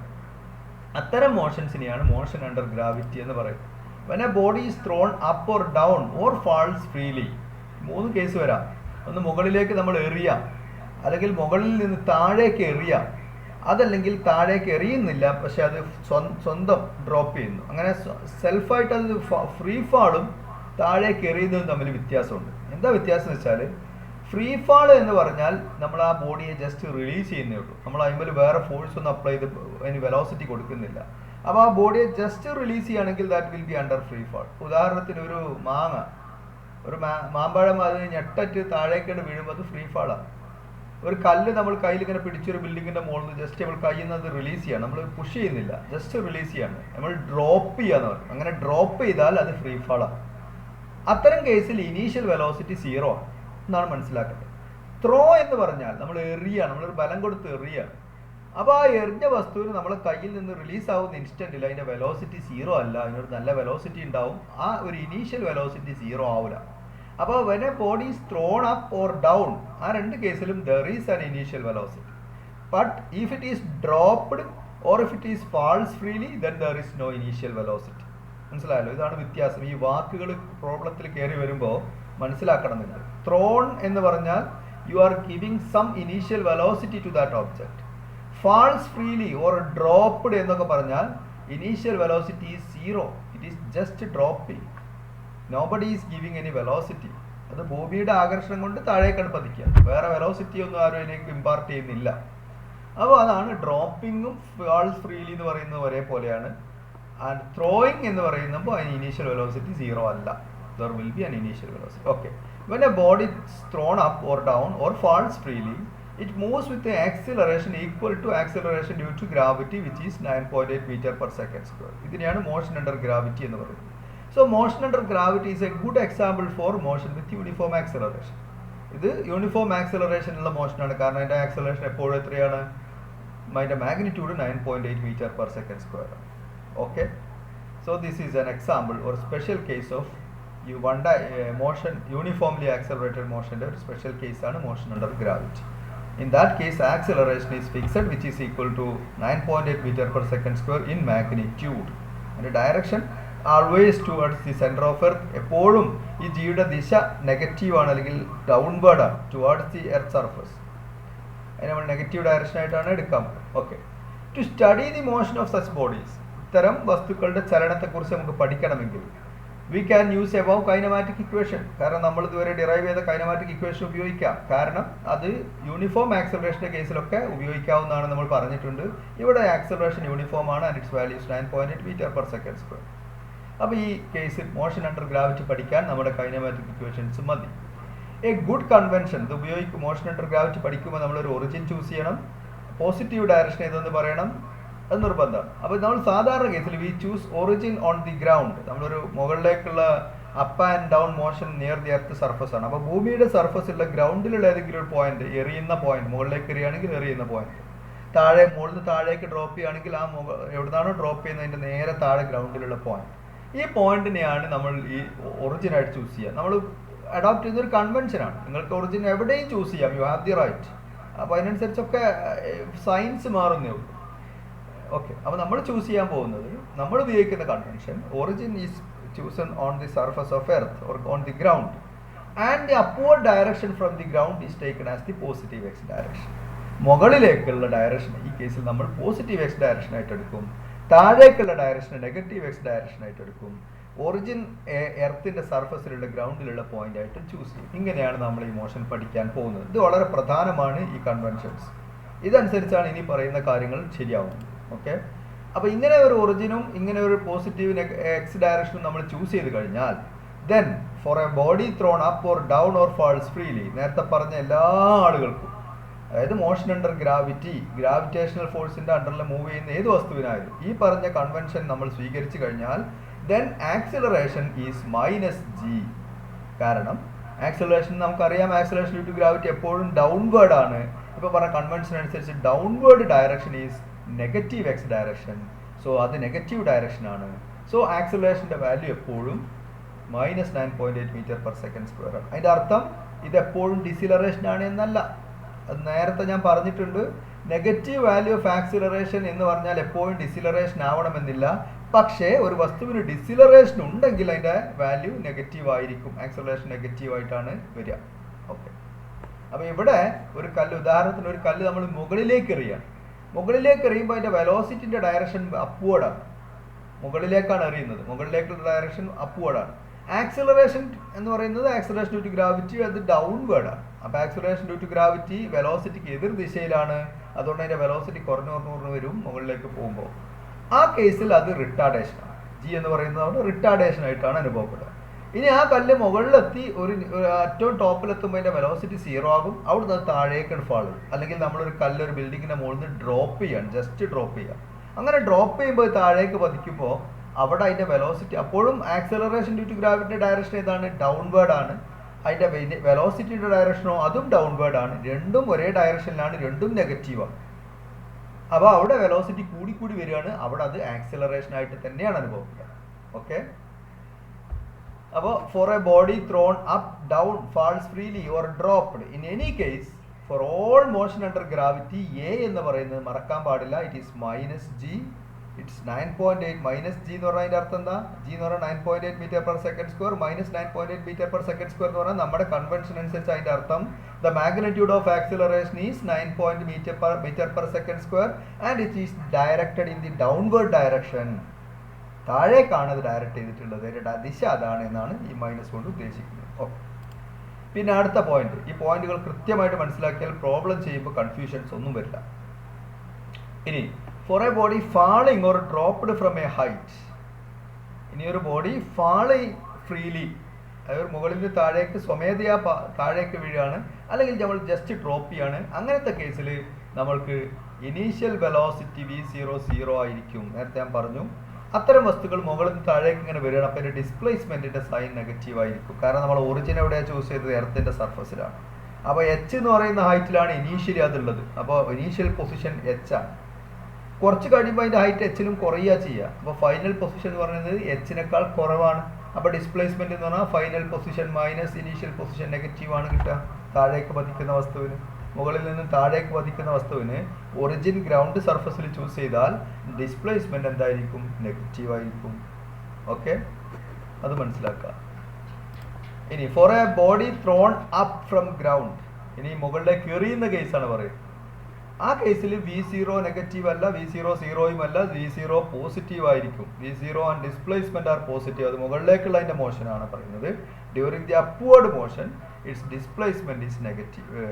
അത്തരം മോഷൻസിനെയാണ് മോഷൻ അണ്ടർ ഗ്രാവിറ്റി എന്ന് പറയുന്നത്. when a body is thrown up or down or falls freely, 3 case വരാം. ഒന്ന് മുകളിലേക്ക് നമ്മൾ എറിയാം, അല്ലെങ്കിൽ മുകളിൽ നിന്ന് താഴേക്ക് എറിയാം, അതല്ലെങ്കിൽ താഴേക്ക് എറിയുന്നില്ല പക്ഷെ അത് സ്വന്തം ഡ്രോപ്പ് ചെയ്യുന്നു. അങ്ങനെ സെൽഫായിട്ട് അത് ഫ്രീ ഫാളും താഴേക്ക് എറിയുന്നതും തമ്മിൽ വ്യത്യാസമുണ്ട്. എന്താ വ്യത്യാസം എന്ന് വെച്ചാൽ, ഫ്രീ ഫാൾ എന്ന് പറഞ്ഞാൽ നമ്മൾ ആ ബോഡിയെ ജസ്റ്റ് റിലീസ് ചെയ്യുന്നേ ഉള്ളൂ. നമ്മൾ അതിൽ വേറെ ഫോഴ്സ് ഒന്നും അപ്ലൈ ചെയ്ത് അതിന് വെലോസിറ്റി കൊടുക്കുന്നില്ല. അപ്പോൾ ആ ബോഡിയെ ജസ്റ്റ് റിലീസ് ചെയ്യുകയാണെങ്കിൽ that will be under free fall. ഉദാഹരണത്തിന് ഒരു മാമ്പഴം അത് ഞെട്ടറ്റ് താഴേക്കാണ് വീഴുമ്പോൾ അത് ഫ്രീ ഫാളാണ്. ഒരു കല്ല് നമ്മൾ കയ്യിൽ ഇങ്ങനെ പിടിച്ചൊരു ബിൽഡിങ്ങിൻ്റെ മുകളിൽ നിന്ന് ജസ്റ്റ് നമ്മൾ കയ്യിൽ നിന്ന് അത് റിലീസ് ചെയ്യണം. നമ്മൾ പുഷ് ചെയ്യുന്നില്ല, ജസ്റ്റ് റിലീസ് ചെയ്യാണ്, നമ്മൾ ഡ്രോപ്പ് ചെയ്യാന്ന് പറയും. അങ്ങനെ ഡ്രോപ്പ് ചെയ്താൽ അത് ഫ്രീ ഫാളാണ്. അത്തരം കേസിൽ ഇനീഷ്യൽ വെലോസിറ്റി 0 ആണ് എന്നാണ് മനസ്സിലാക്കേണ്ടത്. ത്രോ എന്ന് പറഞ്ഞാൽ നമ്മൾ എറിയാണ്, നമ്മളൊരു ബലം കൊടുത്ത് എറിയാണ്. അപ്പോൾ ആ എറിഞ്ഞ വസ്തുവിന് നമ്മളെ കയ്യിൽ നിന്ന് റിലീസ് ആവുന്ന ഇൻസ്റ്റൻറ്റിൽ അതിൻ്റെ വെലോസിറ്റി 0 അല്ല, അതിനൊരു നല്ല വെലോസിറ്റി ഉണ്ടാവും. ആ ഒരു ഇനീഷ്യൽ വെലോസിറ്റി 0 ആവില്ല. അപ്പോൾ when a body is thrown up or down, ആ 2 കേസിലും there is an initial velocity. But if it is dropped or if it is falls freely, then there is no initial velocity. മനസ്സിലായല്ലോ? ഇതാണ് വ്യത്യാസം. ഈ വാക്കുകൾ പ്രോബ്ലത്തിൽ കയറി വരുമ്പോൾ മനസ്സിലാക്കണം നിങ്ങൾ. ത്രോൺ എന്ന് പറഞ്ഞാൽ you are giving some initial velocity to that object. Falls freely or dropped എന്നൊക്കെ പറഞ്ഞാൽ initial velocity is 0. It is just dropping. Nobody is giving any velocity. അത് ഭൂമിയുടെ ആകർഷണം കൊണ്ട് താഴേക്കാണ് പതിക്കുക. വേറെ വെലോസിറ്റി ഒന്നും ആരും അതിലേക്ക് ഇമ്പാർട്ട് ചെയ്യുന്നില്ല. അപ്പോൾ അതാണ് ഡ്രോപ്പിങ്ങും ഫാൾസ് ഫ്രീലി എന്ന് പറയുന്നത് ഒരേപോലെയാണ്. ആൻഡ് ത്രോയിങ് എന്ന് പറയുമ്പോൾ അതിന് ഇനീഷ്യൽ വെലോസിറ്റി 0 അല്ല. There will be an initial velocity. Okay. When a body is thrown up or down or falls freely, it moves with the acceleration equal to acceleration due to gravity, which is 9.8 meter per second square. ഇതിനെയാണ് motion under gravity എന്ന് പറയുന്നത്. So motion under gravity is a good example for motion with uniform acceleration. ഇത് യൂണിഫോം ആക്സിലറേഷൻ ഉള്ള മോഷനാണ്. കാരണം അതിൻ്റെ ആക്സിലറേഷൻ എപ്പോഴും എത്രയാണ്? അതിൻ്റെ magnitude 9.8 meter per second square. Okay, so this is an example or special case of motion, uniformly accelerated motion. ഒരു special case ആണ് motion under gravity. In that case, acceleration is fixed, which is equal to 9.8 meter per second square in magnitude. And direction always towards the center of earth. എപ്പോഴും ഈ ജിയുടെ ദിശ നെഗറ്റീവ് ആണ്, അല്ലെങ്കിൽ ഡൗൺവേർഡ് ആണ്, ടുവാർഡ്സ് ദി എർത്ത് സർഫസ്. അതിന് നമ്മൾ നെഗറ്റീവ് ഡയറക്ഷൻ ആയിട്ടാണ് എടുക്കാൻ പറ്റും. Okay, to study the motion of such bodies, ഇത്തരം വസ്തുക്കളുടെ ചലനത്തെക്കുറിച്ച് നമുക്ക് പഠിക്കണമെങ്കിൽ we can use above kinematic equation. കാരണം നമ്മൾ ഇതുവരെ ഡിറൈവ് ചെയ്ത കൈനമാറ്റിക് ഇക്വേഷൻ ഉപയോഗിക്കാം. കാരണം അത് യൂണിഫോം ആക്സലറേഷൻ്റെ കേസിലൊക്കെ ഉപയോഗിക്കാവുന്നതാണ് നമ്മൾ പറഞ്ഞിട്ടുണ്ട്. ഇവിടെ ആക്സലറേഷൻ യൂണിഫോം ആണ്, and it's values 9.8 meter per second square. അപ്പോൾ ഈ കേസിൽ മോഷൻ അണ്ടർ ഗ്രാവിറ്റി പഠിക്കാൻ നമ്മുടെ കൈനമാറ്റിക് ഇക്വേഷൻസ് മതി. എ ഗുഡ് കൺവെൻഷൻ, ഇത് ഉപയോഗിക്കും. മോഷൻ അണ്ടർ ഗ്രാവിറ്റി പഠിക്കുമ്പോൾ നമ്മളൊരു ഒറിജിൻ ചൂസ് ചെയ്യണം, പോസിറ്റീവ് ഡയറക്ഷൻ ഏതെന്ന് പറയണം, അത് നിർബന്ധമാണ്. അപ്പോൾ നമ്മൾ സാധാരണ കേസിൽ V choose origin on the ground. നമ്മളൊരു മുകളിലേക്കുള്ള up and down motion near the earth surface ആണ്. അപ്പോൾ ഭൂമിയുടെ സർഫസിലുള്ള ഗ്രൗണ്ടിലുള്ള ഏതെങ്കിലും ഒരു പോയിന്റ്, എറിയുന്ന പോയിന്റ്, മുകളിലേക്ക് എറിയുകയാണെങ്കിൽ എറിയുന്ന പോയിന്റ്, മുകളിൽ നിന്ന് താഴേക്ക് ഡ്രോപ്പ് ചെയ്യുകയാണെങ്കിൽ ആ എവിടുന്നാണോ ഡ്രോപ്പ് ചെയ്യുന്നതിൻ്റെ നേരെ താഴെ ഗ്രൗണ്ടിലുള്ള പോയിന്റ്, ഈ പോയിന്റിനെയാണ് നമ്മൾ ഈ ഒറിജിനായിട്ട് ചൂസ് ചെയ്യുക. നമ്മൾ അഡോപ്റ്റ് ചെയ്യുന്നൊരു കൺവെൻഷനാണ്. നിങ്ങൾക്ക് ഒറിജിൻ എവിടെയും ചൂസ് ചെയ്യാം, യു ഹാവ് ദി റൈറ്റ്. അപ്പോൾ അതിനനുസരിച്ചൊക്കെ സയൻസ് മാറുന്നേ ഉള്ളൂ. ഓക്കെ, അപ്പോൾ നമ്മൾ ചൂസ് ചെയ്യാൻ പോകുന്നത്, നമ്മൾ ഉപയോഗിക്കുന്ന convention, origin is chosen on the surface of earth or on the ground, and the upward direction from the ground is taken as the positive X direction. മുകളിലേക്കുള്ള ഡയറക്ഷൻ ഈ കേസിൽ നമ്മൾ പോസിറ്റീവ് എക്സ് ഡയറക്ഷൻ ആയിട്ട് എടുക്കും, താഴേക്കുള്ള ഡയറക്ഷൻ നെഗറ്റീവ് എക്സ് ഡയറക്ഷൻ ആയിട്ട് എടുക്കും. ഒറിജിൻ എർത്തിൻ്റെ സർഫസിലുള്ള ഗ്രൗണ്ടിലുള്ള പോയിന്റ് ആയിട്ട് ചൂസ് ചെയ്യും. ഇങ്ങനെയാണ് നമ്മൾ ഈ മോഷൻ പഠിക്കാൻ പോകുന്നത്. ഇത് വളരെ പ്രധാനമാണ്, ഈ കൺവെൻഷൻസ്. ഇതനുസരിച്ചാണ് ഇനി പറയുന്ന കാര്യങ്ങൾ ശരിയാവുന്നത്. ഓക്കെ, അപ്പോൾ ഇങ്ങനെ ഒരു ഒറിജിനും ഇങ്ങനെ ഒരു പോസിറ്റീവ് എക്സ് ഡയറക്ഷനും നമ്മൾ ചൂസ് ചെയ്ത് കഴിഞ്ഞാൽ, then for a body thrown up or down or falls freely, നേരത്തെ പറഞ്ഞ എല്ലാ ആളുകൾക്കും, അതായത് മോഷൻ അണ്ടർ ഗ്രാവിറ്റി, ഗ്രാവിറ്റേഷണൽ ഫോഴ്സിൻ്റെ അണ്ടറിൽ മൂവ് ചെയ്യുന്ന ഏത് വസ്തുവിനായാലും ഈ പറഞ്ഞ കൺവെൻഷൻ നമ്മൾ സ്വീകരിച്ചു കഴിഞ്ഞാൽ, ദെൻ ആക്സിലറേഷൻ ഈസ് -g. കാരണം ആക്സിലറേഷൻ നമുക്കറിയാം, ആക്സിലറേഷൻ ഡ്യൂ ടു ഗ്രാവിറ്റി എപ്പോഴും ഡൗൺവേർഡ് ആണ്. ഇപ്പോൾ പറഞ്ഞ കൺവെൻഷൻ അനുസരിച്ച് downward direction is negative X direction. So അത് നെഗറ്റീവ് ഡയറക്ഷൻ ആണ്. സോ ആക്സിലറേഷൻ്റെ വാല്യൂ എപ്പോഴും -9.8 meter per second square ആണ്. അതിൻ്റെ അർത്ഥം ഇതെപ്പോഴും ഡിസിലറേഷൻ ആണ് എന്നല്ല. അത് നേരത്തെ ഞാൻ പറഞ്ഞിട്ടുണ്ട്. നെഗറ്റീവ് വാല്യൂ ഓഫ് ആക്സിലറേഷൻ എന്ന് പറഞ്ഞാൽ എപ്പോഴും ഡിസിലറേഷൻ ആവണമെന്നില്ല. പക്ഷേ ഒരു വസ്തുവിന് ഡിസിലറേഷൻ ഉണ്ടെങ്കിൽ അതിൻ്റെ വാല്യൂ നെഗറ്റീവ് ആയിരിക്കും, ആക്സിലറേഷൻ നെഗറ്റീവ് ആയിട്ടാണ് വരിക. ഓക്കെ, അപ്പോൾ ഇവിടെ ഒരു കല്ല്, ഉദാഹരണത്തിന് ഒരു കല്ല് നമ്മൾ മുകളിലേക്ക് എറിയുകയാണ്. മുകളിലേക്ക് എറിയുമ്പോൾ അതിൻ്റെ വെലോസിറ്റിൻ്റെ ഡയറക്ഷൻ അപ്വേർഡാണ്, മുകളിലേക്കാണ് എറിയുന്നത്, മുകളിലേക്കുള്ള ഡയറക്ഷൻ അപ്വേർഡാണ്. ആക്സിലറേഷൻ എന്ന് പറയുന്നത് ആക്സിലറേഷൻ ഡ്യൂ ടു ഗ്രാവിറ്റി, അത് ഡൗൺവേർഡാണ്. അപ്പോൾ ആക്സിലറേഷൻ ഡ്യൂ ടു ഗ്രാവിറ്റി വെലോസിറ്റിക്ക് എതിർ ദിശയിലാണ്, അതുകൊണ്ട് അതിൻ്റെ വെലോസിറ്റി കുറഞ്ഞു വരും മുകളിലേക്ക് പോകുമ്പോൾ. ആ കേസിൽ അത് റിട്ടാർഡേഷനാണ്. ജി എന്ന് പറയുന്നത് അവിടെ റിട്ടാർഡേഷൻ ആയിട്ടാണ് അനുഭവപ്പെടുക. ഇനി ആ കല്ല് മുകളിലെത്തി ഒരു ഏറ്റവും ടോപ്പിലെത്തുമ്പോൾ അതിൻ്റെ വെലോസിറ്റി 0 ആകും, അവിടുന്ന് അത് താഴേക്ക് ഫാൾ ചെയ്യും. അല്ലെങ്കിൽ നമ്മളൊരു കല്ല് ഒരു ബിൽഡിങ്ങിൻ്റെ മുകളിൽ നിന്ന് ഡ്രോപ്പ് ചെയ്യാണ്, ജസ്റ്റ് ഡ്രോപ്പ് ചെയ്യുക. അങ്ങനെ ഡ്രോപ്പ് ചെയ്യുമ്പോൾ താഴേക്ക് പതിക്കുമ്പോൾ അവിടെ അതിൻ്റെ വെലോസിറ്റി, അപ്പോഴും ആക്സിലറേഷൻ ഡ്യൂ ടു ഗ്രാവിറ്റിയുടെ ഡയറക്ഷൻ ഏതാണ്, ഡൗൺവേർഡ് ആണ്. അതിൻ്റെ വെലോസിറ്റിയുടെ ഡയറക്ഷനോ അതും ഡൗൺവേർഡ് ആണ്. രണ്ടും ഒരേ ഡയറക്ഷനിലാണ്, രണ്ടും നെഗറ്റീവാണ്. അപ്പോൾ അവിടെ വെലോസിറ്റി കൂടി വരികയാണ്, അവിടെ അത് ആക്സിലറേഷൻ ആയിട്ട് തന്നെയാണ് അനുഭവപ്പെടുക. ഓക്കെ, അപ്പോൾ for a body thrown up, down, falls freely or dropped, in any case for all motion under gravity, a എന്ന് പറയുന്നത് മറക്കാൻ പാടില്ല, it is -g. It's 9.8 -g എന്ന് പറഞ്ഞാൽ അതിൻ്റെ അർത്ഥം എന്താ? ജി എന്ന് പറഞ്ഞാൽ 9.8 meter per second square, -9.8 meter per second square എന്ന് പറഞ്ഞാൽ നമ്മുടെ കൺവെൻഷൻ അനുസരിച്ച് അതിൻ്റെ അർത്ഥം the magnitude of acceleration is 9 meter per second square and it is directed in the downward direction. താഴേക്കാണ് അത് ഡയറക്റ്റ് ചെയ്തിട്ടുള്ളത്, ദിശ അതാണ് എന്നാണ് ഈ മൈനസ് കൊണ്ട് ഉദ്ദേശിക്കുന്നത്. ഓക്കെ, പിന്നെ അടുത്ത പോയിന്റ്, ഈ പോയിന്റുകൾ കൃത്യമായിട്ട് മനസ്സിലാക്കിയാൽ പ്രോബ്ലം ചെയ്യുമ്പോൾ കൺഫ്യൂഷൻസ് ഒന്നും വരില്ല. ഇനി for a body falling or dropped from a height, ഇനി ഒരു ബോഡി ഫാളി ഫ്രീലി, അതായത് മുകളിൽ നിന്ന് താഴേക്ക് സ്വമേധയാ താഴേക്ക് വീഴുകയാണ്, അല്ലെങ്കിൽ നമ്മൾ ജസ്റ്റ് ഡ്രോപ്പ് ചെയ്യാണ്. അങ്ങനത്തെ കേസിൽ നമ്മൾക്ക് ഇനീഷ്യൽ വെലോസിറ്റി v0 ആയിരിക്കും. നേരത്തെ ഞാൻ പറഞ്ഞു, അത്തരം വസ്തുക്കൾ മുകളിൽ നിന്ന് താഴേക്ക് ഇങ്ങനെ വരികയാണ്. അപ്പോൾ അതിൻ്റെ ഡിസ്പ്ലേസ്മെൻറ്റിൻ്റെ സൈൻ നെഗറ്റീവ് ആയിരിക്കും. കാരണം നമ്മൾ ഒറിജിൻ എവിടെയാണ് ചൂസ് ചെയ്തത്, എർത്തിൻ്റെ സർഫസിലാണ്. അപ്പോൾ എച്ച് എന്ന് പറയുന്ന ഹൈറ്റിലാണ് ഇനീഷ്യലി അതുള്ളത്. അപ്പോൾ ഇനീഷ്യൽ പൊസിഷൻ എച്ച് ആണ്. കുറച്ച് കഴിയുമ്പോൾ അതിൻ്റെ ഹൈറ്റ് എച്ചിലും കുറയുക ചെയ്യുക. അപ്പോൾ ഫൈനൽ പൊസിഷൻ എന്ന് പറയുന്നത് എച്ചിനേക്കാൾ കുറവാണ്. അപ്പോൾ ഡിസ്പ്ലേസ്മെൻറ്റ് എന്ന് പറഞ്ഞാൽ final position minus initial position നെഗറ്റീവാണ് കിട്ടുക. താഴേക്ക് പതിക്കുന്ന വസ്തുവിന്, മുകളിൽ നിന്ന് താഴേക്ക് പതിക്കുന്ന വസ്തുവിന് ഒറിജിൻ ഗ്രൗണ്ട് സർഫസിൽ ചൂസ് ചെയ്താൽ ഡിസ്പ്ലേസ്മെൻറ്റ് എന്തായിരിക്കും? നെഗറ്റീവായിരിക്കും. ഓക്കെ, അത് മനസ്സിലാക്കുക. ഇനി for a body thrown up from ground, ഇനി മുകളിലേക്ക് എറിയുന്ന കേസാണ് പറയുന്നത്. ആ കേസിൽ V0 നെഗറ്റീവ് അല്ല, V0 സീറോയും അല്ല, V0 പോസിറ്റീവ് ആയിരിക്കും. V0 and displacement are positive. അത് മുകളിലേക്കുള്ള അതിന്റെ മോഷനാണ് പറയുന്നത്. During the upward motion it's displacement is negative,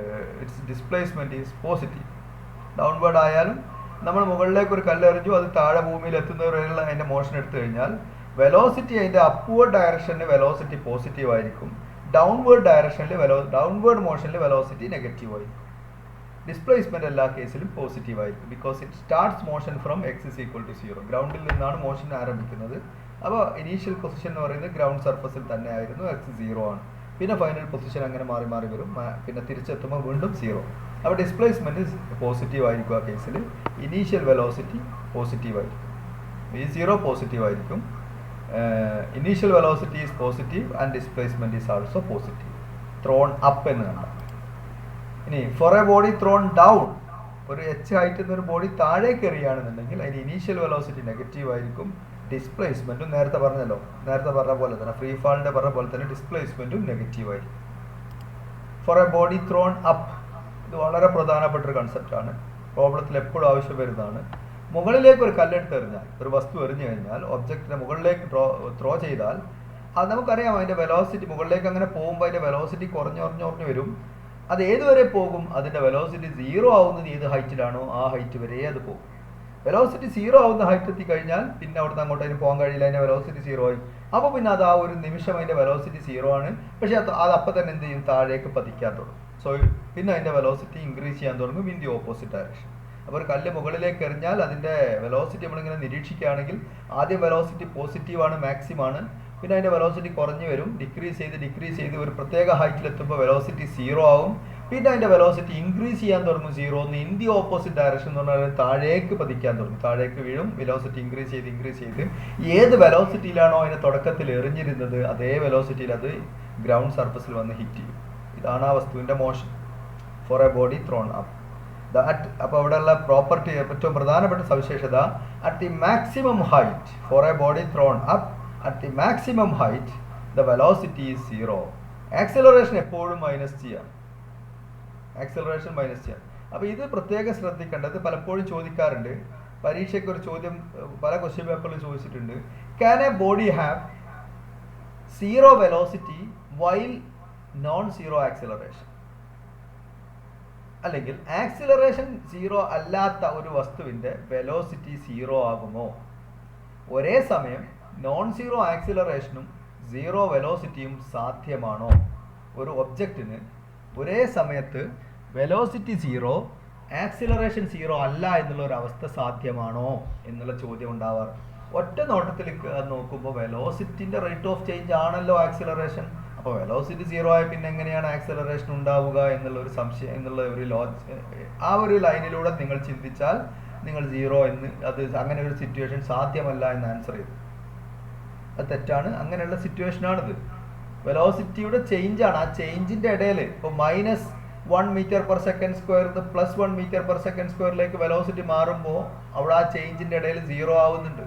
it's displacement is positive. Downward ആയാലും നമ്മൾ മുകളിലേക്ക് ഒരു കല്ലെറിഞ്ഞു, അത് താഴെ ഭൂമിയിൽ എത്തുന്നവരെയുള്ള അതിന്റെ മോഷൻ എടുത്തു കഴിഞ്ഞാൽ വെലോസിറ്റി അതിന്റെ അപ്വേർഡ് ഡയറക്ഷനിൽ വെലോസിറ്റി പോസിറ്റീവ് ആയിരിക്കും, ഡൗൺവേർഡ് ഡയറക്ഷനിൽ ഡൗൺവേർഡ് മോഷനിൽ വെലോസിറ്റി നെഗറ്റീവ് ആയിരിക്കും. ഡിസ്പ്ലേസ്മെന്റ് എല്ലാ കേസിലും പോസിറ്റീവ് ആയിരിക്കും. Because it starts motion from X is equal to 0. ഗ്രൗണ്ടിൽ നിന്നാണ് മോഷൻ ആരംഭിക്കുന്നത്. അപ്പോൾ ഇനീഷ്യൽ പൊസിഷൻ എന്ന് പറയുന്നത് ഗ്രൗണ്ട് സർഫസിൽ തന്നെ ആയിരുന്നു, എക്സ് 0 ആണ്. പിന്നെ ഫൈനൽ പൊസിഷൻ അങ്ങനെ മാറി മാറി വരും, പിന്നെ തിരിച്ചെത്തുമ്പോൾ വീണ്ടും 0. അപ്പോൾ ഡിസ്പ്ലേസ്മെന്റ് പോസിറ്റീവ് ആയിരിക്കും. ആ കേസിൽ ഇനീഷ്യൽ വെലോസിറ്റി പോസിറ്റീവ് ആയിരിക്കും, V0 പോസിറ്റീവ് ആയിരിക്കും. Initial velocity is positive and displacement is also positive. Thrown up എന്ന് കണ്ടാൽ. ഇനി for a body thrown down, ഒരു എച്ച് ഹൈറ്റിൽ നിന്ന് ഒരു ബോഡി താഴേക്ക് എറിയുകയാണെന്നുണ്ടെങ്കിൽ അതിന് ഇനീഷ്യൽ വെലോസിറ്റി നെഗറ്റീവ് ആയിരിക്കും, ഡിസ്പ്ലേസ്മെന്റും നേരത്തെ പറഞ്ഞ പോലെ തന്നെ ഫ്രീ ഫാളിന്റെ പറഞ്ഞ പോലെ തന്നെ ഡിസ്പ്ലേസ്മെന്റും നെഗറ്റീവ് ആയിരിക്കും. For a body thrown up, ഇത് വളരെ പ്രധാനപ്പെട്ട ഒരു കൺസെപ്റ്റാണ്, പ്രോബ്ലത്തിൽ എപ്പോഴും ആവശ്യം വരുന്നതാണ്. മുകളിലേക്ക് ഒരു കല്ലെടുത്ത് എറിഞ്ഞാൽ, ഒരു വസ്തു എറിഞ്ഞു കഴിഞ്ഞാൽ ഒബ്ജക്റ്റിനെ മുകളിലേക്ക് ത്രോ ചെയ്താൽ അത് നമുക്കറിയാം അതിന്റെ വെലോസിറ്റി മുകളിലേക്ക് അങ്ങനെ പോകുമ്പോൾ അതിന്റെ വെലോസിറ്റി കുറഞ്ഞു വരും. അത് ഏതുവരെ പോകും? അതിന്റെ വെലോസിറ്റി 0 ആവുന്നത് ഏത് ഹൈറ്റിലാണോ ആ ഹൈറ്റ് വരെ അത് പോകും. വെലോസിറ്റി 0 ആവുന്ന ഹൈറ്റ് എത്തിക്കഴിഞ്ഞാൽ പിന്നെ അവിടുന്ന് അങ്ങോട്ട് അതിന് പോകാൻ കഴിയില്ല, അതിന്റെ വെലോസിറ്റി 0 ആയി. അപ്പോൾ പിന്നെ അത് ആ ഒരു നിമിഷം അതിന്റെ വെലോസിറ്റി 0 ആണ്. പക്ഷെ അത് അപ്പം തന്നെ എന്ത് ചെയ്യും? താഴേക്ക് പതിക്കാൻ തുടങ്ങും. സോ പിന്നെ അതിന്റെ വെലോസിറ്റി ഇൻക്രീസ് ചെയ്യാൻ തുടങ്ങും ഇൻ ദി ഓപ്പോസിറ്റ് ഡയറക്ഷൻ. അപ്പോൾ ഒരു കല്ല് മുകളിലേക്ക് എറിഞ്ഞാൽ അതിന്റെ വെലോസിറ്റി നമ്മളിങ്ങനെ നിരീക്ഷിക്കുകയാണെങ്കിൽ ആദ്യം വെലോസിറ്റി പോസിറ്റീവാണ്, മാക്സിമം ആണ്. പിന്നെ അതിന്റെ വെലോസിറ്റി കുറഞ്ഞു വരും, ഡിക്രീസ് ചെയ്ത് ഒരു പ്രത്യേക ഹൈറ്റിലെത്തുമ്പോൾ വെലോസിറ്റി 0 ആവും. പിന്നെ അതിന്റെ വെലോസിറ്റി ഇൻക്രീസ് ചെയ്യാൻ തുടങ്ങും 0 ഇൻ ദി ഓപ്പോസിറ്റ് ഡയറക്ഷൻ എന്ന് പറഞ്ഞാൽ താഴേക്ക് പതിക്കാൻ തുടങ്ങും, താഴേക്ക് വീഴും. വെലോസിറ്റി ഇൻക്രീസ് ചെയ്ത് ഏത് വെലോസിറ്റിയിലാണോ അതിനെ തുടക്കത്തിൽ എറിഞ്ഞിരുന്നത് അതേ വെലോസിറ്റിയിൽ അത് ഗ്രൗണ്ട് സർഫസിൽ വന്ന് ഹിറ്റ് ചെയ്യും. ഇതാണ് ആ വസ്തുവിന്റെ motion for a body thrown up. അപ്പോൾ അവിടെയുള്ള പ്രോപ്പർട്ടി, ഏറ്റവും പ്രധാനപ്പെട്ട സവിശേഷത, at the maximum height for a body thrown up, at the maximum height the velocity is 0. Acceleration എപ്പോഴും മൈനസ് ചെയ്യാം, അപ്പോൾ ഇത് പ്രത്യേകം ശ്രദ്ധിക്കേണ്ടത്. പലപ്പോഴും ചോദിക്കാറുണ്ട്, പരീക്ഷയ്ക്ക് ഒരു ചോദ്യം പല ക്വസ്റ്റ്യൻ പേപ്പറിൽ ചോദിച്ചിട്ടുണ്ട്. Can A body have 0 velocity while non 0 acceleration? അല്ലെങ്കിൽ ആക്സിലറേഷൻ 0 അല്ലാത്ത ഒരു വസ്തുവിന്റെ വെലോസിറ്റി 0 ആകുമോ? ഒരേ സമയം നോൺ 0 ആക്സിലറേഷനും 0 വെലോസിറ്റിയും സാധ്യമാണോ? ഒരു ഒബ്ജക്റ്റിന് ഒരേ സമയത്ത് വെലോസിറ്റി 0 ആക്സിലറേഷൻ 0 അല്ല എന്നുള്ള ഒരു അവസ്ഥ സാധ്യമാണോ എന്നുള്ള ചോദ്യം ഉണ്ടാവാറ്. ഒറ്റ നോട്ടത്തിൽ നോക്കുമ്പോൾ വെലോസിറ്റിന്റെ റേറ്റ് ഓഫ് ചേഞ്ച് ആണല്ലോ ആക്സിലറേഷൻ. അപ്പോൾ വെലോസിറ്റി 0 ആയ പിന്നെ എങ്ങനെയാണ് ആക്സിലറേഷൻ ഉണ്ടാവുക എന്നുള്ള ഒരു സംശയം, എന്നുള്ള ഒരു ആ ഒരു ലൈനിലൂടെ നിങ്ങൾ ചിന്തിച്ചാൽ നിങ്ങൾ 0 എന്ന്, അത് അങ്ങനെ ഒരു സിറ്റുവേഷൻ സാധ്യമല്ല എന്ന് ആൻസർ ചെയ്തു. അത് തെറ്റാണ്. അങ്ങനെയുള്ള സിറ്റുവേഷനാണിത്. വെലോസിറ്റിയുടെ ചേഞ്ചാണ്. ആ ചേഞ്ചിന്റെ ഇടയിൽ ഇപ്പോൾ -1 m/s² +1 m/s² വെലോസിറ്റി മാറുമ്പോൾ അവിടെ ആ ചേഞ്ചിന്റെ ഇടയിൽ 0 ആവുന്നുണ്ട്.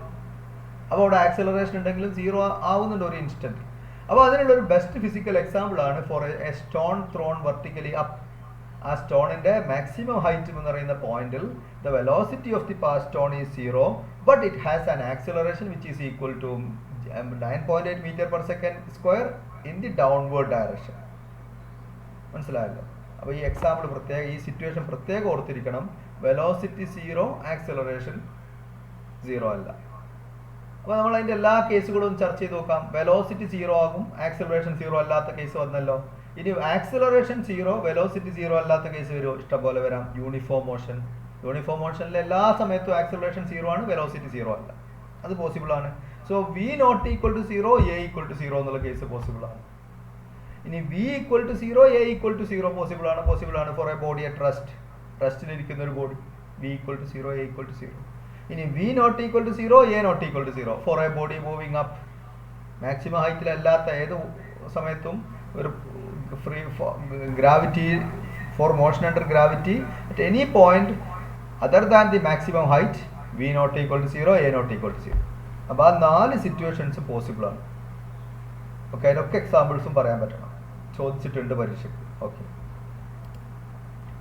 അപ്പോൾ അവിടെ ആക്സിലറേഷൻ ഉണ്ടെങ്കിലും 0 ആവുന്നുണ്ട് ഒരു ഇൻസ്റ്റന്റ്. അപ്പോൾ അതിനുള്ള ഒരു ബെസ്റ്റ് ഫിസിക്കൽ എക്സാമ്പിൾ ആണ് for a stone thrown vertically up. ആ സ്റ്റോണിന്റെ മാക്സിമം ഹൈറ്റ് എന്ന് പറയുന്ന പോയിന്റിൽ the velocity of the stone is 0, but it has an acceleration which is equal to 9.8 m/s² in the downward direction. മനസ്സിലായല്ലോ? അപ്പോൾ ഈ എക്സാമ്പിൾ പ്രത്യേക, ഈ സിറ്റുവേഷൻ പ്രത്യേകം ഓർത്തിരിക്കണം. വെലോസിറ്റി 0, ആക്സിലറേഷൻ 0 അല്ല. അപ്പോൾ നമ്മൾ അതിന്റെ എല്ലാ കേസുകളും ചർച്ച ചെയ്ത് നോക്കാം. വെലോസിറ്റി 0 ആകും, ആക്സിലറേഷൻ 0 അല്ലാത്ത കേസ് വന്നല്ലോ. ഇനി ആക്സിലറേഷൻ 0, വെലോസിറ്റി 0 അല്ലാത്ത കേസ് വരും, ഇഷ്ടംപോലെ വരാം. യൂണിഫോം മോഷനിൽ എല്ലാ സമയത്തും ആക്സിലറേഷൻ 0 ആണ്, വെലോസിറ്റി 0 അല്ല. അത് പോസിബിൾ ആണ്. സോ V ≠ 0, A = 0 എന്നുള്ള കേസ് പോസിബിൾ ആണ്. ഇനി v equal to 0, a equal to 0 possible ആണ് ഫോർ എ ബോഡി അറ്റ് റെസ്റ്റിലിരിക്കുന്ന ഒരു body. v equal to 0, a equal to 0. ഇനി v not equal to 0, a not equal to 0 for a body moving up. Maximum ഹൈറ്റിലല്ലാത്ത ഏത് സമയത്തും ഒരു free gravity for motion under gravity at any point other than the maximum height v not equal to 0, a not equal to 0. അപ്പോൾ ആ 4 സിറ്റുവേഷൻസ് പോസിബിൾ ആണ്. ഓക്കെ, അതിനൊക്കെ എക്സാമ്പിൾസും പറയാൻ പറ്റണം, ചോദിച്ചിട്ടുണ്ട് പരീക്ഷയ്ക്ക്. ഓക്കെ,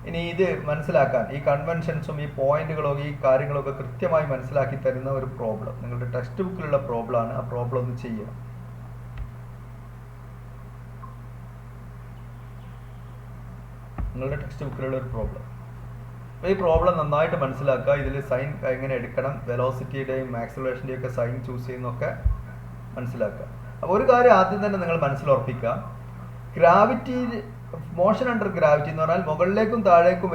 ഇനി ഇത് മനസ്സിലാക്കാൻ ഈ കൺവെൻഷൻസും ഈ പോയിന്റുകളും ഈ കാര്യങ്ങളൊക്കെ കൃത്യമായി മനസ്സിലാക്കി തരുന്ന ഒരു പ്രോബ്ലം നിങ്ങളുടെ ടെക്സ്റ്റ് ബുക്കിലുള്ള പ്രോബ്ലം ആണ്. ആ പ്രോബ്ലം ഒന്ന് ചെയ്യുക. നിങ്ങളുടെ ടെക്സ്റ്റ് ബുക്കിലുള്ള ഒരു പ്രോബ്ലം. അപ്പോൾ ഈ പ്രോബ്ലം നന്നായിട്ട് മനസ്സിലാക്കുക. ഇതിൽ സൈൻ എങ്ങനെ എടുക്കണം, വെലോസിറ്റിയുടെയും ആക്സിലറേഷൻ്റെയും ഒക്കെ സൈൻ ചൂസ് ചെയ്യുന്നൊക്കെ മനസ്സിലാക്കുക. അപ്പോൾ ഒരു കാര്യം ആദ്യം തന്നെ നിങ്ങൾ മനസ്സിലുറപ്പിക്കുക, ഗ്രാവിറ്റി മോഷൻ അണ്ടർ ഗ്രാവിറ്റി എന്ന് പറഞ്ഞാൽ മുകളിലേക്കും താഴേക്കും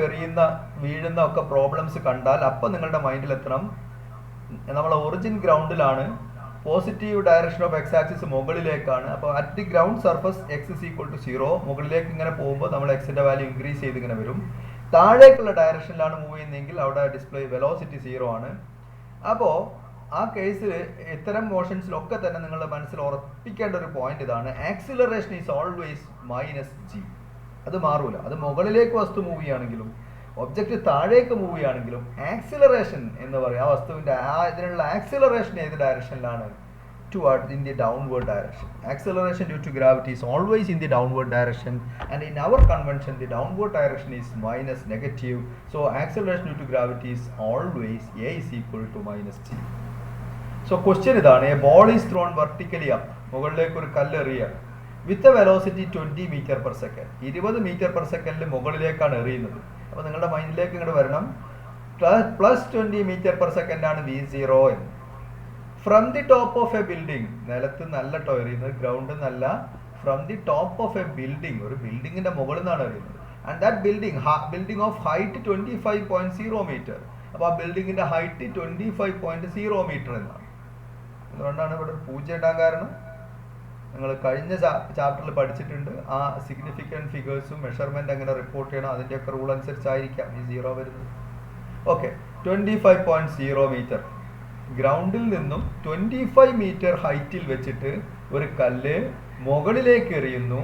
വീഴുന്ന ഒക്കെ പ്രോബ്ലംസ് കണ്ടാൽ അപ്പം നിങ്ങളുടെ മൈൻഡിൽ എത്തണം, നമ്മളെ ഒറിജിൻ ഗ്രൗണ്ടിലാണ്, positive direction of X axis മുകളിലേക്കാണ്. അപ്പോൾ at the ground surface X is equal to 0. മുകളിലേക്ക് ഇങ്ങനെ പോകുമ്പോൾ നമ്മൾ എക്സിൻ്റെ വാല്യൂ ഇൻക്രീസ് ചെയ്ത് ഇങ്ങനെ വരും. താഴേക്കുള്ള ഡയറക്ഷനിലാണ് മൂവ് ചെയ്യുന്നതെങ്കിൽ അവിടെ ഡിസ്പ്ലേ വെലോസിറ്റി 0 ആണ്. അപ്പോൾ ആ കേസിൽ ഇത്തരം മോഷൻസിലൊക്കെ തന്നെ നിങ്ങളുടെ മനസ്സിൽ ഉറപ്പിക്കേണ്ട ഒരു പോയിന്റ് ഇതാണ്, ആക്സിലറേഷൻ ഈസ് ഓൾവേസ് -g. അത് മാറൂല. അത് മുകളിലേക്ക് വസ്തു മൂവ് ചെയ്യുകയാണെങ്കിലും ഒബ്ജക്റ്റ് താഴേക്ക് മൂവ് ചെയ്യുകയാണെങ്കിലും ആക്സിലറേഷൻ എന്ന് പറയും ആ വസ്തുവിൻ്റെ ഇതിനുള്ള ആക്സിലറേഷൻ ഏത് ഡയറക്ഷനിലാണ്? towards in the downward direction. Acceleration due to gravity is always in the downward direction, and in our convention the downward direction is negative. So acceleration due to gravity is always a is equal to -g. So question idana, a ball is thrown vertically up, മുകളിലേക്ക് ഒരു കല്ല് എറിയുക, with a velocity 20 meter per second. 20 meter per second മുകളിലേക്കാണ് എറിയുന്നത്. അപ്പോൾ നിങ്ങളുടെ മൈൻഡിലേക്ക് ഇങ്ങോട്ട് വരണം, പ്ലസ് 20 meter per second ആണ് v0 എന്ന്. From the top of a building, നിലത്ത് നല്ല എറിയുന്നത്, ഗ്രൗണ്ടിൽ നല്ല, from the top of a building, ഒരു ബിൽഡിങ്ങിന്റെ മുകളിൽ നിന്നാണ് എറിയുന്നത്. And that building of height 25.0 metre. അപ്പോൾ ആ ബിൽഡിങ്ങിന്റെ ഹൈറ്റ് 25.0 മീറ്റർ എന്നാണ്. അതുകൊണ്ടാണ് ഇവിടെ 0 ഇടാൻ കാരണം. നിങ്ങൾ കഴിഞ്ഞ ചാപ്റ്ററിൽ പഠിച്ചിട്ടുണ്ട്, ആ സിഗ്നിഫിക്കൻറ്റ് ഫിഗേഴ്സും മെഷർമെന്റ് എങ്ങനെ റിപ്പോർട്ട് ചെയ്യണം അതിൻ്റെയൊക്കെ റൂൾ അനുസരിച്ചായിരിക്കാം ഈ 0 വരുന്നത്. ഓക്കെ, 25.0 മീറ്റർ ഗ്രൗണ്ടിൽ നിന്നും 25 മീറ്റർ ഹൈറ്റിൽ വെച്ചിട്ട് ഒരു കല്ല് മുകളിലേക്ക് എറിയുന്നു,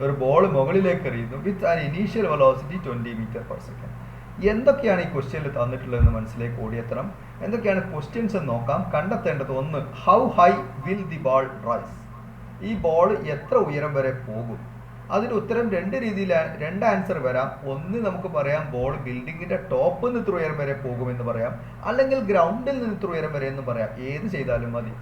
ഒരു ബോൾ മുകളിലേക്ക് എറിയുന്നു with an initial velocity 20 metre per second. എന്തൊക്കെയാണ് ഈ ക്വസ്റ്റ്യനിൽ തന്നിട്ടുള്ളതെന്ന് മനസ്സിലേക്ക് ഓടിയെത്തണം. എന്തൊക്കെയാണ് ക്വസ്റ്റ്യൻസ് എന്ന് നോക്കാം. കണ്ടെത്തേണ്ടത് ഒന്ന്, how high will the ball rise? ഈ ബോൾ എത്ര ഉയരം വരെ പോകും? അതിന് ഉത്തരം രണ്ട് ആൻസർ വരാം. ഒന്ന് നമുക്ക് പറയാം ബോൾ ബിൽഡിങ്ങിന്റെ ടോപ്പിൽ നിന്ന് ഇത്ര ഉയരം വരെ പോകുമെന്ന് പറയാം, അല്ലെങ്കിൽ ഗ്രൗണ്ടിൽ നിന്ന് ഇത്ര ഉയരം വരെ എന്ന് പറയാം. ഏത് ചെയ്താലും മതി.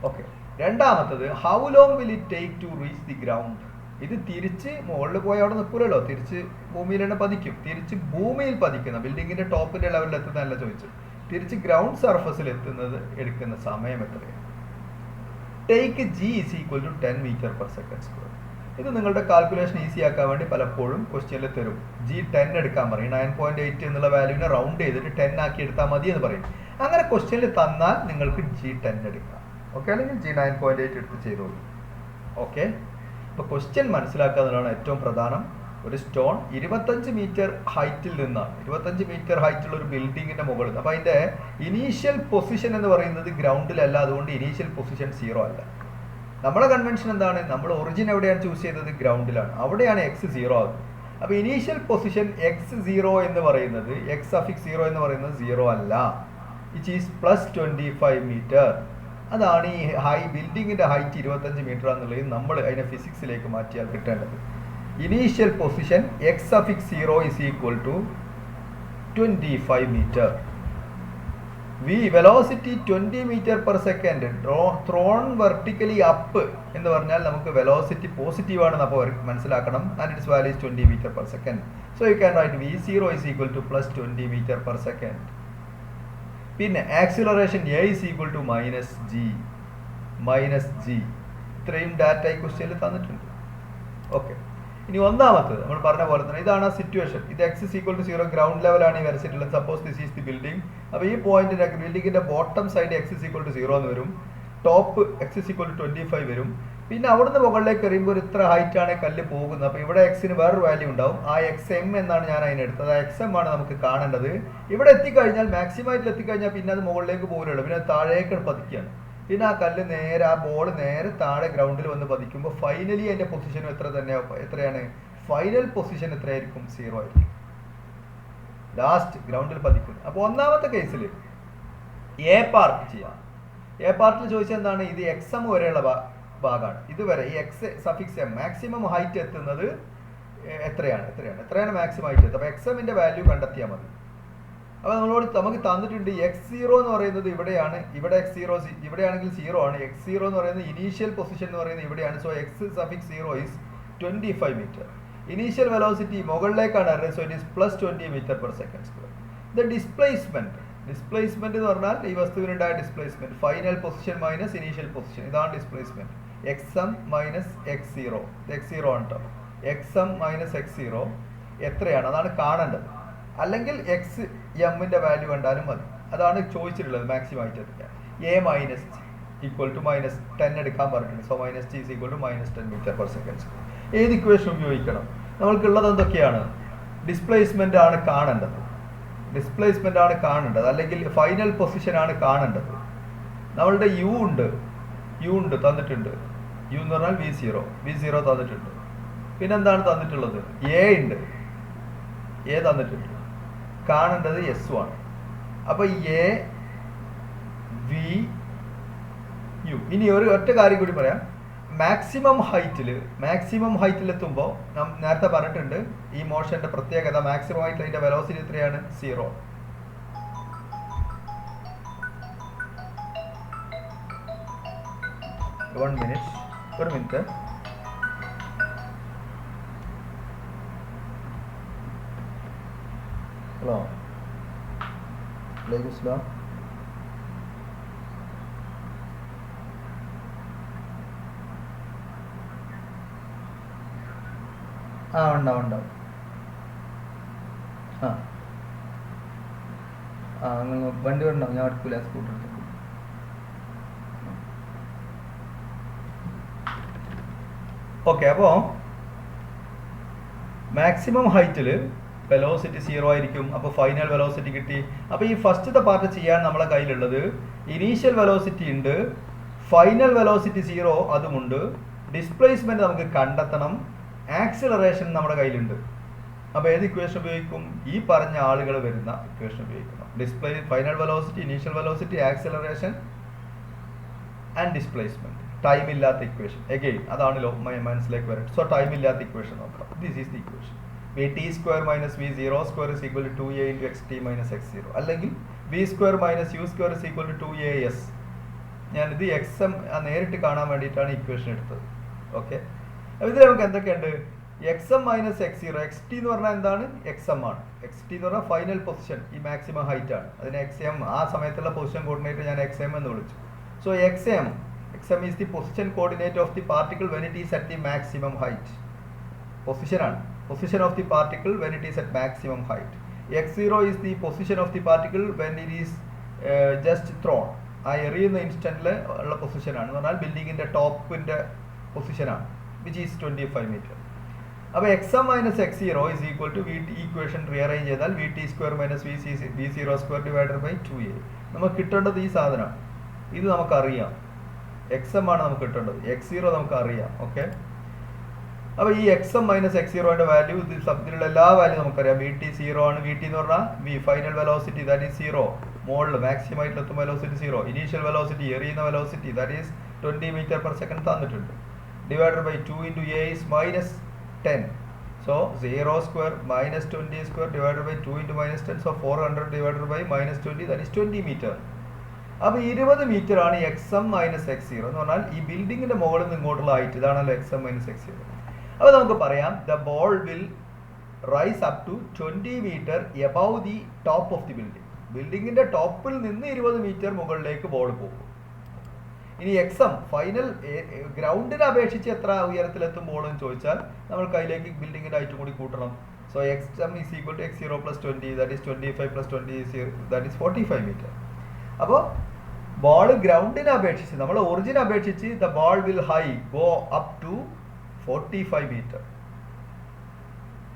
ഓക്കെ, രണ്ടാമത്തത്, how long will it take to reach the ground? ഇത് തിരിച്ച് മുകളിൽ പോയി അവിടെ നിൽക്കൂലല്ലോ, തിരിച്ച് ഭൂമിയിൽ തന്നെ പതിക്കും. തിരിച്ച് ഭൂമിയിൽ പതിക്കുന്ന ബിൽഡിങ്ങിന്റെ ടോപ്പിന്റെ ലെവലിൽ എത്തുന്നതല്ല ചോദിച്ചു, തിരിച്ച് ഗ്രൗണ്ട് സർഫസിൽ എടുക്കുന്ന സമയം എത്രയാണ്? Take g is equal to 10 meter per second square. ഇത് നിങ്ങളുടെ കാൽക്കുലേഷൻ ഈസി ആക്കാൻ വേണ്ടി പലപ്പോഴും ക്വസ്റ്റ്യനിൽ തരും. g10 എടുക്കാൻ പറയും, 9.8 എന്നുള്ള വാല്യൂവിനെ റൗണ്ട് ചെയ്തിട്ട് 10 ആക്കി എടുത്താൽ മതി എന്ന് പറയും. അങ്ങനെ ക്വസ്റ്റ്യനിൽ തന്നാൽ നിങ്ങൾക്ക് g10 എടുക്കാം. ഓക്കെ, അല്ലെങ്കിൽ g9.8 എടുത്ത് ചെയ്തോളൂ. ഓക്കെ, അപ്പോൾ ക്വസ്റ്റ്യൻ മനസ്സിലാക്കാവുന്നതാണ് ഏറ്റവും പ്രധാനം. ഒരു സ്റ്റോൺ 25 മീറ്റർ ഹൈറ്റിൽ നിന്നാണ്, 25 മീറ്റർ ഹൈറ്റുള്ള ഒരു ബിൽഡിങ്ങിന്റെ മുകളിൽ. അപ്പോൾ അതിന്റെ ഇനീഷ്യൽ പൊസിഷൻ എന്ന് പറയുന്നത് ഗ്രൗണ്ടിലല്ല, അതുകൊണ്ട് ഇനീഷ്യൽ പൊസിഷൻ 0 അല്ല. നമ്മുടെ കൺവെൻഷൻ എന്താണ്? നമ്മൾ ഒറിജിൻ എവിടെയാണ് ചൂസ് ചെയ്തത്? ഗ്രൗണ്ടിലാണ്. അവിടെയാണ് x 0 ആകുന്നത്. അപ്പോൾ ഇനീഷ്യൽ പൊസിഷൻ x0 എന്ന് പറയുന്നത്, x0 എന്ന് പറയുന്നത് 0 അല്ല, വിച്ച് ഈസ് +25 മീറ്റർ. അതാണ് ഈ ബിൽഡിങ്ങിന്റെ ഹൈറ്റ് 25 മീറ്റർ എന്നുള്ളത് നമ്മൾ അതിനെ ഫിസിക്സിലേക്ക് മാറ്റിയാൽ കിട്ടേണ്ടത്. Initial position x0 is equal to 25 meter. Velocity 20 metre per second thrown vertically up എന്ന് പറഞ്ഞാൽ നമുക്ക് വെലോസിറ്റി പോസിറ്റീവ് ആണെന്ന് അപ്പോൾ മനസ്സിലാക്കണം. And it's value is 20 meter per second. So you can write v0 is equal to +20 meter per second. പിന്നെ acceleration a is equal to -g. ഇത്രയും ഡാറ്റ ഈ ക്വസ്റ്റ്യനിൽ തന്നിട്ടുണ്ട്. ഓക്കെ, ഇനി ഒന്നാമത്തത് നമ്മൾ പറഞ്ഞ പോലെ തന്നെ ഇതാണ് ആ സിറ്റുവേഷൻ. ഇത് x is equal to 0 ground ലെവലാണ് ഈ വരച്ചിട്ടുള്ളത്. Suppose this is the building. അപ്പോൾ ഈ പോയിന്റിന്റെ ബിൽഡിങ്ങിന്റെ bottom side x is equal to 0 എന്ന് വരും, top x is equal to 25 വരും, പിന്നെ അവിടുന്ന് മുകളിലേക്ക് എറിയുമ്പോൾ ഇത്ര ഹൈറ്റാണ് കല്ല് പോകുന്നത്. അപ്പോൾ ഇവിടെ എക്സിന് വേറൊരു വാല്യൂ ഉണ്ടാവും. ആ എക്സ് എം എന്നാണ് ഞാൻ അതിനെടുത്തത്. ആ എക്സ് എം ആണ് നമുക്ക് കാണേണ്ടത്. ഇവിടെ എത്തിക്കഴിഞ്ഞാൽ മാക്സിമമായിട്ട് എത്തിക്കഴിഞ്ഞാൽ പിന്നെ അത് മുകളിലേക്ക് പോലുള്ളൂ, പിന്നെ താഴേക്ക് പതിക്കുകയാണ്. പിന്നെ ആ കല്ല് നേരെ, ആ ബോൾ നേരെ താഴെ ഗ്രൗണ്ടിൽ വന്ന് പതിക്കുമ്പോൾ ഫൈനലി അതിൻ്റെ പൊസിഷനും എത്രയാണ് ഫൈനൽ പൊസിഷൻ എത്രയായിരിക്കും? 0 ആയിരിക്കും. ലാസ്റ്റ് ഗ്രൗണ്ടിൽ പതിക്കുന്നത്. അപ്പോൾ ഒന്നാമത്തെ കേസിൽ എ പാർട്ട് ചെയ്യാം. എ പാർട്ടിൽ ചോദിച്ചാൽ എന്താണ്? ഇത് എക്സ് എം വരെയുള്ള ഭാഗമാണ്. ഇതുവരെ ഈ X suffix M maximum height എത്തുന്നത് എത്രയാണ് മാക്സിമം ഹൈറ്റ് എത്തുന്നത്? അപ്പോൾ എക്സ് എമ്മിൻ്റെ വാല്യൂ കണ്ടെത്തിയാൽ മതി. അപ്പോൾ നമുക്ക് തന്നിട്ടുണ്ട് x0 എന്ന് പറയുന്നത് ഇവിടെയാണ്. ഇവിടെ x0 ഇവിടെയാണെങ്കിൽ 0 ആണ്. x0 എന്ന് പറയുന്നത് ഇനീഷ്യൽ പൊസിഷൻ എന്ന് പറയുന്നത് ഇവിടെയാണ്. So x suffix 0 is 25 metre. Initial velocity മുകളിലേക്കാണ് അറിയുന്നത്. So it is +20 metre per second square. The displacement എന്ന് പറഞ്ഞാൽ ഈ വസ്തുവിനുണ്ടായ displacement, final position minus initial position, ഇതാണ് ഡിസ്പ്ലേസ്മെന്റ്. xm മൈനസ് x0 ആണ് കേട്ടോ. xm മൈനസ് x0 എത്രയാണ്? അതാണ് കാണേണ്ടത്. അല്ലെങ്കിൽ എക്സ് എമ്മിൻ്റെ വാല്യൂ കണ്ടാലും മതി. അതാണ് ചോദിച്ചിട്ടുള്ളത് മാക്സിമം ആയിട്ട് എത്തിക്കാൻ. എ മൈനസ് ഈക്വൽ ടു -10 എടുക്കാൻ പറഞ്ഞിട്ടുണ്ട്. So -t is equal to -10 metre per second. ഏത് ഇക്വേഷൻ ഉപയോഗിക്കണം? നമ്മൾക്കുള്ളത് എന്തൊക്കെയാണ്? ഡിസ്പ്ലേസ്മെന്റ് ആണ് കാണേണ്ടത്, അല്ലെങ്കിൽ ഫൈനൽ പൊസിഷൻ ആണ് കാണേണ്ടത്. നമ്മളുടെ യു ഉണ്ട് തന്നിട്ടുണ്ട്. യു എന്ന് പറഞ്ഞാൽ v0 തന്നിട്ടുണ്ട്. പിന്നെന്താണ് തന്നിട്ടുള്ളത്? എ തന്നിട്ടുണ്ട്. കാണേണ്ടത് എസ് ആണ്. അപ്പോൾ എ വി യു. ഇനി ഒറ്റ കാര്യം കൂടി പറയാം. മാക്സിമം ഹൈറ്റിലെത്തുമ്പോൾ നേരത്തെ പറഞ്ഞിട്ടുണ്ട് ഈ മോഷന്റെ പ്രത്യേകത. മാക്സിമം ഹൈറ്റിൽ അതിന്റെ വെലോസിറ്റി എത്രയാണ്? 0. ഒരു മിനിറ്റ്. ഹലോ, ഉണ്ടാവും. വണ്ടി ഉണ്ടാവും. ഞാൻ എടുക്കൂല, സ്കൂട്ടർ എടുത്തു. ഓക്കെ, അപ്പോൾ മാക്സിമം ഹൈറ്റിൽ വെലോസിറ്റി 0 ആയിരിക്കും. അപ്പോൾ ഫൈനൽ വെലോസിറ്റി കിട്ടി. അപ്പോൾ ഈ ഫസ്റ്റത്തെ പാർട്ട് ചെയ്യാൻ നമ്മളെ കയ്യിലുള്ളത് ഇനീഷ്യൽ വെലോസിറ്റി ഉണ്ട്, ഫൈനൽ വെലോസിറ്റി 0 അതുമുണ്ട്, ഡിസ്പ്ലേസ്മെന്റ് നമുക്ക് കണ്ടെത്തണം, ആക്സിലറേഷൻ നമ്മുടെ കയ്യിലുണ്ട്. അപ്പോൾ ഏത് ഇക്വേഷൻ ഉപയോഗിക്കും? ഈ പറഞ്ഞ ആളുകൾ വരുന്ന ഇക്വേഷൻ ഉപയോഗിക്കണം. Final velocity, initial velocity, acceleration and displacement. Time ഇല്ലാത്ത ഇക്വേഷൻ എഗെയിൻ അതാണല്ലോ മനസ്സിലേക്ക് വരട്ടെ. സോ ടൈം ഇല്ലാത്ത ഇക്വേഷൻ നോക്കാം. This is the equation. vt² minus v02 is equal to 2a into xt minus x0, അല്ലെങ്കിൽ v² minus u² is equal to 2as. ഞാനിത് xm നേരിട്ട് കാണാൻ വേണ്ടിയിട്ടാണ് ഇക്വേഷൻ എടുത്തത്. ഓക്കെ, ഇതിൽ നമുക്ക് എന്തൊക്കെയുണ്ട്? xm minus x0. xt എന്ന് പറഞ്ഞാൽ എന്താണ്? xm ആണ്. xt എന്ന് പറഞ്ഞാൽ ഫൈനൽ പൊസിഷൻ, ഈ മാക്സിമം ഹൈറ്റ് ആണ്. അതിന് xm, ആ സമയത്തുള്ള പൊസിഷൻ കോർഡിനേറ്റ് ഞാൻ xm എന്ന് വിളിച്ചു. So xm is the position coordinate of the particle when it is at the maximum height. Position of the particle when it is at maximum height. x0 is the position of the particle when it is just thrown. ആ എറിയുന്ന ഇൻസ്റ്റന്റിലെ ഉള്ള പൊസിഷൻ ആണ്. എന്ന് പറഞ്ഞാൽ ബിൽഡിങ്ങിന്റെ ടോപ്പിന്റെ പൊസിഷൻ ആണ്, വിച്ച് ഈസ് 25 മീറ്റർ. അപ്പോൾ xm minus x0 is equal to equation rearrange ചെയ്താൽ vt² minus v02 divided by 2a. നമുക്ക് കിട്ടേണ്ടത് ഈ സാധനമാണ്. ഇത് നമുക്കറിയാം. xm ആണ് നമുക്ക് കിട്ടേണ്ടത്, x0 നമുക്ക് അറിയാം. ഓക്കെ, അപ്പോൾ ഈ xm മൈനസ് x0ന്റെ വാല്യൂ, ഇതിലുള്ള എല്ലാ വാല്യൂ നമുക്കറിയാം. vt 0 ആണ്. vt എന്ന് പറഞ്ഞാൽ ഫൈനൽ വെലോസിറ്റി, ദാറ്റ് ഈസ് 0. മോളിൽ മാക്സിമം ആയിട്ടുള്ള വെലോസിറ്റി 0. ഇനീഷ്യൽ വെലോസിറ്റി, എറിയുന്ന velocity, that is 20 metre per second തന്നിട്ടുണ്ട്. Divided by 2 into a is -10. So 0² minus 20² divided by 2 into -10. So 400 divided by -20, that is 20 metre. അപ്പോൾ 20 മീറ്റർ ആണ് xm മൈനസ് x0 എന്ന് പറഞ്ഞാൽ ഈ ബിൽഡിങ്ങിന്റെ മുകളിൽ നിന്ന് ഇങ്ങോട്ടുള്ള ഹൈറ്റ്. ഇതാണല്ലോ xm മൈനസ് x0. അപ്പോൾ നമുക്ക് പറയാം the ball will rise up to 20 meter above the top of the building. ബിൽഡിങ്ങിന്റെ ടോപ്പിൽ നിന്ന് 20 മീറ്റർ മുകളിലേക്ക് ബോൾ പോകും. ഇനി xm ഫൈനൽ ഗ്രൗണ്ടിനെ അപേക്ഷിച്ച് എത്ര ഉയരത്തിലെത്തും ബോൾ എന്ന് ചോദിച്ചാൽ നമ്മൾക്ക് അതിലേക്ക് ബിൽഡിങ്ങിന്റെ ഹൈറ്റും കൂടി കൂട്ടണം. So xm is equal to x0 plus 20, that is 25 plus 20 that is 45 meter. അപ്പോൾ ബോൾ ഗ്രൗണ്ടിനെ അപേക്ഷിച്ച് നമ്മൾ ഒറിജിനെ അപേക്ഷിച്ച് the ball will high go up to 45 meter.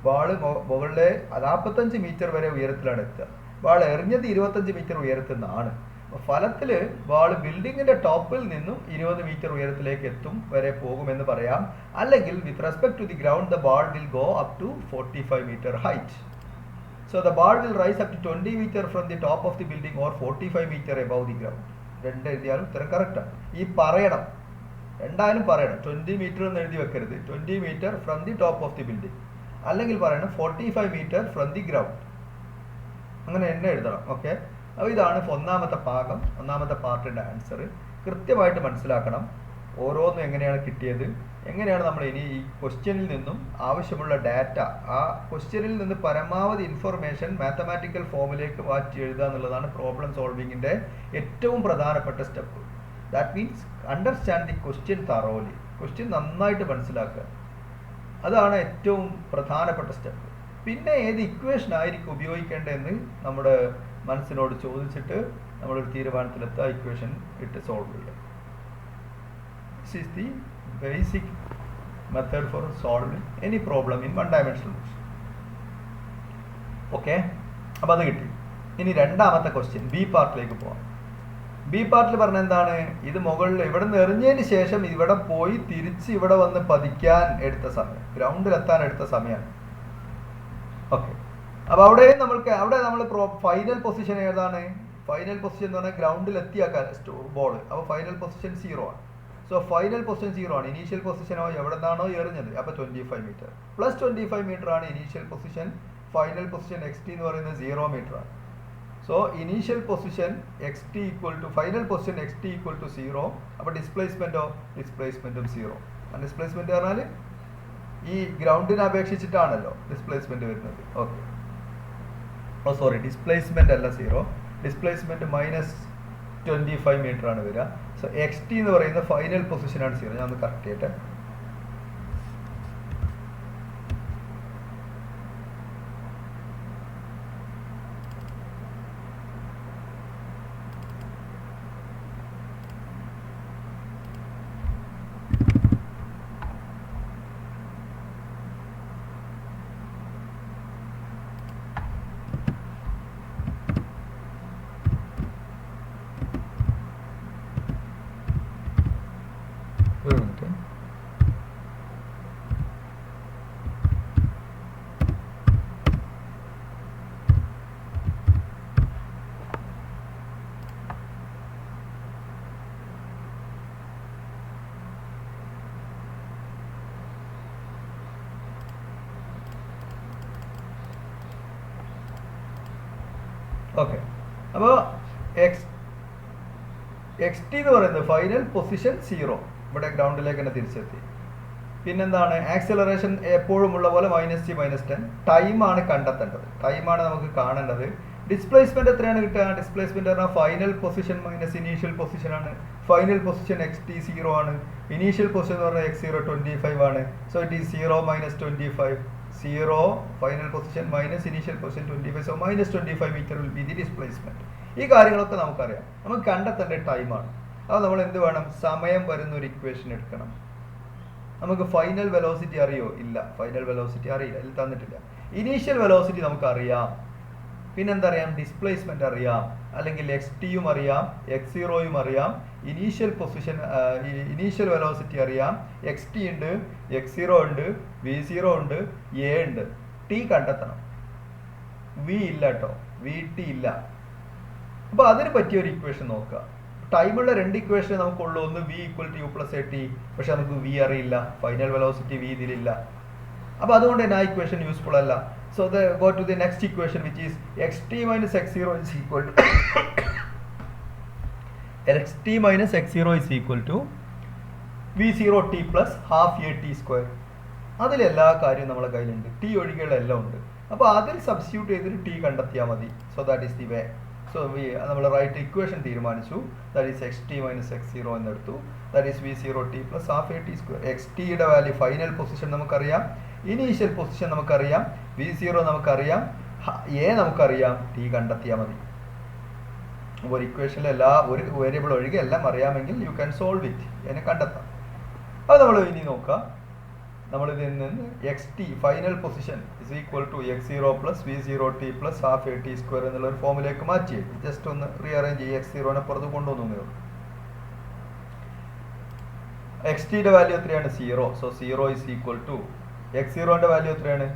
Ball മുകളിലെ 45 മീറ്റർ വരെ ഉയരത്തിലാണ് എത്തുക. ബാൾ എറിഞ്ഞത് 25 മീറ്റർ ഉയരത്തിൽ നിന്നാണ്. ഫലത്തിൽ ബാൾ ബിൽഡിങ്ങിന്റെ ടോപ്പിൽ നിന്നും 20 മീറ്റർ ഉയരത്തിലേക്ക് എത്തും വരെ പോകുമെന്ന് പറയാം. അല്ലെങ്കിൽ with respect to the ground the ball will go up to 45 meter height. So the ball will rise up to 20 meter from the top of the building or 45 meter above the ground. രണ്ട് എഴുതിയാലും ഉത്തരം കറക്റ്റാണ്. ഈ പറയണം, രണ്ടായാലും പറയണം. 20 മീറ്റർ എന്ന് എഴുതി വെക്കരുത്. 20 meter from the top of the building, അല്ലെങ്കിൽ പറയണം 45 മീറ്റർ ഫ്രം ദി ഗ്രൗണ്ട്. അങ്ങനെ എന്നെ എഴുതണം. ഓക്കെ, അപ്പോൾ ഇതാണ് ഒന്നാമത്തെ ഭാഗം, ഒന്നാമത്തെ പാർട്ടിൻ്റെ ആൻസർ. കൃത്യമായിട്ട് മനസ്സിലാക്കണം ഓരോന്നും എങ്ങനെയാണ് കിട്ടിയത്, എങ്ങനെയാണ് നമ്മൾ ഇനി ഈ ക്വസ്റ്റ്യനിൽ നിന്നും ആവശ്യമുള്ള ഡാറ്റ, ആ ക്വസ്റ്റ്യനിൽ നിന്ന് പരമാവധി ഇൻഫർമേഷൻ മാത്തമാറ്റിക്കൽ ഫോമിലേക്ക് മാറ്റി എഴുതുക എന്നുള്ളതാണ് പ്രോബ്ലം സോൾവിങ്ങിൻ്റെ ഏറ്റവും പ്രധാനപ്പെട്ട step. That means understand the question thoroughly. Question നന്നായിട്ട് മനസ്സിലാക്കുക, അതാണ് ഏറ്റവും പ്രധാനപ്പെട്ട സ്റ്റെപ്പ്. പിന്നെ ഏത് ഇക്വേഷൻ ആയിരിക്കും ഉപയോഗിക്കേണ്ടതെന്ന് നമ്മുടെ മനസ്സിനോട് ചോദിച്ചിട്ട് നമ്മളൊരു തീരുമാനത്തിലെത്തുക, ഇക്വേഷൻ ഇട്ട് സോൾവ് ചെയ്യുക. This is the basic method for solving any problem in one dimensional motion. Okay, അപ്പോൾ അത് കിട്ടി. ഇനി രണ്ടാമത്തെ ക്വസ്റ്റ്യൻ ബി പാർട്ടിലേക്ക് പോവാം. ബി പാർട്ടിൽ പറഞ്ഞ എന്താണ്? ഇത് മുകളിൽ ഇവിടെ നിന്ന് എറിഞ്ഞതിന് ശേഷം ഇവിടെ പോയി തിരിച്ച് ഇവിടെ വന്ന് പതിക്കാൻ എടുത്ത സമയം, ഗ്രൗണ്ടിലെത്താൻ എടുത്ത സമയമാണ്. ഓക്കെ, അപ്പോൾ അവിടെ നമ്മൾ ഫൈനൽ പൊസിഷൻ ഏതാണ്? ഫൈനൽ പൊസിഷൻ എന്ന് പറഞ്ഞാൽ ഗ്രൗണ്ടിൽ എത്തിയാക്കാൻ ബോൾ. അപ്പോൾ ഫൈനൽ പൊസിഷൻ 0 ആണ്. സോ ഫൈനൽ പൊസിഷൻ 0 ആണ്. ഇനീഷ്യൽ പൊസിഷനോ എവിടെ നിന്നാണോ എറിഞ്ഞത്, അപ്പോൾ 25 മീറ്റർ പ്ലസ് 25 മീറ്റർ ആണ് initial position. Final position xt എന്ന് പറയുന്നത് 0 മീറ്റർ ആണ്. So initial position xt equal to final position xt equal to 0. അപ്പോൾ ഡിസ്പ്ലേസ്മെൻറ്റും 0. ഡിസ്പ്ലേസ്മെൻറ്റ് പറഞ്ഞാൽ ഈ ഗ്രൗണ്ടിനെ അപേക്ഷിച്ചിട്ടാണല്ലോ ഡിസ്പ്ലേസ്മെൻറ്റ് വരുന്നത്. ഓക്കെ, സോറി, ഡിസ്പ്ലേസ്മെൻറ്റ് അല്ല 0, ഡിസ്പ്ലേസ്മെൻറ്റ് -25 മീറ്റർ ആണ് വരിക. സോ xt എന്ന് പറയുന്ന ഫൈനൽ പൊസിഷനാണ് 0. ഞാൻ ഒന്ന് കറക്റ്റ് ചെയ്യട്ടെ. ഓക്കെ, അപ്പോൾ xt എന്ന് പറയുന്നത് ഫൈനൽ പൊസിഷൻ 0, ഇവിടെ ഗ്രൗണ്ടിലേക്ക് തന്നെ തിരിച്ചെത്തി. പിന്നെന്താണ്? ആക്സിലറേഷൻ എപ്പോഴും ഉള്ള പോലെ -g -10. ടൈമാണ് കണ്ടെത്തേണ്ടത്, ടൈമാണ് നമുക്ക് കാണേണ്ടത്. ഡിസ്പ്ലേസ്മെന്റ് എത്രയാണ് കിട്ടുക? ഡിസ്പ്ലേസ്മെന്റ് പറഞ്ഞാൽ final position minus initial position ആണ്. ഫൈനൽ പൊസിഷൻ xt 0 ആണ്. ഇനീഷ്യൽ പൊസിഷൻ എന്ന് പറഞ്ഞാൽ x0 25 ആണ്. So it is 0 - 25. 0 final position minus initial position 25. So -25 meter will be the displacement. ഈ കാര്യങ്ങളൊക്കെ നമുക്കറിയാം. നമുക്ക് കണ്ടെത്തേണ്ട ടൈമാണ്. അപ്പോൾ നമ്മൾ എന്ത് വേണം? സമയം വരുന്ന ഒരു ഇക്വേഷൻ എടുക്കണം. നമുക്ക് ഫൈനൽ വെലോസിറ്റി അറിയോ? ഇല്ല, ഫൈനൽ വെലോസിറ്റി അറിയില്ല, ഇതിൽ തന്നിട്ടില്ല. ഇനീഷ്യൽ വെലോസിറ്റി നമുക്കറിയാം. പിന്നെന്തറിയാം? ഡിസ്പ്ലേസ്മെന്റ് അറിയാം, അല്ലെങ്കിൽ xt-യും അറിയാം, x0-യും അറിയാം. ഇനീഷ്യൽ പൊസിഷൻ ഇനീഷ്യൽ വെലോസിറ്റി അറിയാം. xt ഉണ്ട്, x0 ഉണ്ട്, v0 ഉണ്ട്, a ഉണ്ട്. t കണ്ടെത്തണം. v ഇല്ല കേട്ടോ, vt ഇല്ല. അപ്പോൾ അതിന് പറ്റിയ ഒരു ഇക്വേഷൻ നോക്കുക. ടൈമുള്ള രണ്ട് ഇക്വേഷൻ നമുക്കുള്ളൂ. ഒന്ന് v = u + at, പക്ഷെ നമുക്ക് v അറിയില്ല, ഫൈനൽ വെലോസിറ്റി v ഇതിലില്ല. അപ്പോൾ അതുകൊണ്ട് തന്നെ ആ ഇക്വേഷൻ യൂസ്ഫുൾ അല്ല. So go to the next equation, which is xt minus x0 is equal to xt minus x0 is equal to v0t plus half at square. അതിൽ എല്ലാ കാര്യവും നമ്മുടെ കയ്യിലുണ്ട്, t ഒഴികെയുള്ള എല്ലാം ഉണ്ട്. അപ്പോൾ അതിൽ സബ്സ്റ്റിറ്റ്യൂട്ട് ചെയ്തിട്ട് t കണ്ടെത്തിയാൽ മതി. So that is the way. So നമ്മൾ റൈറ്റ് ഇക്വേഷൻ തീരുമാനിച്ചു. That is xt minus x0 എന്നെടുത്തു. That is v0t plus half at square. xt-യുടെ വാല്യൂ ഫൈനൽ പൊസിഷൻ നമുക്കറിയാം, ഇനീഷ്യൽ പൊസിഷൻ നമുക്കറിയാം, v0 നമുക്കറിയാം, a നമുക്കറിയാം, t കണ്ടെത്തിയാൽ മതി. അപ്പോൾ ഒരു ഇക്വേഷനിലെ ഒരു വേരിയബിൾ ഒഴികെ എല്ലാം അറിയാമെങ്കിൽ യു ക്യാൻ സോൾവ് ഇറ്റ്, അതിനെ കണ്ടെത്താം. അത് നമ്മൾ ഇനി നോക്കാം. നമ്മൾ ഇതിൽ നിന്ന് X T final position is equal to x0 plus v0t plus half a t square എന്നുള്ള ഒരു ഫോമിലേക്ക് മാറ്റി ജസ്റ്റ് ഒന്ന് റീഅറേഞ്ച് ചെയ്യും. x0നെ പുറത്ത് കൊണ്ടുവന്നേ ഉള്ളൂ. എക്സ് ടിയുടെ വാല്യൂ എത്രയാണ്? 0. സോ 0 ഇസ് ഈക്വൽ ടു x0ന്റെ വാല്യൂ എത്രയാണ്?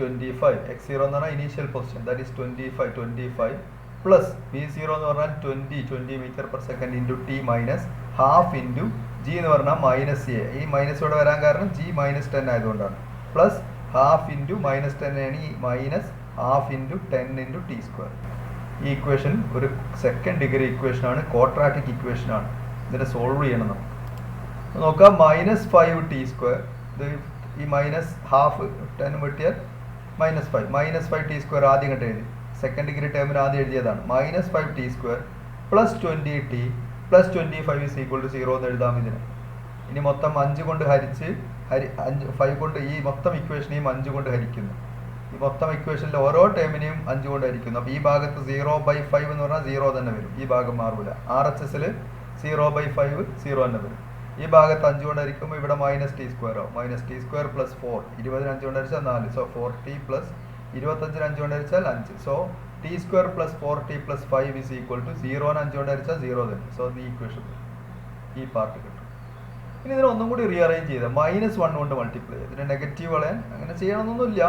25. x0 എന്ന് പറഞ്ഞാൽ initial position, that is 25 plus v0 എന്ന് പറഞ്ഞാൽ 20 metre per second into T minus half into G എന്ന് പറഞ്ഞാൽ മൈനസ് എ. ഈ മൈനസ് ഇവിടെ വരാൻ കാരണം ജി -10 ആയതുകൊണ്ടാണ്. പ്ലസ് ഹാഫ് ഇൻറ്റു -10 ആണ് ഈ minus half into 10 into T square. ഈ ഇക്വേഷൻ ഒരു സെക്കൻഡ് ഡിഗ്രി ഇക്വേഷൻ ആണ്, ക്വാഡ്രാറ്റിക് ഇക്വേഷൻ ആണ്. ഇതിനെ സോൾവ് ചെയ്യണം നമുക്ക്. നോക്കാം, -5 ടി സ്ക്വയർ, ഇത് ഈ മൈനസ് ഹാഫ് 10 വെട്ടിയാൽ -5 ടി സ്ക്വയർ ആദ്യം കണ്ട് എഴുതി, സെക്കൻഡ് ഡിഗ്രി ടേമിൽ ആദ്യം എഴുതിയതാണ്. -5 T square plus 20 T plus 25 is equal to 0 എന്ന് എഴുതാം ഇതിന്. ഇനി മൊത്തം 5 കൊണ്ട് ഹരിച്ച് 5 കൊണ്ട് ഈ മൊത്തം ഇക്വേഷനെയും 5 കൊണ്ട് ഹരിക്കുന്നു. ഈ മൊത്തം ഇക്വേഷനിലെ ഓരോ ടേമിനെയും 5 കൊണ്ട് ഹരിക്കുന്നു. അപ്പോൾ ഈ ഭാഗത്ത് 0/5 എന്ന് പറഞ്ഞാൽ 0 തന്നെ വരും, ഈ ഭാഗം മാറില്ല. RHSൽ 0/5 0 തന്നെ വരും. ഈ ഭാഗത്ത് 5 കൊണ്ട് ഹരിക്കുമ്പോൾ ഇവിടെ -t സ്ക്വയർ ആവും. -t സ്ക്വയർ പ്ലസ് 4, 20 5 കൊണ്ട് ഹരിച്ചാൽ 4. സോ 4t പ്ലസ് 25 5 കൊണ്ട് ഹരിച്ചാൽ 5. So t square plus 4t plus 5 is equal to 0 5 കൊണ്ട് ഹരിച്ചാൽ 0 തന്നെ. സോ ഈ ഇക്വേഷൻ ഈ പാർട്ട് കിട്ടും. ഇനി ഇതിനെ ഒന്നും കൂടി റീഅറേഞ്ച് ചെയ്ത് -1 കൊണ്ട് മൾട്ടിപ്ലൈ ചെയ്ത് ഇതിനെ നെഗറ്റീവ് കളയാൻ അങ്ങനെ ചെയ്യണമെന്നൊന്നുമില്ല,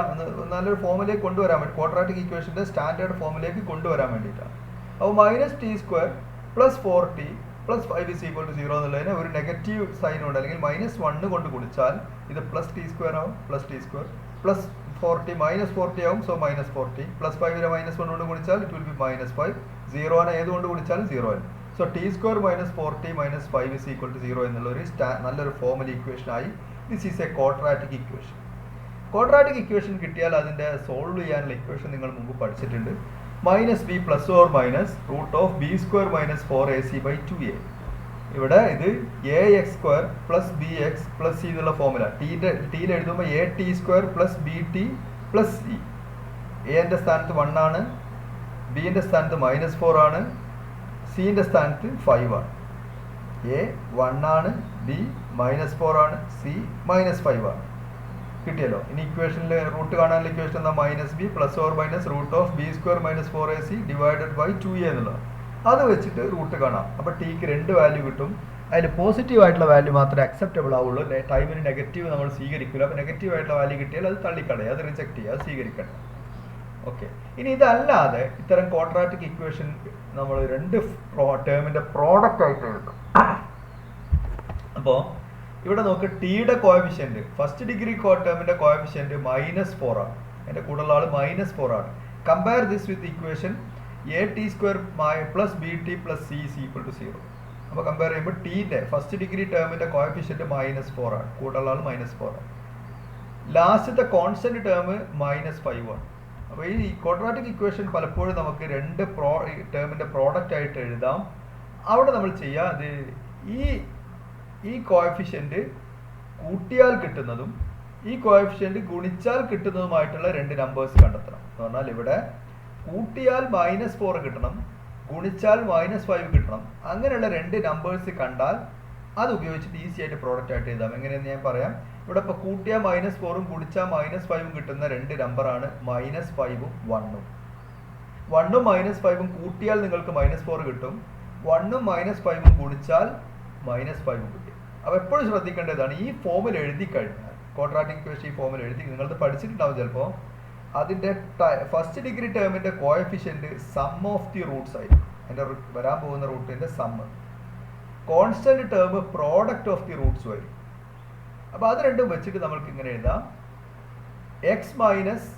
നല്ലൊരു ഫോമിലേക്ക് കൊണ്ടുവരാൻ വേണ്ടി, ക്വാഡ്രാറ്റിക് ഇക്വേഷൻ്റെ സ്റ്റാൻഡേർഡ് ഫോമിലേക്ക് കൊണ്ടുവരാൻ വേണ്ടിയിട്ടാണ്. അപ്പോൾ -t square plus 4t plus 5 is equal to 0 എന്നുള്ളതിനെ ഒരു നെഗറ്റീവ് സൈൻ കൊണ്ട് അല്ലെങ്കിൽ -1 കൊണ്ട് ഗുണിച്ചാൽ ഇത് പ്ലസ് ടി സ്ക്വയർ ആവും. Plus T square plus 4t -4t ആവും. സോ -4t പ്ലസ് 5നെ -1 കൊണ്ട് ഗുണിച്ചാൽ ഇറ്റ് വിൽ ബി -5. 0നെ ഏതുകൊണ്ട് ഗുണിച്ചാലും 0 ആണ്. So T square -4t -5 is equal to 0 എന്നുള്ള ഒരു നല്ലൊരു ഫോമൽ ഇക്വേഷൻ ആയി. This is a quadratic equation. Quadratic equation കിട്ടിയാൽ അതിൻ്റെ സോൾവ് ചെയ്യാനുള്ള ഇക്വേഷൻ നിങ്ങൾ മുമ്പ് പഠിച്ചിട്ടുണ്ട്. -b plus or minus √b² - 4ac/2a. ഇവിടെ ഇത് ax square plus bx plus c എന്നുള്ള ഫോമുല. ടിയിൽ എഴുതുമ്പോൾ at² plus bt plus c. എന്റെ സ്ഥാനത്ത് 1 ആണ്, ബിന്റെ സ്ഥാനത്ത് -4 ആണ്, സിന്റെ സ്ഥാനത്ത് 5 ആണ്. a 1 ആണ്, b -4 ആണ്, c -5 ആണ്. കിട്ടിയല്ലോ. ഇനി ഇക്വേഷനിൽ റൂട്ട് കാണാനുള്ള ഇക്വേഷൻ എന്താ? -b plus or minus √b² - 4ac divided by 2a എന്നുള്ളത്. അത് വെച്ചിട്ട് റൂട്ട് കാണാം. അപ്പോൾ ടിക്ക് 2 വാല്യൂ കിട്ടും. അതിൽ പോസിറ്റീവ് ആയിട്ടുള്ള വാല്യൂ മാത്രമേ അക്സെപ്റ്റബിൾ ആവുള്ളൂ. ടൈമിന് നെഗറ്റീവ് നമ്മൾ സ്വീകരിക്കില്ല. അപ്പോൾ നെഗറ്റീവ് ആയിട്ടുള്ള വാല്യൂ കിട്ടിയാൽ അത് തള്ളിക്കളയുക, അത് റിജക്ട് ചെയ്യുക, അത് സ്വീകരിക്കണം. ഓക്കെ. ഇനി ഇതല്ലാതെ ഇത്തരം ക്വാഡ്രാറ്റിക് ഇക്വേഷൻ നമ്മൾ 2 ടേമിൻ്റെ പ്രോഡക്റ്റ് ആയിട്ട് എഴുതും. അപ്പോൾ ഇവിടെ നോക്ക്, ടിയുടെ കോഎഫിഷ്യന്റ് ഫസ്റ്റ് ഡിഗ്രി ടേമിന്റെ കോഎഫിഷ്യന്റ് -4 ആണ്. അതിന്റെ കൂടുതലുള്ള ആൾ -4 ആണ്. Compare this with equation at² plus bt plus c is equal to 0. അപ്പോൾ കമ്പയർ ചെയ്യുമ്പോൾ ടിന്റെ ഫസ്റ്റ് ഡിഗ്രി ടേമിന്റെ കോഎഫിഷ്യന്റ് -4 ആണ്, കൂടുതലുള്ള ആൾ -4 ആണ്. ലാസ്റ്റത്തെ കോൺസ്റ്റന്റ് ടേം -5 ആണ്. അപ്പോൾ ഈ ക്വാഡ്രാറ്റിക് ഇക്വേഷൻ പലപ്പോഴും നമുക്ക് 2 ടേമിന്റെ പ്രോഡക്റ്റ് ആയിട്ട് എഴുതാം. അവിടെ നമ്മൾ ചെയ്യുക, അത് ഈ കോഎഫിഷ്യന്റ് കൂട്ടിയാൽ കിട്ടുന്നതും ഈ കോഎഫിഷ്യന്റ് ഗുണിച്ചാൽ കിട്ടുന്നതുമായിട്ടുള്ള 2 നമ്പേഴ്സ് കണ്ടെത്തണം. എന്ന് പറഞ്ഞാൽ ഇവിടെ കൂട്ടിയാൽ -4 കിട്ടണം, ഗുണിച്ചാൽ -5 കിട്ടണം. അങ്ങനെയുള്ള 2 നമ്പേഴ്സ് കണ്ടാൽ അത് ഉപയോഗിച്ചിട്ട് ഈസി ആയിട്ട് പ്രോഡക്റ്റ് ആയിട്ട് എഴുതാം. എങ്ങനെയെന്ന് ഞാൻ പറയാം. ഇവിടെ ഇപ്പോൾ കൂട്ടിയാൽ -4ഉം ഗുണിച്ചാൽ -5ഉം കിട്ടുന്ന 2 നമ്പറാണ് -5ഉം 1ഉം. 1ഉം -5ഉം കൂട്ടിയാൽ നിങ്ങൾക്ക് -4 കിട്ടും. 1ഉം -5ഉം ഗുണിച്ചാൽ -5ഉം കിട്ടും. അപ്പോൾ എപ്പോഴും ശ്രദ്ധിക്കേണ്ടതാണ്, ഈ ഫോമിൽ എഴുതി കഴിഞ്ഞാൽ, ക്വാഡ്രാറ്റിക് ഇക്വേഷൻ ഈ ഫോമിൽ എഴുതി നിങ്ങളത് പഠിച്ചിട്ടുണ്ടാവും ചിലപ്പോൾ, അതിൻ്റെ ഫസ്റ്റ് ഡിഗ്രി ടേമിൻ്റെ coefficient sum of the roots ആയിരിക്കും. അതിൻ്റെ വരാൻ പോകുന്ന റൂട്ടിൻ്റെ sum. Constant term product of the roots വരും. അപ്പോൾ അത് രണ്ടും വെച്ചിട്ട് നമ്മൾക്ക് ഇങ്ങനെ എഴുതാം, x മൈനസ്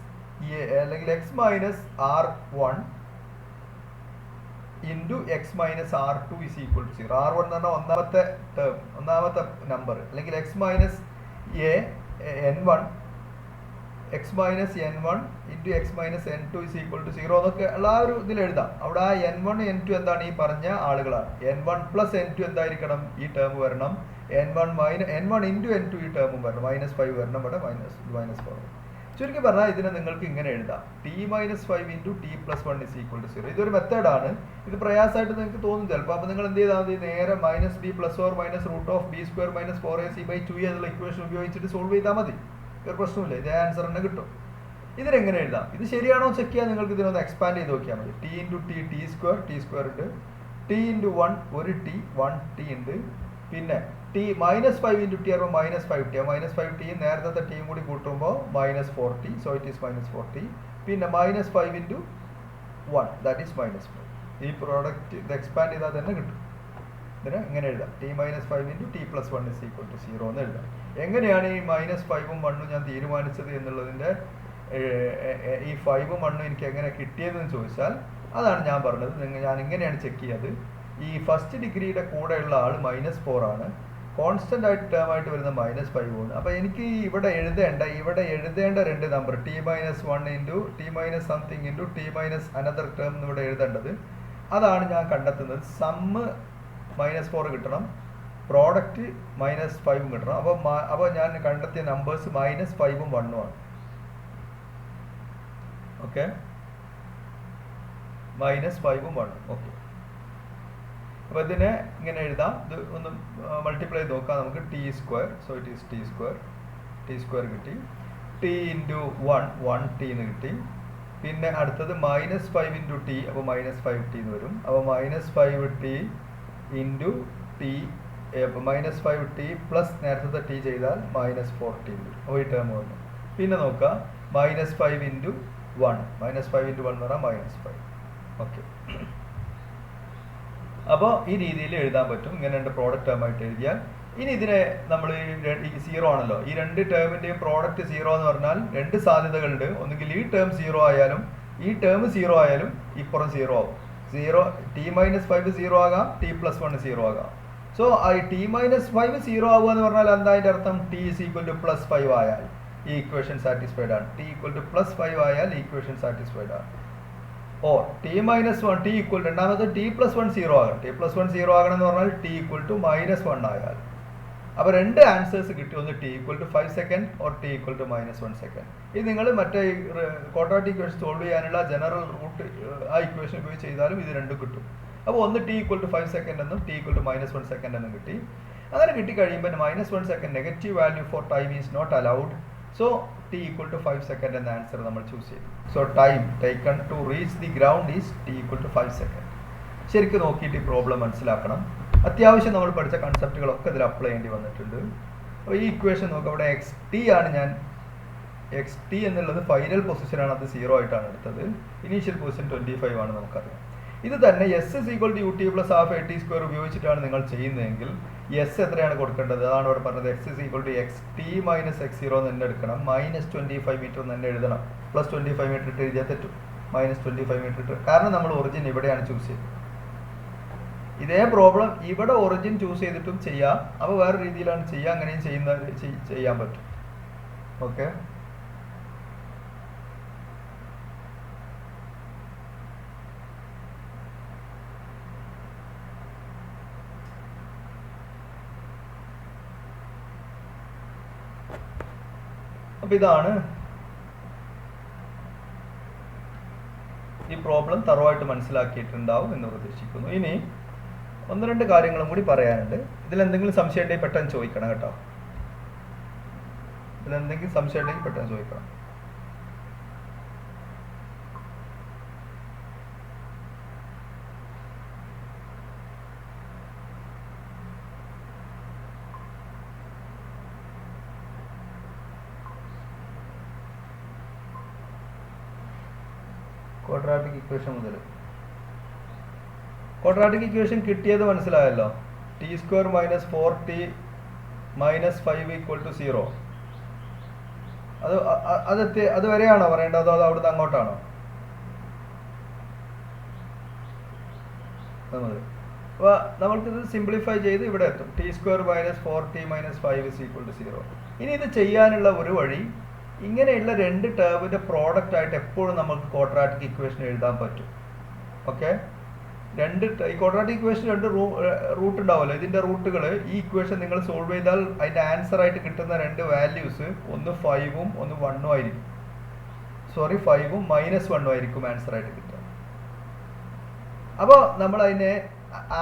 a അല്ലെങ്കിൽ x minus r1 into x minus r2 is equal to 0. r1 എന്ന് പറഞ്ഞാൽ ഒന്നാമത്തെ ടേം, ഒന്നാമത്തെ നമ്പർ, അല്ലെങ്കിൽ x minus a n1 x minus n1 into x minus n2 is equal to 0 എന്നൊക്കെ ഉള്ള ആ ഒരു ഇതിൽ എഴുതാം. അവിടെ ആ n1 n2 എന്താണ്? ഈ പറഞ്ഞ ആളുകളാണ്. n1 പ്ലസ് n2 എന്തായിരിക്കണം? ഈ ടേം വരണം. n1 ഇൻറ്റു n2 ഈ ടേമും വരണം. -5 വരണം, ഇവിടെ -4. ചുരുക്കി പറഞ്ഞാൽ ഇതിനെ നിങ്ങൾക്ക് ഇങ്ങനെ എഴുതാം t-5 into t+1 is equal to 0. ഇതൊരു മെത്തേഡാണ്. ഇത് പ്രയാസമായിട്ട് നിങ്ങൾക്ക് തോന്നും ചിലപ്പോൾ. അപ്പോൾ നിങ്ങൾ എന്ത് ചെയ്താൽ മതി, നേരെ -b + or -√b² - 4ac/2 എന്നുള്ള ഇക്വേഷൻ ഉപയോഗിച്ചിട്ട് സോൾവ് ചെയ്താൽ മതി. ഒരു പ്രശ്നമില്ല, ഇതേ ആൻസർ തന്നെ കിട്ടും. ഇതിനെങ്ങനെ എഴുതാം, ഇത് ശരിയാണോ ചെക്ക് ചെയ്യാൻ നിങ്ങൾക്ക് ഇതിനൊന്ന് എക്സ്പാൻഡ് ചെയ്ത് നോക്കിയാൽ മതി. t ഇൻറ്റു t t² ഉണ്ട്, t ഇൻറ്റു 1 ഒരു t 1t ഉണ്ട്, പിന്നെ -5 ഇൻറ്റു t ആകുമ്പോൾ -5t, -5t നേരത്തെ ടിയും കൂടി കൂട്ടുമ്പോൾ -4t, so it is -4t, പിന്നെ -5 ഇൻറ്റു 1 ദാറ്റ് ഈസ് -5. ഈ പ്രോഡക്റ്റ് ഇത് എക്സ്പാൻഡ് ചെയ്താൽ തന്നെ കിട്ടും. ഇതിന് ഇങ്ങനെ എഴുതാം t-5 into t+1 is equal to 0 എന്ന് എഴുതാം. എങ്ങനെയാണ് ഈ -5ഉം 1ഉം ഞാൻ തീരുമാനിച്ചത് എന്നുള്ളതിൻ്റെ ഈ 5ഉം 1ഉം എനിക്ക് എങ്ങനെ കിട്ടിയതെന്ന് ചോദിച്ചാൽ അതാണ് ഞാൻ പറഞ്ഞത്. ഞാൻ ഇങ്ങനെയാണ് ചെക്ക് ചെയ്തത്. ഈ ഫസ്റ്റ് ഡിഗ്രിയുടെ കൂടെയുള്ള ആൾ -4 ആണ്, കോൺസ്റ്റന്റ് ആയിട്ട് ടേം ആയിട്ട് വരുന്ന -5 ആണ്. അപ്പോൾ എനിക്ക് ഇവിടെ എഴുതേണ്ട രണ്ട് number t-1 into t-something into t-another term ഇവിടെ എഴുതേണ്ടത്, അതാണ് ഞാൻ കണ്ടെത്തുന്നത്. സമ്മ് -4 കിട്ടണം, പ്രോഡക്റ്റ് -5ഉം കിട്ടണം. അപ്പോൾ ഞാൻ കണ്ടെത്തിയ നമ്പേഴ്സ് -5ഉം 1ഉം ആണ്. ഓക്കെ, -5ഉം 1ഉം. ഓക്കെ, അപ്പോൾ ഇതിനെ ഇങ്ങനെ എഴുതാം. ഇത് ഒന്ന് മൾട്ടിപ്ലൈ ചെയ്ത് നോക്കാം നമുക്ക്. t², so it is t² കിട്ടി. t ഇൻറ്റു 1 t എന്ന് കിട്ടി. പിന്നെ അടുത്തത് -5 ഇൻറ്റു t, അപ്പോൾ -5t എന്ന് വരും. അപ്പോൾ -5t into t, -5t plus നേരത്തെ t ചെയ്താൽ -4t വരും. അപ്പോൾ ഈ ടേം വന്നു. പിന്നെ നോക്കുക -5 ഇൻറ്റു 1, -5 ഇൻറ്റു 1 എന്ന് പറഞ്ഞാൽ -5. ഓക്കെ, അപ്പോൾ ഈ രീതിയിൽ എഴുതാൻ പറ്റും. ഇങ്ങനെ രണ്ട് പ്രോഡക്റ്റ് ടേം ആയിട്ട് എഴുതിയാൽ. ഇനി ഇതിനെ നമ്മൾ 0 ആണല്ലോ, ഈ രണ്ട് ടേമിൻ്റെയും പ്രോഡക്റ്റ് 0 എന്ന് പറഞ്ഞാൽ രണ്ട് സാധ്യതകളുണ്ട്. ഒന്നുകിൽ ഈ ടേം 0 ആയാലും ഈ ടേം 0 ആയാലും ഇപ്പുറം 0 ആവും. t-5 0 ആകാം, t+1 0 ആകാം. സോ ഈ t-5 0 ആവുക എന്ന് പറഞ്ഞാൽ എന്താ അതിൻ്റെ അർത്ഥം? t = +5 ആയാൽ ഈ ഇക്വേഷൻ സാറ്റിസ്ഫൈഡ് ആണ്. t = +5 ആയാൽ ഈ ഇക്വേഷൻ സാറ്റിസ്ഫൈഡ് ആണ്. ഓർ t-1 t = രണ്ടാമത് t+1 0 ആകണം. t+1 0 ആകണം എന്ന് പറഞ്ഞാൽ t = -1 ആയാൽ. അപ്പോൾ രണ്ട് ആൻസേഴ്സ് കിട്ടി. ഒന്ന് t = 5 second or t = -1 second. ഇത് നിങ്ങൾ മറ്റേ ക്വാഡ്രാറ്റിക് ഇക്വേഷൻ സോൾവ് ചെയ്യാനുള്ള ജനറൽ റൂട്ട് ആ ഇക്വേഷൻ ഉപയോഗിച്ച് ചെയ്താലും ഇത് രണ്ടും കിട്ടും. അപ്പോൾ ഒന്ന് t = 5 സെക്കൻഡ് എന്നും t = -1 സെക്കൻഡ് എന്നും കിട്ടി. അങ്ങനെ കിട്ടിക്കഴിയുമ്പോൾ -1 second negative value for time is not allowed. So t = 5 second എന്ന ആൻസർ നമ്മൾ ചൂസ് ചെയ്തു. So time taken to reach the ground is t = 5 second. ശരിക്കും നോക്കിയിട്ട് ഈ പ്രോബ്ലം മനസ്സിലാക്കണം. അത്യാവശ്യം നമ്മൾ പഠിച്ച കൺസെപ്റ്റുകളൊക്കെ ഇതിൽ അപ്ലൈ ചെയ്യേണ്ടി വന്നിട്ടുണ്ട്. അപ്പോൾ ഈ ഇക്വേഷൻ നോക്കുക, അവിടെ xt ആണ്, ഞാൻ xt എന്നുള്ളത് ഫൈനൽ പൊസിഷനാണ്, അത് 0 ആയിട്ടാണ് എടുത്തത്. ഇനീഷ്യൽ പൊസിഷൻ 25 ആണ് നമുക്കറിയാം. ഇത് തന്നെ s = ut + ½ at² ഉപയോഗിച്ചിട്ടാണ് നിങ്ങൾ ചെയ്യുന്നതെങ്കിൽ s എത്രയാണ് കൊടുക്കേണ്ടത്? അതാണ് ഇവിടെ പറഞ്ഞത്. x = xt - x0 എന്ന് തന്നെ എടുക്കണം. -25 മീറ്റർ എന്ന് തന്നെ എഴുതണം. +25 മീറ്റർ ഇട്ട് എഴുതിയാൽ തെറ്റും. -25 മീറ്റർ ഇട്ട്, കാരണം നമ്മൾ ഒറിജിൻ ഇവിടെയാണ് ചൂസ് ചെയ്തത്. ഇതേ പ്രോബ്ലം ഇവിടെ ഒറിജിൻ ചൂസ് ചെയ്തിട്ടും ചെയ്യാം. അപ്പോൾ വേറെ രീതിയിലാണ് ചെയ്യുക, അങ്ങനെയും ചെയ്യാൻ പറ്റും. ഓക്കെ, അപ്പോൾ ഇതാണ് ഈ പ്രോബ്ലം. തറവായിട്ട് മനസ്സിലാക്കിയിട്ടുണ്ടാവും എന്ന് പ്രതീക്ഷിക്കുന്നു. ഇനി ഒന്ന് രണ്ട് കാര്യങ്ങളും കൂടി പറയാനുണ്ട്. ഇതിലെന്തെങ്കിലും സംശയം ഉണ്ടെങ്കിൽ പെട്ടെന്ന് ചോദിക്കണം കേട്ടോ. ഇതിലെന്തെങ്കിലും സംശയം ഉണ്ടെങ്കിൽ പെട്ടെന്ന് ചോദിക്കണം. ക്വാഡ്രാറ്റിക് ഇക്വേഷൻ മുതൽ ക്വാഡ്രാറ്റിക് ഇക്വേഷൻ കിട്ടിയത് മനസ്സിലായല്ലോ. t² - 4t - 5 = 0. അത് വരെയാണോ പറയേണ്ടത്, അതോ അവിടുന്ന് അങ്ങോട്ടാണോ? അപ്പോൾ നമ്മൾക്കിത് സിംപ്ലിഫൈ ചെയ്ത് ഇവിടെ എത്തും. t² - 4t - 5 = 0. ഇനി ഇത് ചെയ്യാനുള്ള ഒരു വഴി, ഇങ്ങനെയുള്ള രണ്ട് ടേമിൻ്റെ പ്രോഡക്റ്റ് ആയിട്ട് എപ്പോഴും നമുക്ക് ക്വാഡ്രാറ്റിക് ഇക്വേഷൻ എഴുതാൻ പറ്റും. ഓക്കെ, ഈ ക്വാഡ്രാറ്റിക് ഇക്വേഷൻ രണ്ട് റൂട്ട് ഉണ്ടാവുമല്ലോ. ഇതിൻ്റെ റൂട്ടുകൾ ഈ ഇക്വേഷൻ നിങ്ങൾ സോൾവ് ചെയ്താൽ അതിൻ്റെ ആൻസർ ആയിട്ട് കിട്ടുന്ന രണ്ട് വാല്യൂസ് ഒന്ന് 5ഉം ഒന്ന് 1ഉം ആയിരിക്കും. 5ഉം -1ഉം ആയിരിക്കും ആൻസർ ആയിട്ട് കിട്ടുക. അപ്പോൾ നമ്മൾ അതിനെ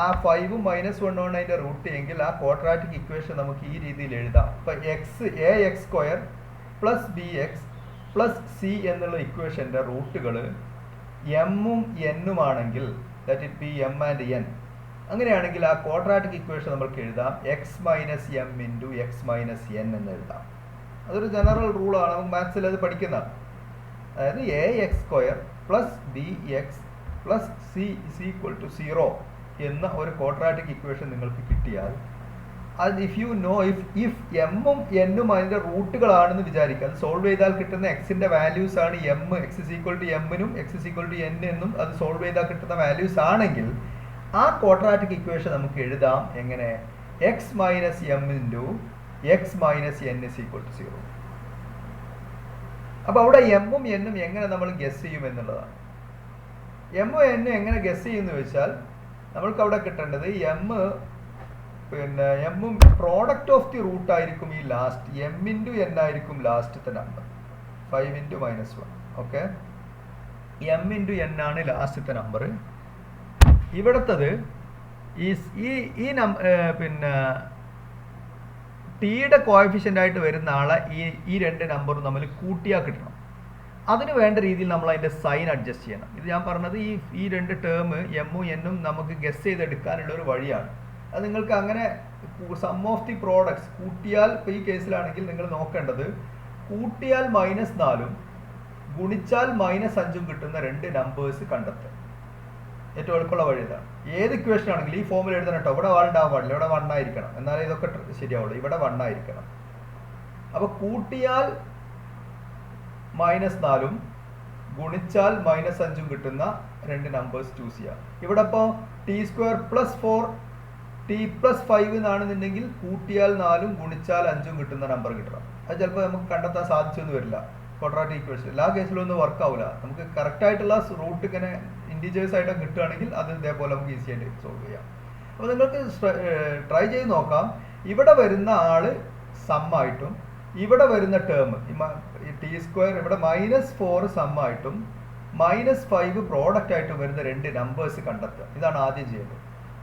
ആ 5ഉം -1ഉം ആണ് അതിന്റെ റൂട്ട് എങ്കിൽ ആ ക്വാഡ്രാറ്റിക് ഇക്വേഷൻ നമുക്ക് ഈ രീതിയിൽ എഴുതാം. ഇപ്പൊ ax² + bx + c എന്നുള്ള ഇക്വേഷന്റെ റൂട്ടുകൾ എമ്മും എന്നും ആണെങ്കിൽ that it be m and n, അങ്ങനെയാണെങ്കിൽ ആ ക്വാഡ്രാറ്റിക് ഇക്വേഷൻ നമുക്ക് എഴുതാം x - m × x - n എന്ന് എഴുതാം. അതൊരു ജനറൽ റൂളാണ്, നമുക്ക് മാത്സിൽ അത് പഠിക്കുന്നതാണ്. അതായത് ax² + bx + c = 0 എന്ന ഒരു ക്വാഡ്രാറ്റിക് ഇക്വേഷൻ നിങ്ങൾക്ക് കിട്ടിയാൽ അത് ഇഫ് യു നോ ഇഫ് എമ്മും എന്നും അതിന്റെ റൂട്ടുകളാണെന്ന് വിചാരിക്കുക, അത് സോൾവ് ചെയ്താൽ കിട്ടുന്ന എക്സിന്റെ വാല്യൂസ് ആണ് എം, x = m നും x = n എന്നും അത് സോൾവ് ചെയ്താൽ കിട്ടുന്ന വാല്യൂസ് ആണെങ്കിൽ ആ ക്വാഡ്രാറ്റിക് ഇക്വേഷൻ നമുക്ക് എഴുതാം എങ്ങനെ? x - m × x - n = 0. അപ്പൊ അവിടെ എമ്മും എന്നും എങ്ങനെ നമ്മൾ ഗസ് ചെയ്യും എന്നുള്ളതാണ്. എമ്മും എന്നും എങ്ങനെ ഗസ് ചെയ്യുമെന്ന് ചോദിച്ചാൽ നമ്മൾക്ക് അവിടെ കിട്ടേണ്ടത് എമ്മും പ്രോഡക്റ്റ് ഓഫ് ദി റൂട്ട് ആയിരിക്കും ഈ ലാസ്റ്റ്, m × n ആയിരിക്കും ലാസ്റ്റത്തെ നമ്പർ, 5 × -1. ഓക്കെ, m × n ആണ് ലാസ്റ്റത്തെ നമ്പർ. ഇവിടത്തത് ടിയുടെ കോഎഫിഷ്യന്റ് ആയിട്ട് വരുന്ന ആളെ ഈ രണ്ട് നമ്പറും നമ്മൾ കൂട്ടിയാൽ കിട്ടണം. അതിന് വേണ്ട രീതിയിൽ നമ്മൾ അതിന്റെ സൈൻ അഡ്ജസ്റ്റ് ചെയ്യണം. ഇത് ഞാൻ പറഞ്ഞത് ഈ രണ്ട് ടേം എമ്മും എന്നും നമുക്ക് ഗസ് ചെയ്തെടുക്കാനുള്ള ഒരു വഴിയാണ്. അത് നിങ്ങൾക്ക് അങ്ങനെ സം ഓഫ് ദി പ്രോഡക്ട്സ് കൂട്ടിയാൽ, ഇപ്പോൾ ഈ കേസിലാണെങ്കിൽ നിങ്ങൾ നോക്കേണ്ടത് കൂട്ടിയാൽ -4ഉം ഗുണിച്ചാൽ -5ഉം കിട്ടുന്ന രണ്ട് നമ്പേഴ്സ് കണ്ടെത്തുക. ഏറ്റവും എളുപ്പമുള്ള വഴി ഇതാണ്. ഏത് ഇക്വേഷൻ ആണെങ്കിലും ഈ ഫോമിൽ എഴുതണം കേട്ടോ. ഇവിടെ ഉണ്ടാവാൻ പാടില്ല, ഇവിടെ 1 ആയിരിക്കണം, എന്നാലേ ഇതൊക്കെ ശരിയാവുള്ളൂ. ഇവിടെ 1 ആയിരിക്കണം. അപ്പൊ കൂട്ടിയാൽ -4ഉം ഗുണിച്ചാൽ -5ഉം കിട്ടുന്ന രണ്ട് നമ്പേഴ്സ് ചൂസ് ചെയ്യാം. ഇവിടെ ഇപ്പോൾ t² + 4 t + 5 എന്നാണെന്നുണ്ടെങ്കിൽ കൂട്ടിയാൽ 4ഉം ഗുണിച്ചാൽ 5ഉം കിട്ടുന്ന നമ്പർ കിട്ടണം. അത് ചിലപ്പോൾ നമുക്ക് കണ്ടെത്താൻ സാധിച്ചൊന്നും വരില്ല. ക്വാഡ്രാറ്റിക് ഇക്വേഷൻ എല്ലാ കേസിലും ഒന്നും വർക്ക് ആവില്ല. നമുക്ക് കറക്റ്റ് ആയിട്ടുള്ള റൂട്ട് ഇങ്ങനെ ഇൻഡിജേഴ്സ് ആയിട്ട് കിട്ടുകയാണെങ്കിൽ അത് ഇതേപോലെ നമുക്ക് ഈസി ആയിട്ട് സോൾവ് ചെയ്യാം. അപ്പോൾ നിങ്ങൾക്ക് ട്രൈ ചെയ്ത് നോക്കാം. ഇവിടെ വരുന്ന ആള് സം ആയിട്ടും ഇവിടെ വരുന്ന ടേം t² ഇവിടെ -4 സം ആയിട്ടും -5 പ്രോഡക്റ്റ് ആയിട്ടും വരുന്ന രണ്ട് നമ്പേഴ്സ് കണ്ടെത്തുക. ഇതാണ് ആദ്യം ചെയ്യേണ്ടത്.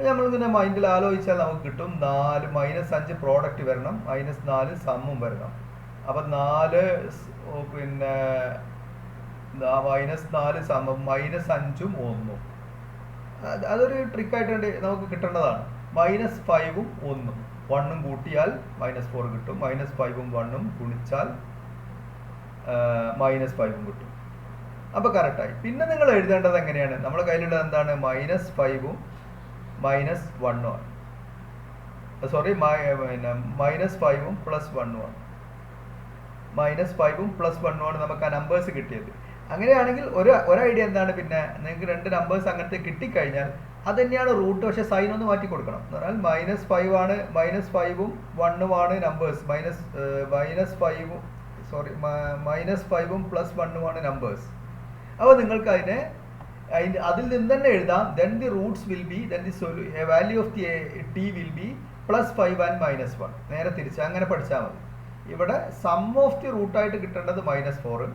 നമ്മളിങ്ങനെ മൈൻഡിൽ ആലോചിച്ചാൽ നമുക്ക് കിട്ടും 4 -5 പ്രോഡക്റ്റ് വരണം, -4 സമ്മും വരണം. അപ്പൊ 4 -4 സമം -5ഉം 1ഉം. അതൊരു ട്രിക്കായിട്ട് നമുക്ക് കിട്ടേണ്ടതാണ്. -5ഉം 1ഉം 1ഉം കൂട്ടിയാൽ -4 കിട്ടും, -5ഉം 1ഉം ഗുണിച്ചാൽ -5ഉം കിട്ടും. അപ്പൊ കറക്റ്റായി. പിന്നെ നിങ്ങൾ എഴുതേണ്ടത് എങ്ങനെയാണ്? നമ്മുടെ കയ്യിലുള്ളത് എന്താണ്? -5ഉം -1ഉം ആണ്. സോറി, -5ഉം +1ഉം ആണ്. -5ഉം +1ഉം ആണ് നമുക്ക് ആ നമ്പേഴ്സ് കിട്ടിയത്. അങ്ങനെയാണെങ്കിൽ ഒരു ഐഡിയ എന്താണ്? പിന്നെ നിങ്ങൾക്ക് രണ്ട് നമ്പേഴ്സ് അങ്ങനത്തെ കിട്ടിക്കഴിഞ്ഞാൽ അത് തന്നെയാണ് റൂട്ട്, പക്ഷെ സൈൻ ഒന്ന് മാറ്റി കൊടുക്കണം. എന്ന് പറഞ്ഞാൽ -5 ആണ്, -5ഉം 1ഉം ആണ് നമ്പേഴ്സ്, -5ഉം +1ഉം ആണ് നമ്പേഴ്സ്. അപ്പോൾ നിങ്ങൾക്ക് അതിൽ നിന്ന് തന്നെ എഴുതാം. then the roots will be, then the value of the t will be +5 and -1. നേരെ തിരിച്ച് അങ്ങനെ പഠിച്ചാൽ മതി. ഇവിടെ സം ഓഫ് ദി റൂട്ട് ആയിട്ട് കിട്ടേണ്ടത് -4,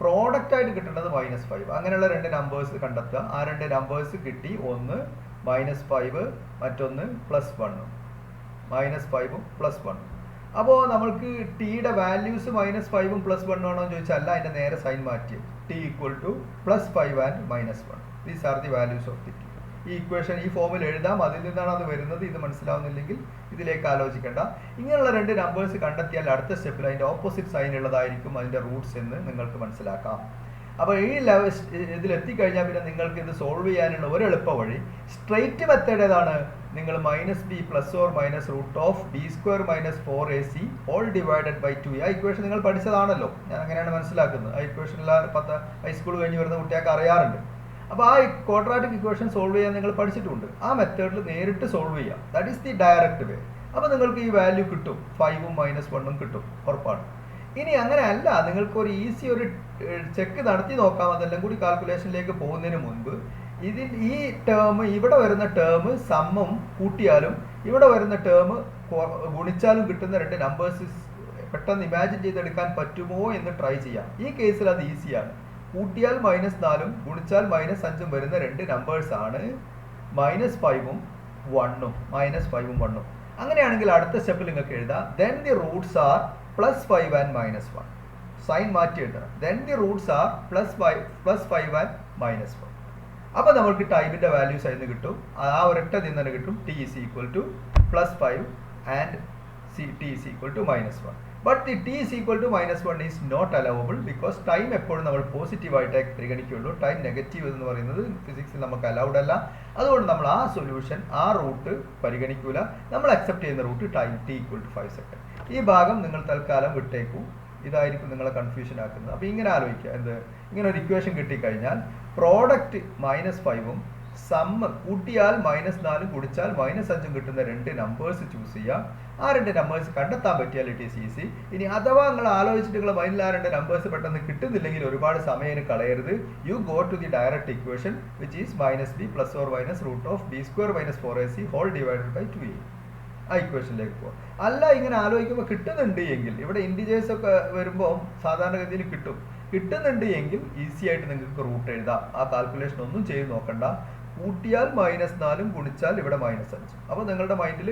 പ്രോഡക്റ്റ് ആയിട്ട് കിട്ടേണ്ടത് -5. അങ്ങനെയുള്ള രണ്ട് നമ്പേഴ്സ് കണ്ടെത്തുക. ആ രണ്ട് നമ്പേഴ്സ് കിട്ടി. ഒന്ന് -5, മറ്റൊന്ന് +1. -5ഉം +1. അപ്പോൾ നമ്മൾക്ക് ടിയുടെ വാല്യൂസ് -5ഉം +1 ആണോ എന്ന് ചോദിച്ചാൽ അല്ല, അതിന്റെ നേരെ സൈൻ മാറ്റി t = +5 and -1. These are the values of the t. ഈ ഇക്വേഷൻ ഈ ഫോമിൽ എഴുതാം. അതിൽ നിന്നാണ് അത് വരുന്നത്. ഇത് മനസ്സിലാവുന്നില്ലെങ്കിൽ ഇതിലേക്ക് ആലോചിക്കേണ്ട. ഇങ്ങനെയുള്ള രണ്ട് നമ്പേഴ്സ് കണ്ടെത്തിയാൽ അടുത്ത സ്റ്റെപ്പിൽ അതിന്റെ ഓപ്പോസിറ്റ് സൈൻ ഉള്ളതായിരിക്കും അതിന്റെ റൂട്ട്സ് എന്ന് നിങ്ങൾക്ക് മനസ്സിലാക്കാം. അപ്പോൾ ഈ ഇതിൽ എത്തിക്കഴിഞ്ഞാൽ പിന്നെ നിങ്ങൾക്ക് ഇത് സോൾവ് ചെയ്യാനുള്ള ഒരു എളുപ്പ വഴി, സ്ട്രെയിറ്റ് മെത്തേഡ് ഏതാണ്? നിങ്ങൾ -b ± √b² - 4ac /2. ആ ഇക്വേഷൻ നിങ്ങൾ പഠിച്ചതാണല്ലോ. ഞാൻ അങ്ങനെയാണ് മനസ്സിലാക്കുന്നത്. ആ ഇക്വേഷൻ എല്ലാ ഹൈസ്കൂൾ കഴിഞ്ഞ് വരുന്ന കുട്ടികൾക്ക് അറിയാറുണ്ട്. അപ്പോൾ ആ ക്വാഡ്രാറ്റിക് ഇക്വേഷൻ സോൾവ് ചെയ്യാൻ നിങ്ങൾ പഠിച്ചിട്ടുണ്ട്. ആ മെത്തേഡിൽ നേരിട്ട് സോൾവ് ചെയ്യാം. ദാറ്റ് ഈസ് ദി ഡയറക്റ്റ് വേ. അപ്പോൾ നിങ്ങൾക്ക് ഈ വാല്യൂ കിട്ടും, 5ഉം -1ഉം കിട്ടും, ഉറപ്പാണ്. ഇനി അങ്ങനെ അല്ല, നിങ്ങൾക്ക് ഒരു ഈസി ഒരു ചെക്ക് നടത്തി നോക്കാം. അതെല്ലാം കൂടി കാൽക്കുലേഷനിലേക്ക് പോകുന്നതിന് മുൻപ് ഈ ടേം, ഇവിടെ വരുന്ന ടേം സമ്മും കൂട്ടിയാലും ഇവിടെ വരുന്ന ടേം ഗുണിച്ചാലും കിട്ടുന്ന രണ്ട് നമ്പേഴ്സ് പെട്ടെന്ന് ഇമാജിൻ ചെയ്തെടുക്കാൻ പറ്റുമോ എന്ന് ട്രൈ ചെയ്യാം. ഈ കേസിൽ അത് ഈസിയാണ്. കൂട്ടിയാൽ -4 ഗുണിച്ചാൽ -5 വരുന്ന രണ്ട് നമ്പേഴ്സ് ആണ് -5ഉം 1ഉം -5ഉം 1ഉം. അങ്ങനെയാണെങ്കിൽ അടുത്ത സ്റ്റെപ്പിൽ നിങ്ങൾക്ക് എഴുതാം then the roots are +5 and -1. Sign മാറ്റി എഴുതണം. then the roots are +5 and -1. അപ്പോൾ നമുക്ക് ടൈമിന്റെ വാല്യൂസ് അതിന് കിട്ടും. ആ ഒരൊറ്റ നിന്ന് തന്നെ കിട്ടും t is equal to +5 and t is equal to -1. But the t is equal to -1 is not allowable because time എപ്പോഴും നമ്മൾ പോസിറ്റീവായിട്ടേ പരിഗണിക്കുകയുള്ളൂ. ടൈം നെഗറ്റീവ് എന്ന് പറയുന്നത് ഫിസിക്സിൽ നമുക്ക് അലൗഡ് അല്ല. അതുകൊണ്ട് നമ്മൾ ആ സൊല്യൂഷൻ ആ റൂട്ട് പരിഗണിക്കൂല. നമ്മൾ അക്സെപ്റ്റ് ചെയ്യുന്ന root time t equal to 5 second. ഈ ഭാഗം നിങ്ങൾ തൽക്കാലം വിട്ടേക്കൂ. ഇതായിരിക്കും നിങ്ങളെ കൺഫ്യൂഷൻ ആക്കുന്നത്. അപ്പോൾ ഇങ്ങനെ ആലോചിക്കുക, എന്ത് ഇങ്ങനെ ഒരു ഇക്വേഷൻ കിട്ടിക്കഴിഞ്ഞാൽ പ്രോഡക്റ്റ് -5ഉം സമ്മ് കൂട്ടിയാൽ -4 കുടിച്ചാൽ -5 കിട്ടുന്ന രണ്ട് നമ്പേഴ്സ് ചൂസ് ചെയ്യുക. ആ രണ്ട് നമ്പേഴ്സ് കണ്ടെത്താൻ പറ്റിയാൽ ഇറ്റ് ഈസ് ഈസി. ഇനി അഥവാ നിങ്ങൾ ആലോചിച്ചിട്ട് നിങ്ങൾ മൈൻഡിൽ ആ രണ്ട് നമ്പേഴ്സ് പെട്ടെന്ന് കിട്ടുന്നില്ലെങ്കിൽ ഒരുപാട് സമയം കളയരുത്. You go to the direct equation which is -b + or - √b² - 4ac whole divided by 2a. ആ ഇക്വേഷനിലേക്ക് പോകാം. അല്ല ഇങ്ങനെ ആലോചിക്കുമ്പോൾ കിട്ടുന്നുണ്ട് എങ്കിൽ, ഇവിടെ ഇൻഡിജേഴ്സ് ഒക്കെ വരുമ്പോൾ സാധാരണഗതിയിൽ കിട്ടുന്നുണ്ട് എങ്കിൽ ഈസി ആയിട്ട് നിങ്ങൾക്ക് റൂട്ട് എഴുതാം. ആ കാൽക്കുലേഷൻ ഒന്നും ചെയ്ത് നോക്കണ്ട. കൂട്ടിയാൽ -4 ഗുണിച്ചാൽ ഇവിടെ -5. അപ്പോൾ നിങ്ങളുടെ മൈൻഡിൽ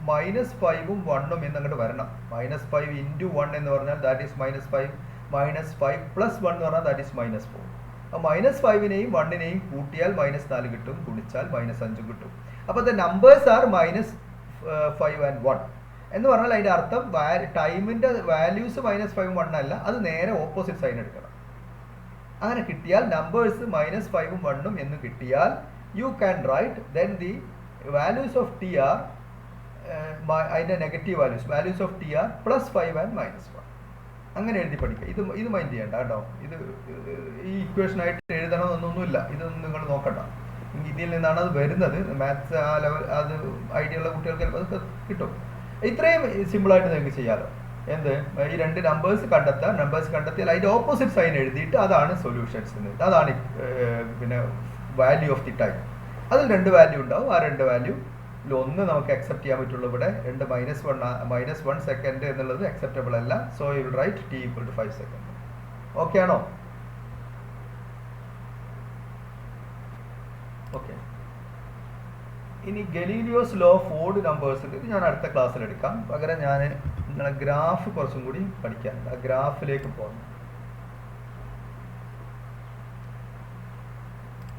-5ഉം 1ഉം എന്നങ്ങോട്ട് വരണം. -5 × 1 എന്ന് പറഞ്ഞാൽ ദാറ്റ് ഈസ് -5, -5 + 1 എന്ന് പറഞ്ഞാൽ ദാറ്റ് ഈസ് -4. അപ്പോൾ -5നെയും 1നെയും കൂട്ടിയാൽ -4 കിട്ടും, ഗുണിച്ചാൽ -5 കിട്ടും. അപ്പോൾ ദ നമ്പേഴ്സ് ആർ -5 and 1 എന്ന് പറഞ്ഞാൽ അതിൻ്റെ അർത്ഥം ടൈമിൻ്റെ വാല്യൂസ് -5ഉം 1 അല്ല, അത് നേരെ ഓപ്പോസിറ്റ് സൈൻ എടുക്കണം. അങ്ങനെ കിട്ടിയാൽ നമ്പേഴ്സ് -5ഉം 1ഉം എന്ന് കിട്ടിയാൽ you can write then the values of t are അതിൻ്റെ negative values of t are +5 and -1. അങ്ങനെ എഴുതി പഠിക്കുക. ഇത് മൈൻഡ് ചെയ്യണ്ട കേട്ടോ. ഇത് ഈ ഇക്വേഷനായിട്ട് എഴുതണമെന്നൊന്നുമില്ല. ഇതൊന്നും നിങ്ങൾ നോക്കണ്ട. ഇതിൽ നിന്നാണ് അത് വരുന്നത്. മാത്സ് ആ ലെവൽ അത് ഐഡിയ ഉള്ള കുട്ടികൾക്ക് അത് കിട്ടും. ഇത്രയും സിമ്പിളായിട്ട് നിങ്ങൾക്ക് ചെയ്യാമല്ലോ. എന്ത് ഈ രണ്ട് നമ്പേഴ്സ് കണ്ടെത്തിയാൽ അതിൻ്റെ ഓപ്പോസിറ്റ് സൈൻ എഴുതിയിട്ട് അതാണ് സൊല്യൂഷൻസ് എന്ന്. അതാണ് പിന്നെ വാല്യൂ ഓഫ് ദി ടൈം. അതിൽ രണ്ട് വാല്യൂ ഉണ്ടാവും. ആ രണ്ട് വാല്യൂ ഒന്ന് നമുക്ക് അക്സെപ്റ്റ് ചെയ്യാൻ പറ്റുള്ളൂ. ഇവിടെ രണ്ട് -1 സെക്കൻഡ് എന്നുള്ളത് അക്സെപ്റ്റബിൾ അല്ല. So you will write t equal to 5 second. Okay ആണോ? ഓക്കെ. ഇനി ഗലീലിയോസ് ലോ ഓഫ് ഓഡ് നമ്പേഴ്സ് ഇത് ഞാൻ അടുത്ത ക്ലാസ്സിൽ എടുക്കാം. പകരം ഞാൻ നിങ്ങളെ ഗ്രാഫ് കുറച്ചും കൂടി പഠിക്കാനുണ്ട്. ആ ഗ്രാഫിലേക്ക് പോകണം.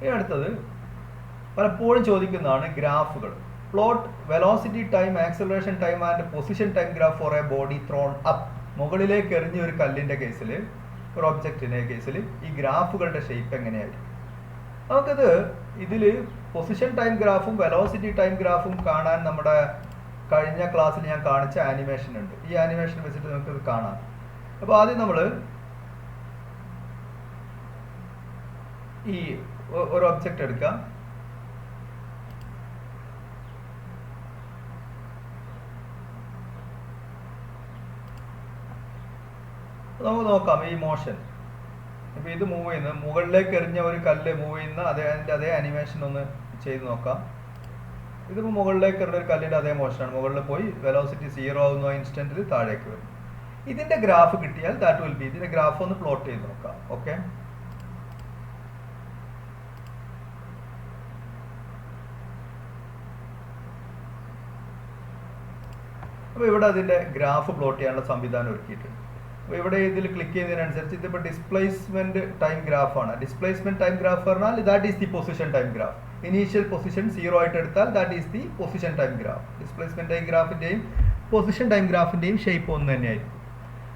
ഇനി അടുത്തത് പലപ്പോഴും ചോദിക്കുന്നതാണ് ഗ്രാഫുകൾ. Plot velocity time, acceleration time and position time graph for a body thrown up. മുകളിലേക്ക് എറിഞ്ഞ ഒരു കല്ലിൻ്റെ കേസിൽ, ഒരു ഒബ്ജക്റ്റിൻ്റെ കേസിൽ ഈ ഗ്രാഫുകളുടെ ഷേപ്പ് എങ്ങനെയായിരിക്കും? നമുക്കത് ഇതിൽ പൊസിഷൻ ടൈം ഗ്രാഫും വെലോസിറ്റി ടൈം ഗ്രാഫും കാണാൻ നമ്മുടെ കഴിഞ്ഞ ക്ലാസ്സിൽ ഞാൻ കാണിച്ച ആനിമേഷൻ ഉണ്ട്. ഈ ആനിമേഷൻ വെച്ചിട്ട് നമുക്കത് കാണാം. അപ്പോൾ ആദ്യം നമ്മൾ ഈ ഒരു ഒബ്ജക്റ്റ് എടുക്കാം. നമുക്ക് നോക്കാം ഈ മോഷൻ. ഇപ്പോൾ ഇത് മൂവ് ചെയ്യുന്നത്, മുകളിലേക്ക് എറിഞ്ഞ ഒരു കല്ല് മൂവ് ചെയ്യുന്ന അതേ ആനിമേഷൻ ഒന്ന് ചെയ്ത് നോക്കാം. ഇതിപ്പോൾ മുകളിലേക്ക് എറിഞ്ഞ ഒരു കല്ലിൻ്റെ അതേ മോഷനാണ്. മുകളിൽ പോയി വെലോസിറ്റി 0 ആവുന്ന ഇൻസ്റ്റൻറ്റിൽ താഴേക്ക് വരും. ഇതിൻ്റെ ഗ്രാഫ് കിട്ടിയാൽ ദാറ്റ് വിൽ ബി, ഇതിൻ്റെ ഗ്രാഫ് ഒന്ന് പ്ലോട്ട് ചെയ്ത് നോക്കാം. ഓക്കെ. അപ്പോൾ ഇവിടെ അതിൻ്റെ ഗ്രാഫ് പ്ലോട്ട് ചെയ്യാനുള്ള സംവിധാനം ഒരുക്കിയിട്ടുണ്ട്. അപ്പോൾ ഇവിടെ ഇതിൽ ക്ലിക്ക് ചെയ്യുന്നതിനനുസരിച്ച് ഇതിപ്പോൾ ഡിസ്പ്ലേസ്മെന്റ് ടൈം ഗ്രാഫാണ്. ഡിസ്പ്ലേസ്മെന്റ് ടൈം ഗ്രാഫ് പറഞ്ഞാൽ that is the position time graph. Initial position 0 ആയിട്ട് എടുത്താൽ that is the position time graph. Displacement time ഗ്രാഫിൻ്റെയും പൊസിഷൻ ടൈം ഗ്രാഫിൻ്റെയും ഷേപ്പ് ഒന്ന് തന്നെയായിരിക്കും.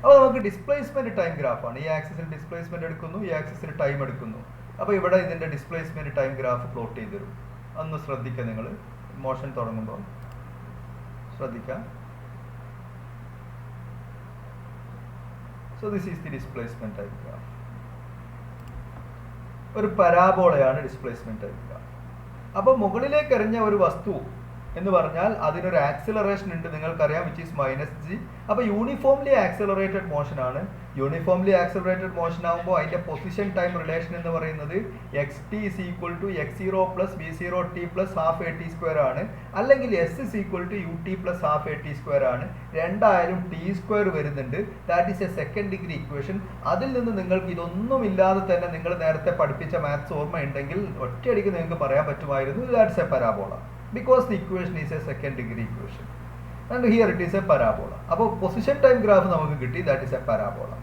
അപ്പോൾ നമുക്ക് ഡിസ്പ്ലേസ്മെന്റ് ടൈം ഗ്രാഫാണ്. ഈ ആക്സിസിൽ ഡിസ്പ്ലേസ്മെന്റ് എടുക്കുന്നു, ഈ ആക്സിസിൽ ടൈം എടുക്കുന്നു. അപ്പോൾ ഇവിടെ ഇതിൻ്റെ ഡിസ്പ്ലേസ്മെന്റ് ടൈം ഗ്രാഫ് പ്ലോട്ട് ചെയ്ത് തരും. ഒന്ന് ശ്രദ്ധിക്കുക, നിങ്ങൾ മോഷൻ തുടങ്ങുമ്പോൾ ശ്രദ്ധിക്കാം. So this is the displacement time graph. ഒരു പരാബോളയാണ് ഡിസ്പ്ലേസ്മെന്റ് ടൈം ഗ്രാഫ്. അപ്പോൾ മുകളിലേക്ക് എറിഞ്ഞ ഒരു വസ്തു എന്ന് പറഞ്ഞാൽ അതിനൊരു ആക്സിലറേഷൻ ഉണ്ട്, നിങ്ങൾക്കറിയാം, വിച്ച് ഈസ് -g. അപ്പോൾ യൂണിഫോംലി ആക്സിലറേറ്റഡ് മോഷൻ ആണ്. യൂണിഫോംലി ആക്സിലറേറ്റഡ് മോഷൻ ആകുമ്പോൾ അതിന്റെ പൊസിഷൻ ടൈം റിലേഷൻ എന്ന് പറയുന്നത് xt is equal to x0 plus v0t plus half at square ആണ്, അല്ലെങ്കിൽ s is equal to ut plus half at square ആണ്. രണ്ടായാലും t സ്ക്വയർ വരുന്നുണ്ട്. That is a second degree equation. അതിൽ നിന്ന് നിങ്ങൾക്ക് ഇതൊന്നും ഇല്ലാതെ തന്നെ നിങ്ങൾ നേരത്തെ പഠിപ്പിച്ച മാത്സ് ഓർമ്മയുണ്ടെങ്കിൽ ഒറ്റയടിക്ക് നിങ്ങൾക്ക് പറയാൻ പറ്റുമായിരുന്നു that's A parabola, because the equation is a second degree equation and here it is a parabola. അപ്പോൾ പൊസിഷൻ ടൈം ഗ്രാഫ് നമുക്ക് കിട്ടി, that is a parabola.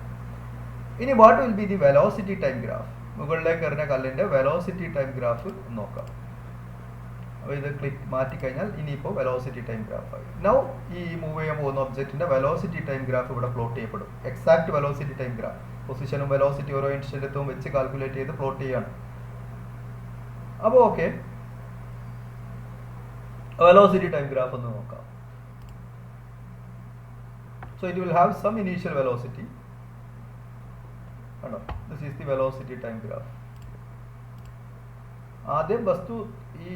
ഇനി what will be the velocity time graph? മുകളിലേക്ക് എറിഞ്ഞ കല്ലിന്റെ വെലോസിറ്റി ടൈം ഗ്രാഫ് നോക്കാം. അപ്പോൾ ഇത് ക്ലിക്ക് മാറ്റി കഴിഞ്ഞാൽ ഇനിയിപ്പോൾ വെലോസിറ്റി ടൈം ഗ്രാഫ് ആയി. നൗ ഈ മൂവ് ചെയ്യാൻ പോകുന്ന ഒബ്ജക്റ്റിന്റെ വെലോസിറ്റി ടൈം ഗ്രാഫ് ഇവിടെ പ്ലോട്ട് ചെയ്യപ്പെടും. എക്സാക്ട് വെലോസിറ്റി ടൈം ഗ്രാഫ് പൊസിഷനും വെലോസിറ്റി ഓരോ ഇൻസ്റ്റന്റത്തും വെച്ച് കാൽക്കുലേറ്റ് ചെയ്ത് പ്ലോട്ട് ചെയ്യാണ്. അപ്പോൾ ഓക്കെ, velocity time graph ഒന്ന് നോക്കാം. So it will have some initial velocity. This is the velocity time graph. ആദ്യം വസ്തു ഈ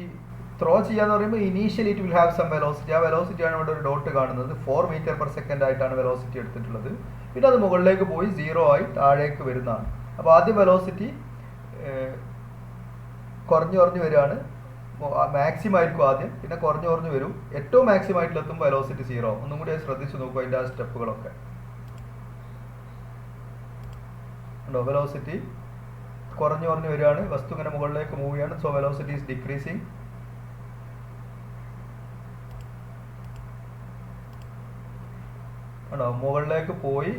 ത്രോ ചെയ്യാന്ന് പറയുമ്പോൾ initially it will have some velocity. ആ വെലോസിറ്റി ആണ് ഇവിടെ ഒരു ഡോട്ട് കാണുന്നത്. 4 മീറ്റർ പെർ സെക്കൻഡ് ആയിട്ടാണ് വെലോസിറ്റി എടുത്തിട്ടുള്ളത്. പിന്നെ അത് മുകളിലേക്ക് പോയി 0 ആയി താഴേക്ക് വരുന്നതാണ്. അപ്പോൾ ആദ്യം വെലോസിറ്റി കുറഞ്ഞു വരികയാണ്. മാക്സിമം ആയിരിക്കും ആദ്യം, പിന്നെ കുറഞ്ഞു വരും. ഏറ്റവും മാക്സിമം ആയിട്ടിലെത്തുമ്പോൾ വെലോസിറ്റി 0. ഒന്നും കൂടി ശ്രദ്ധിച്ചു നോക്കുക അതിൻ്റെ ആ സ്റ്റെപ്പുകളൊക്കെ ഉണ്ടോ. വെലോസിറ്റി കുറഞ്ഞു വരികയാണ്, വസ്തു ഇങ്ങനെ മുകളിലേക്ക് മൂവ് ചെയ്യാണ്. So velocity is decreasing. ആണോ, മുകളിലേക്ക് പോയി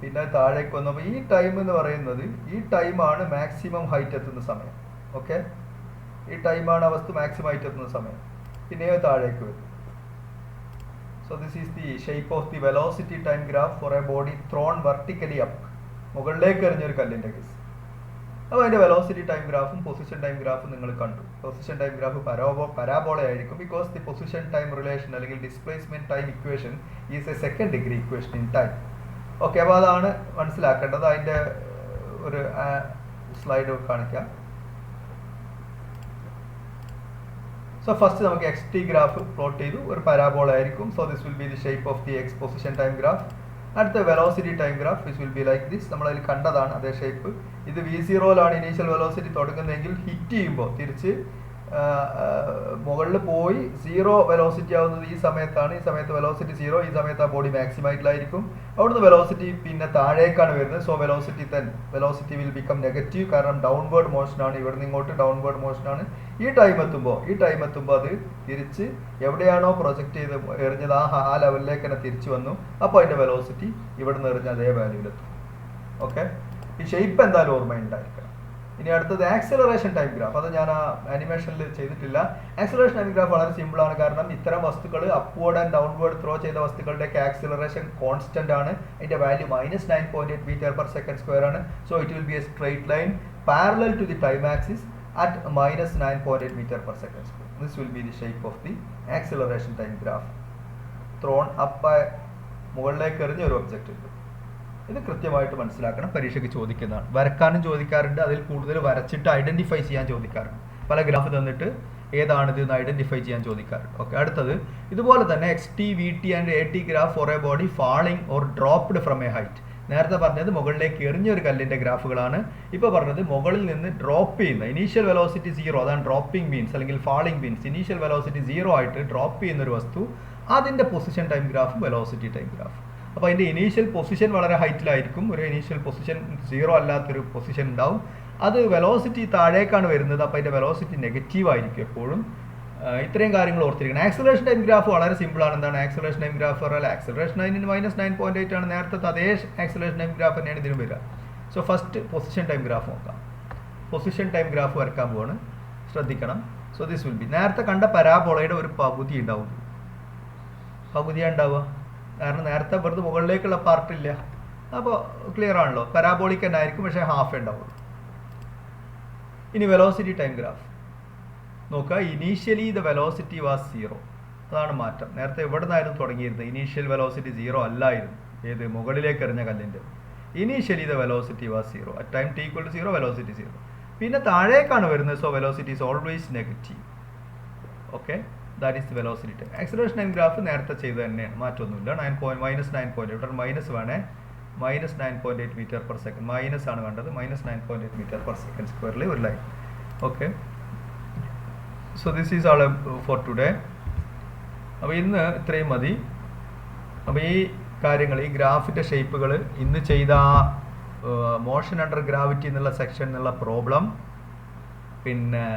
പിന്നെ താഴേക്ക് വന്നപ്പോൾ ഈ ടൈം എന്ന് പറയുന്നത് ഈ ടൈമാണ് മാക്സിമം ഹൈറ്റ് എത്തുന്ന സമയം. ഓക്കെ, ഈ ടൈമാണ് വസ്തു മാക്സിമം ആയിട്ട് എത്തുന്ന സമയം. പിന്നെയോ താഴേക്ക് വരും. So this is the shape of the velocity time graph for a body thrown vertically up. മുകളിലേക്ക് എറിഞ്ഞൊരു കല്ലിന്റെ കേസ്. അപ്പോൾ അതിന്റെ വെലോസിറ്റി ടൈം ഗ്രാഫും പൊസിഷൻ ടൈം ഗ്രാഫും നിങ്ങൾ കണ്ടു. പൊസിഷൻ ടൈം ഗ്രാഫ് പരാബോള ആയിരിക്കും, because the position time relation അല്ലെങ്കിൽ displacement time equation is a second degree equation in time. Okay, അപ്പോൾ അതാണ് മനസ്സിലാക്കേണ്ടത്. അതിന്റെ ഒരു സ്ലൈഡ് കാണിക്കാം. സോ ഫസ്റ്റ് നമുക്ക് എക്സ് ടി ഗ്രാഫ് പ്ലോട്ട് ചെയ്തു, ഒരു പരാബോള ആയിരിക്കും. So this will be the shape of the X position time graph. അടുത്ത velocity time graph which will be like this. നമ്മളതിൽ കണ്ടതാണ് അതേ ഷേപ്പ്. ഇത് v0യിലാണ് ഇനീഷ്യൽ വെലോസിറ്റി തുടങ്ങുന്നതെങ്കിൽ ഹിറ്റ് ചെയ്യുമ്പോൾ തിരിച്ച് മുകളിൽ പോയി 0 വെലോസിറ്റി ആവുന്നത് ഈ സമയത്താണ്. ഈ സമയത്ത് വെലോസിറ്റി 0, ഈ സമയത്ത് ആ ബോഡി മാക്സിമൈറ്റിലായിരിക്കും. അവിടുന്ന് വെലോസിറ്റി പിന്നെ താഴേക്കാണ് വരുന്നത്. So velocity will become negative, കാരണം ഡൗൺവേർഡ് മോഷനാണ്. ഇവിടുന്ന് ഇങ്ങോട്ട് ഡൗൺവേർഡ് മോഷനാണ്. ഈ ടൈം എത്തുമ്പോൾ അത് തിരിച്ച് എവിടെയാണോ പ്രൊജക്റ്റ് ചെയ്ത് എറിഞ്ഞത് ആ ലെവലിലേക്ക് തന്നെ തിരിച്ചു വന്നു. അപ്പോൾ അതിന്റെ വെലോസിറ്റി ഇവിടുന്ന് എറിഞ്ഞ അതേ വാല്യൂവിലെത്തും. ഓക്കെ, ഈ ഷേപ്പ് എന്തായാലും ഓർമ്മയുണ്ടായിരിക്കണം. ഇനി അടുത്തത് ആക്സിലറേഷൻ ടൈം ഗ്രാഫ്. അത് ഞാൻ ആ ആനിമേഷനിൽ ചെയ്തിട്ടില്ല. ആക്സിലറേഷൻ ടൈം ഗ്രാഫ് വളരെ സിമ്പിൾ ആണ്, കാരണം ഇത്തരം വസ്തുക്കൾ അപ്വേർഡ് ആൻഡ് ഡൗൺവേർഡ് ത്രോ ചെയ്ത വസ്തുക്കളുടെയൊക്കെ ആക്സിലറേഷൻ കോൺസ്റ്റന്റ് ആണ്. അതിന്റെ value -9.8 metre per second square ആണ്. So it will be a straight line parallel to the time axis at -9.8 meter per second square. This will be the shape of the acceleration time graph thrown up by മുകളിലേക്ക് എറിഞ്ഞ ഒരു ഒബ്ജക്റ്റ് ഉണ്ട്. ഇത് കൃത്യമായിട്ട് മനസ്സിലാക്കണം, പരീക്ഷയ്ക്ക് ചോദിക്കുന്നതാണ്. വരക്കാനും ചോദിക്കാറുണ്ട്, അതിൽ കൂടുതൽ വരച്ചിട്ട് ഐഡന്റിഫൈ ചെയ്യാൻ ചോദിക്കാറുണ്ട്. പല ഗ്രാഫ് തന്നിട്ട് ഏതാണിത് എന്ന് ഐഡന്റിഫൈ ചെയ്യാൻ ചോദിക്കാറുണ്ട്. ഓക്കെ, അടുത്തത് ഇതുപോലെ തന്നെ XT, VT and AT graph for a body falling or dropped from a height. നേരത്തെ പറഞ്ഞത് മുകളിലേക്ക് എറിഞ്ഞൊരു കല്ലിന്റെ ഗ്രാഫുകളാണ്. ഇപ്പോൾ പറഞ്ഞത് മുകളിൽ നിന്ന് ഡ്രോപ്പ് ചെയ്യുന്ന ഇനീഷ്യൽ വെലോസിറ്റി 0, അതാണ് ഡ്രോപ്പിംഗ് മീൻസ് അല്ലെങ്കിൽ ഫാളിംഗ് മീൻസ്. ഇനീഷ്യൽ വെലോസിറ്റി 0 ആയിട്ട് ഡ്രോപ്പ് ചെയ്യുന്ന ഒരു വസ്തു, അതിന്റെ പൊസിഷൻ ടൈം ഗ്രാഫും വെലോസിറ്റി ടൈം ഗ്രാഫ്. അപ്പോൾ അതിന്റെ ഇനീഷ്യൽ പൊസിഷൻ വളരെ ഹൈറ്റിലായിരിക്കും. ഒരു ഇനീഷ്യൽ പൊസിഷൻ 0 അല്ലാത്തൊരു പൊസിഷൻ ഉണ്ടാവും. അത് വെലോസിറ്റി താഴേക്കാണ് വരുന്നത്. അപ്പോൾ അതിന്റെ വെലോസിറ്റി നെഗറ്റീവ് ആയിരിക്കും എപ്പോഴും. ഇത്രയും കാര്യങ്ങൾ ഓർത്തിരിക്കണം. ആക്സിലറേഷൻ ടൈം ഗ്രാഫ് വളരെ സിമ്പിൾ ആണ്. എന്താണ് ആക്സിലറേഷൻ ടൈം ഗ്രാഫ് പറഞ്ഞാൽ ആക്സിലറേഷൻ -9.8 ആണ്. നേരത്തെ അതേ ആക്സിലറേഷൻ ടൈം ഗ്രാഫ് തന്നെയാണ് ഇതിന് വരിക. So first position time graph നോക്കാം. പൊസിഷൻ ടൈം ഗ്രാഫ് വരക്കാൻ പോവാണ്, ശ്രദ്ധിക്കണം. സോ ദിസ് വിൽ ബി നേരത്തെ കണ്ട പരാബോളയുടെ ഒരു പകുതി ഉണ്ടാവും. പകുതിയാണ് ഉണ്ടാവുക, കാരണം നേരത്തെ വെറുതെ മുകളിലേക്കുള്ള പാർട്ടില്ല. അപ്പോൾ ക്ലിയർ ആണല്ലോ, പരാബോളിക് തന്നെ ആയിരിക്കും, പക്ഷേ ഹാഫ് ഉണ്ടാവുള്ളൂ. ഇനി വെലോസിറ്റി ടൈം ഗ്രാഫ് നോക്കുക. ഇനീഷ്യലി ദ വെലോസിറ്റി വാസ് 0, അതാണ് മാറ്റം. നേരത്തെ എവിടെ നിന്നായിരുന്നു തുടങ്ങിയിരുന്നത്? ഇനീഷ്യൽ വെലോസിറ്റി 0 അല്ലായിരുന്നു. ഏത് മുകളിലേക്ക് എറിഞ്ഞ കല്ലിൻ്റെ initially the velocity was 0. At time t = 0 velocity 0. പിന്നെ താഴേക്കാണ് വരുന്നത്. So velocity is always negative. Okay, that is velocity time. Acceleration time graph നേരത്തെ ചെയ്ത് തന്നെയാണ്, മാറ്റമൊന്നുമില്ല. -9 ഇവിടെ മൈനസ് വേണേ, -9.8 മീറ്റർ പെർ സെക്കൻഡ്, മൈനസ് ആണ് വേണ്ടത്, -9.8 മീറ്റർ പെർ സെക്കൻഡ് സ്ക്വയറിൽ ഒരു line. Okay, so this is all for today. അപ്പോൾ ഇന്ന് ഇത്രയും മതി. അപ്പോൾ ഈ കാര്യങ്ങൾ, ഈ ഗ്രാഫിൻ്റെ ഷേപ്പുകൾ, ഇന്ന് ചെയ്ത മോഷൻ അണ്ടർ ഗ്രാവിറ്റി എന്നുള്ള സെക്ഷൻ എന്നുള്ള പ്രോബ്ലം, പിന്നെ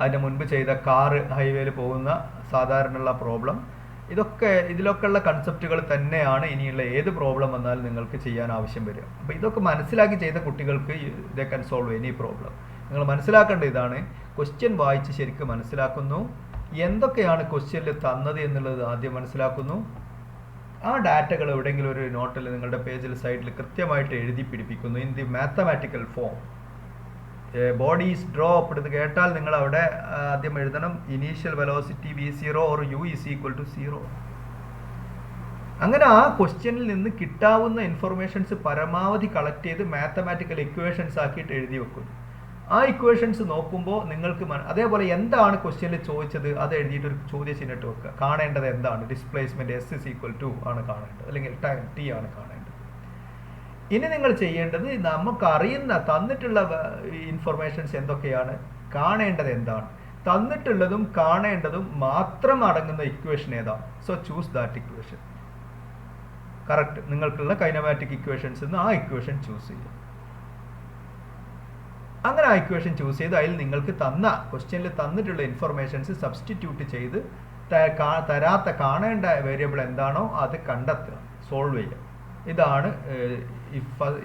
അതിന് മുൻപ് ചെയ്ത കാറ് ഹൈവേയിൽ പോകുന്ന സാധാരണയുള്ള പ്രോബ്ലം, ഇതിലൊക്കെയുള്ള കൺസെപ്റ്റുകൾ തന്നെയാണ് ഇനിയുള്ള ഏത് പ്രോബ്ലം വന്നാലും നിങ്ങൾക്ക് ചെയ്യാൻ ആവശ്യം വരിക. അപ്പോൾ ഇതൊക്കെ മനസ്സിലാക്കി ചെയ്ത കുട്ടികൾക്ക് they can solve any problem. നിങ്ങൾ മനസ്സിലാക്കേണ്ട ഇതാണ്, ക്വസ്റ്റ്യൻ വായിച്ച് ശരിക്കും മനസ്സിലാക്കുന്നു, എന്തൊക്കെയാണ് ക്വസ്റ്റ്യനിൽ തന്നത് എന്നുള്ളത് ആദ്യം മനസ്സിലാക്കുന്നു, ആ ഡാറ്റകൾ എവിടെയെങ്കിലും ഒരു നോട്ടിൽ നിങ്ങളുടെ പേജിൽ സൈഡിൽ കൃത്യമായിട്ട് എഴുതി പിടിപ്പിക്കുന്നു in the mathematical form. Body is dropped എന്ന് കേട്ടാൽ നിങ്ങൾ അവിടെ ആദ്യം എഴുതണം initial velocity v0 or u is equal to 0. അങ്ങനെ ആ ക്വസ്റ്റ്യനിൽ നിന്ന് കിട്ടാവുന്ന ഇൻഫർമേഷൻസ് പരമാവധി കളക്ട് ചെയ്ത് മാത്തമാറ്റിക്കൽ ഇക്വേഷൻസ് ആക്കിയിട്ട് എഴുതി വെക്കുന്നു. ആ ഇക്വേഷൻസ് നോക്കുമ്പോൾ നിങ്ങൾക്ക് അതേപോലെ എന്താണ് ക്വസ്റ്റ്യനിൽ ചോദിച്ചത് അത് എഴുതിയിട്ട് ഒരു ചോദ്യചിഹ്നം ഇട്ട് വെക്കുക. കാണേണ്ടത് എന്താണ്? Displacement s is equal to ആണ് കാണേണ്ടത്, അല്ലെങ്കിൽ ടൈം t ആണ് കാണേണ്ടത്. ഇനി നിങ്ങൾ ചെയ്യേണ്ടത്, നമുക്കറിയുന്ന തന്നിട്ടുള്ള ഇൻഫർമേഷൻസ് എന്തൊക്കെയാണ്, കാണേണ്ടത് എന്താണ്, തന്നിട്ടുള്ളതും കാണേണ്ടതും മാത്രം അടങ്ങുന്ന ഇക്വേഷൻ ഏതാണ്. So choose that equation. Correct നിങ്ങൾക്കുള്ള കൈനമാറ്റിക് ഇക്വേഷൻസ് നിന്ന് ആ ഇക്വേഷൻ ചൂസ് ചെയ്യുക. അങ്ങനെ ആ ഇക്വേഷൻ ചൂസ് ചെയ്ത് അതിൽ നിങ്ങൾക്ക് ക്വസ്റ്റ്യനിൽ തന്നിട്ടുള്ള ഇൻഫർമേഷൻസ് സബ്സ്റ്റിറ്റ്യൂട്ട് ചെയ്ത് തരാത്ത കാണേണ്ട വേരിയബിൾ എന്താണോ അത് കണ്ടെത്തുക, സോൾവ് ചെയ്യുക. ഇതാണ്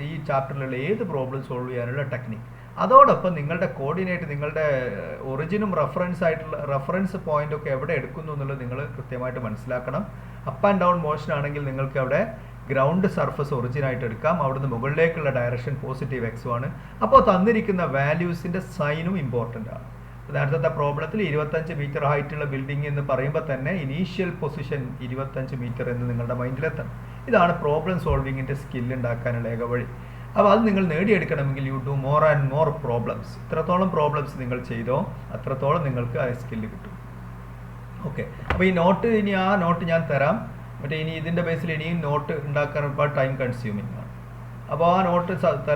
ഈ ചാപ്റ്ററിലുള്ള ഏത് പ്രോബ്ലം സോൾവ് ചെയ്യാനുള്ള ടെക്നിക്ക്. അതോടൊപ്പം നിങ്ങളുടെ കോർഡിനേറ്റ്, നിങ്ങളുടെ ഒറിജിനും റെഫറൻസ് പോയിന്റ് ഒക്കെ എവിടെ എടുക്കുന്നു എന്നുള്ളത് നിങ്ങൾ കൃത്യമായിട്ട് മനസ്സിലാക്കണം. അപ്പ് ആൻഡ് ഡൗൺ മോഷൻ ആണെങ്കിൽ നിങ്ങൾക്ക് അവിടെ ഗ്രൗണ്ട് സർഫസ് ഒറിജിനായിട്ട് എടുക്കാം, അവിടുന്ന് മുകളിലേക്കുള്ള ഡയറക്ഷൻ പോസിറ്റീവ് x ആണ്. അപ്പോൾ തന്നിരിക്കുന്ന വാല്യൂസിൻ്റെ സൈനും ഇമ്പോർട്ടൻ്റ് ആണ്. നേരത്തെ പ്രോബ്ലത്തിൽ 25 മീറ്റർ ഹൈറ്റുള്ള ബിൽഡിംഗ് എന്ന് പറയുമ്പോൾ തന്നെ ഇനീഷ്യൽ പൊസിഷൻ 25 മീറ്റർ എന്ന് നിങ്ങളുടെ മൈൻഡിലെത്തണം. ഇതാണ് പ്രോബ്ലം സോൾവിങ്ങിൻ്റെ സ്കില്ല് ഉണ്ടാക്കാനുള്ള ഏക വഴി. അപ്പോൾ അത് നിങ്ങൾ നേടിയെടുക്കണമെങ്കിൽ you do more and more problems. ഇത്രത്തോളം പ്രോബ്ലംസ് നിങ്ങൾ ചെയ്തോ അത്രത്തോളം നിങ്ങൾക്ക് ആ സ്കില്ല് കിട്ടും. ഓക്കെ, അപ്പോൾ ഈ നോട്ട്, ഇനി ആ നോട്ട് ഞാൻ തരാം. ഇനി ഇതിൻ്റെ ബേസിൽ ഇനിയും നോട്ട് ഉണ്ടാക്കാൻ ഒരുപാട് ടൈം കൺസ്യൂമിങ് ആണ്. അപ്പോൾ ആ നോട്ട്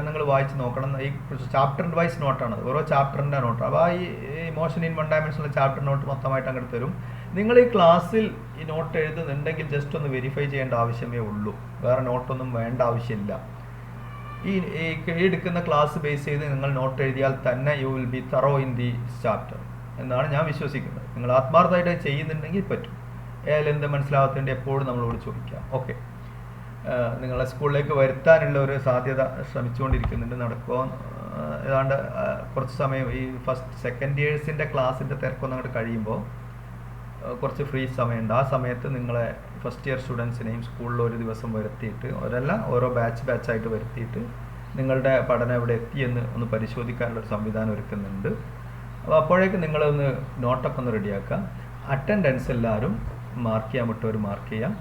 നിങ്ങൾ വായിച്ച് നോക്കണം. ഈ ചാപ്റ്റർ വൈസ് നോട്ടാണത്, ഓരോ ചാപ്റ്ററിൻ്റെ നോട്ട്. അപ്പോൾ ഈ മോഷൻ ഇൻ 1 ഡയമെൻഷനുള്ള ചാപ്റ്റർ നോട്ട് മൊത്തമായിട്ട് അങ്ങോട്ട് തരും. നിങ്ങൾ ഈ ക്ലാസ്സിൽ ഈ നോട്ട് എഴുതുന്നുണ്ടെങ്കിൽ ജസ്റ്റ് ഒന്ന് വെരിഫൈ ചെയ്യേണ്ട ആവശ്യമേ ഉള്ളൂ, വേറെ നോട്ടൊന്നും വേണ്ട ആവശ്യമില്ല. ഈ എടുക്കുന്ന ക്ലാസ് ബേസ് ചെയ്ത് നിങ്ങൾ നോട്ട് എഴുതിയാൽ തന്നെ you will be thorough in the chapter എന്നാണ് ഞാൻ വിശ്വസിക്കുന്നത്. നിങ്ങൾ ആത്മാർത്ഥമായിട്ട് ചെയ്യുന്നുണ്ടെങ്കിൽ പറ്റും. എന്ത് മനസ്സിലാവാത്തതിൻ്റെ എപ്പോഴും നമ്മളോട് ചോദിക്കാം. ഓക്കെ, നിങ്ങളെ സ്കൂളിലേക്ക് വരുത്താനുള്ള ഒരു സാധ്യത ശ്രമിച്ചുകൊണ്ടിരിക്കുന്നുണ്ട്, നടക്കുമോ ഏതാണ്ട് കുറച്ച് സമയം ഈ സെക്കൻഡ് ഇയേഴ്സിൻ്റെ ക്ലാസ്സിൻ്റെ തിരക്കൊന്നും അങ്ങോട്ട് കഴിയുമ്പോൾ കുറച്ച് ഫ്രീ സമയമുണ്ട്. ആ സമയത്ത് നിങ്ങളെ ഫസ്റ്റ് ഇയർ സ്റ്റുഡൻസിനെയും സ്കൂളിൽ ഒരു ദിവസം വരുത്തിയിട്ട്, ഓരോ ബാച്ചായിട്ട് വരുത്തിയിട്ട് നിങ്ങളുടെ പഠനം എവിടെ എത്തിയെന്ന് ഒന്ന് പരിശോധിക്കാനുള്ളൊരു സംവിധാനം ഒരുക്കുന്നുണ്ട്. അപ്പോൾ അപ്പോഴേക്കും നിങ്ങളൊന്ന് നോട്ടൊക്കെ ഒന്ന് റെഡിയാക്കുക. അറ്റൻഡൻസ് എല്ലാവരും മാർക്ക് ചെയ്യാൻ വിട്ടവർ മാർക്ക് ചെയ്യാം.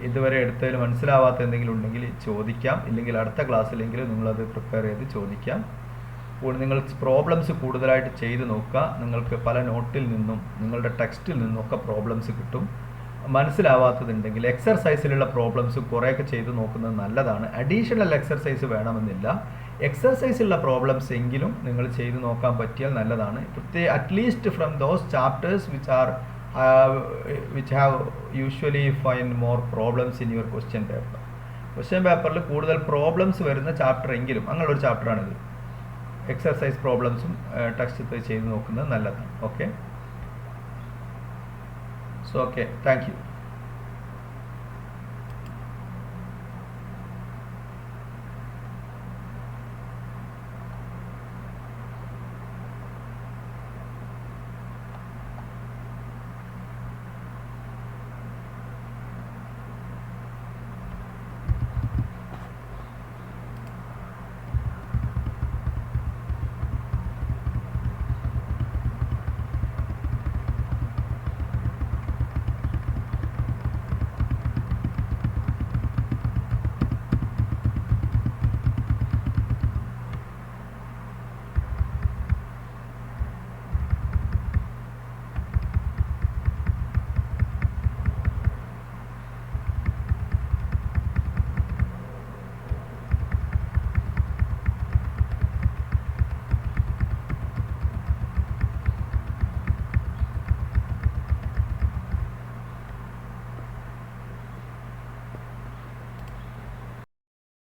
ഇതുവരെ എടുത്തതിൽ മനസ്സിലാവാത്ത എന്തെങ്കിലും ഉണ്ടെങ്കിൽ ചോദിക്കാം, ഇല്ലെങ്കിൽ അടുത്ത ക്ലാസ്സിലെങ്കിലും നിങ്ങളത് പ്രിപ്പയർ ചെയ്ത് ചോദിക്കാം. നിങ്ങൾ പ്രോബ്ലംസ് കൂടുതലായിട്ട് ചെയ്ത് നോക്കുക. നിങ്ങൾക്ക് പല നോട്ടിൽ നിന്നും നിങ്ങളുടെ ടെക്സ്റ്റിൽ നിന്നൊക്കെ പ്രോബ്ലംസ് കിട്ടും. മനസ്സിലാവാത്തതുണ്ടെങ്കിൽ എക്സർസൈസിലുള്ള പ്രോബ്ലംസ് കുറേയൊക്കെ ചെയ്ത് നോക്കുന്നത് നല്ലതാണ്. അഡീഷണൽ എക്സർസൈസ് വേണമെന്നില്ല. എക്സർസൈസുള്ള പ്രോബ്ലംസ് എങ്കിലും നിങ്ങൾ ചെയ്ത് നോക്കാൻ പറ്റിയാൽ നല്ലതാണ്. At least from those chapters which have usually find more problems in your question paper. Question പേപ്പറിൽ കൂടുതൽ പ്രോബ്ലംസ് വരുന്ന ചാപ്റ്റർ എങ്കിലും, അങ്ങനെയുള്ളൊരു ചാപ്റ്ററാണിത്. എക്സർസൈസ് പ്രോബ്ലംസും ടെക്സ്റ്റ് ചെയ്ത് നോക്കുന്നത് നല്ലതാണ്. Okay, so okay, thank you.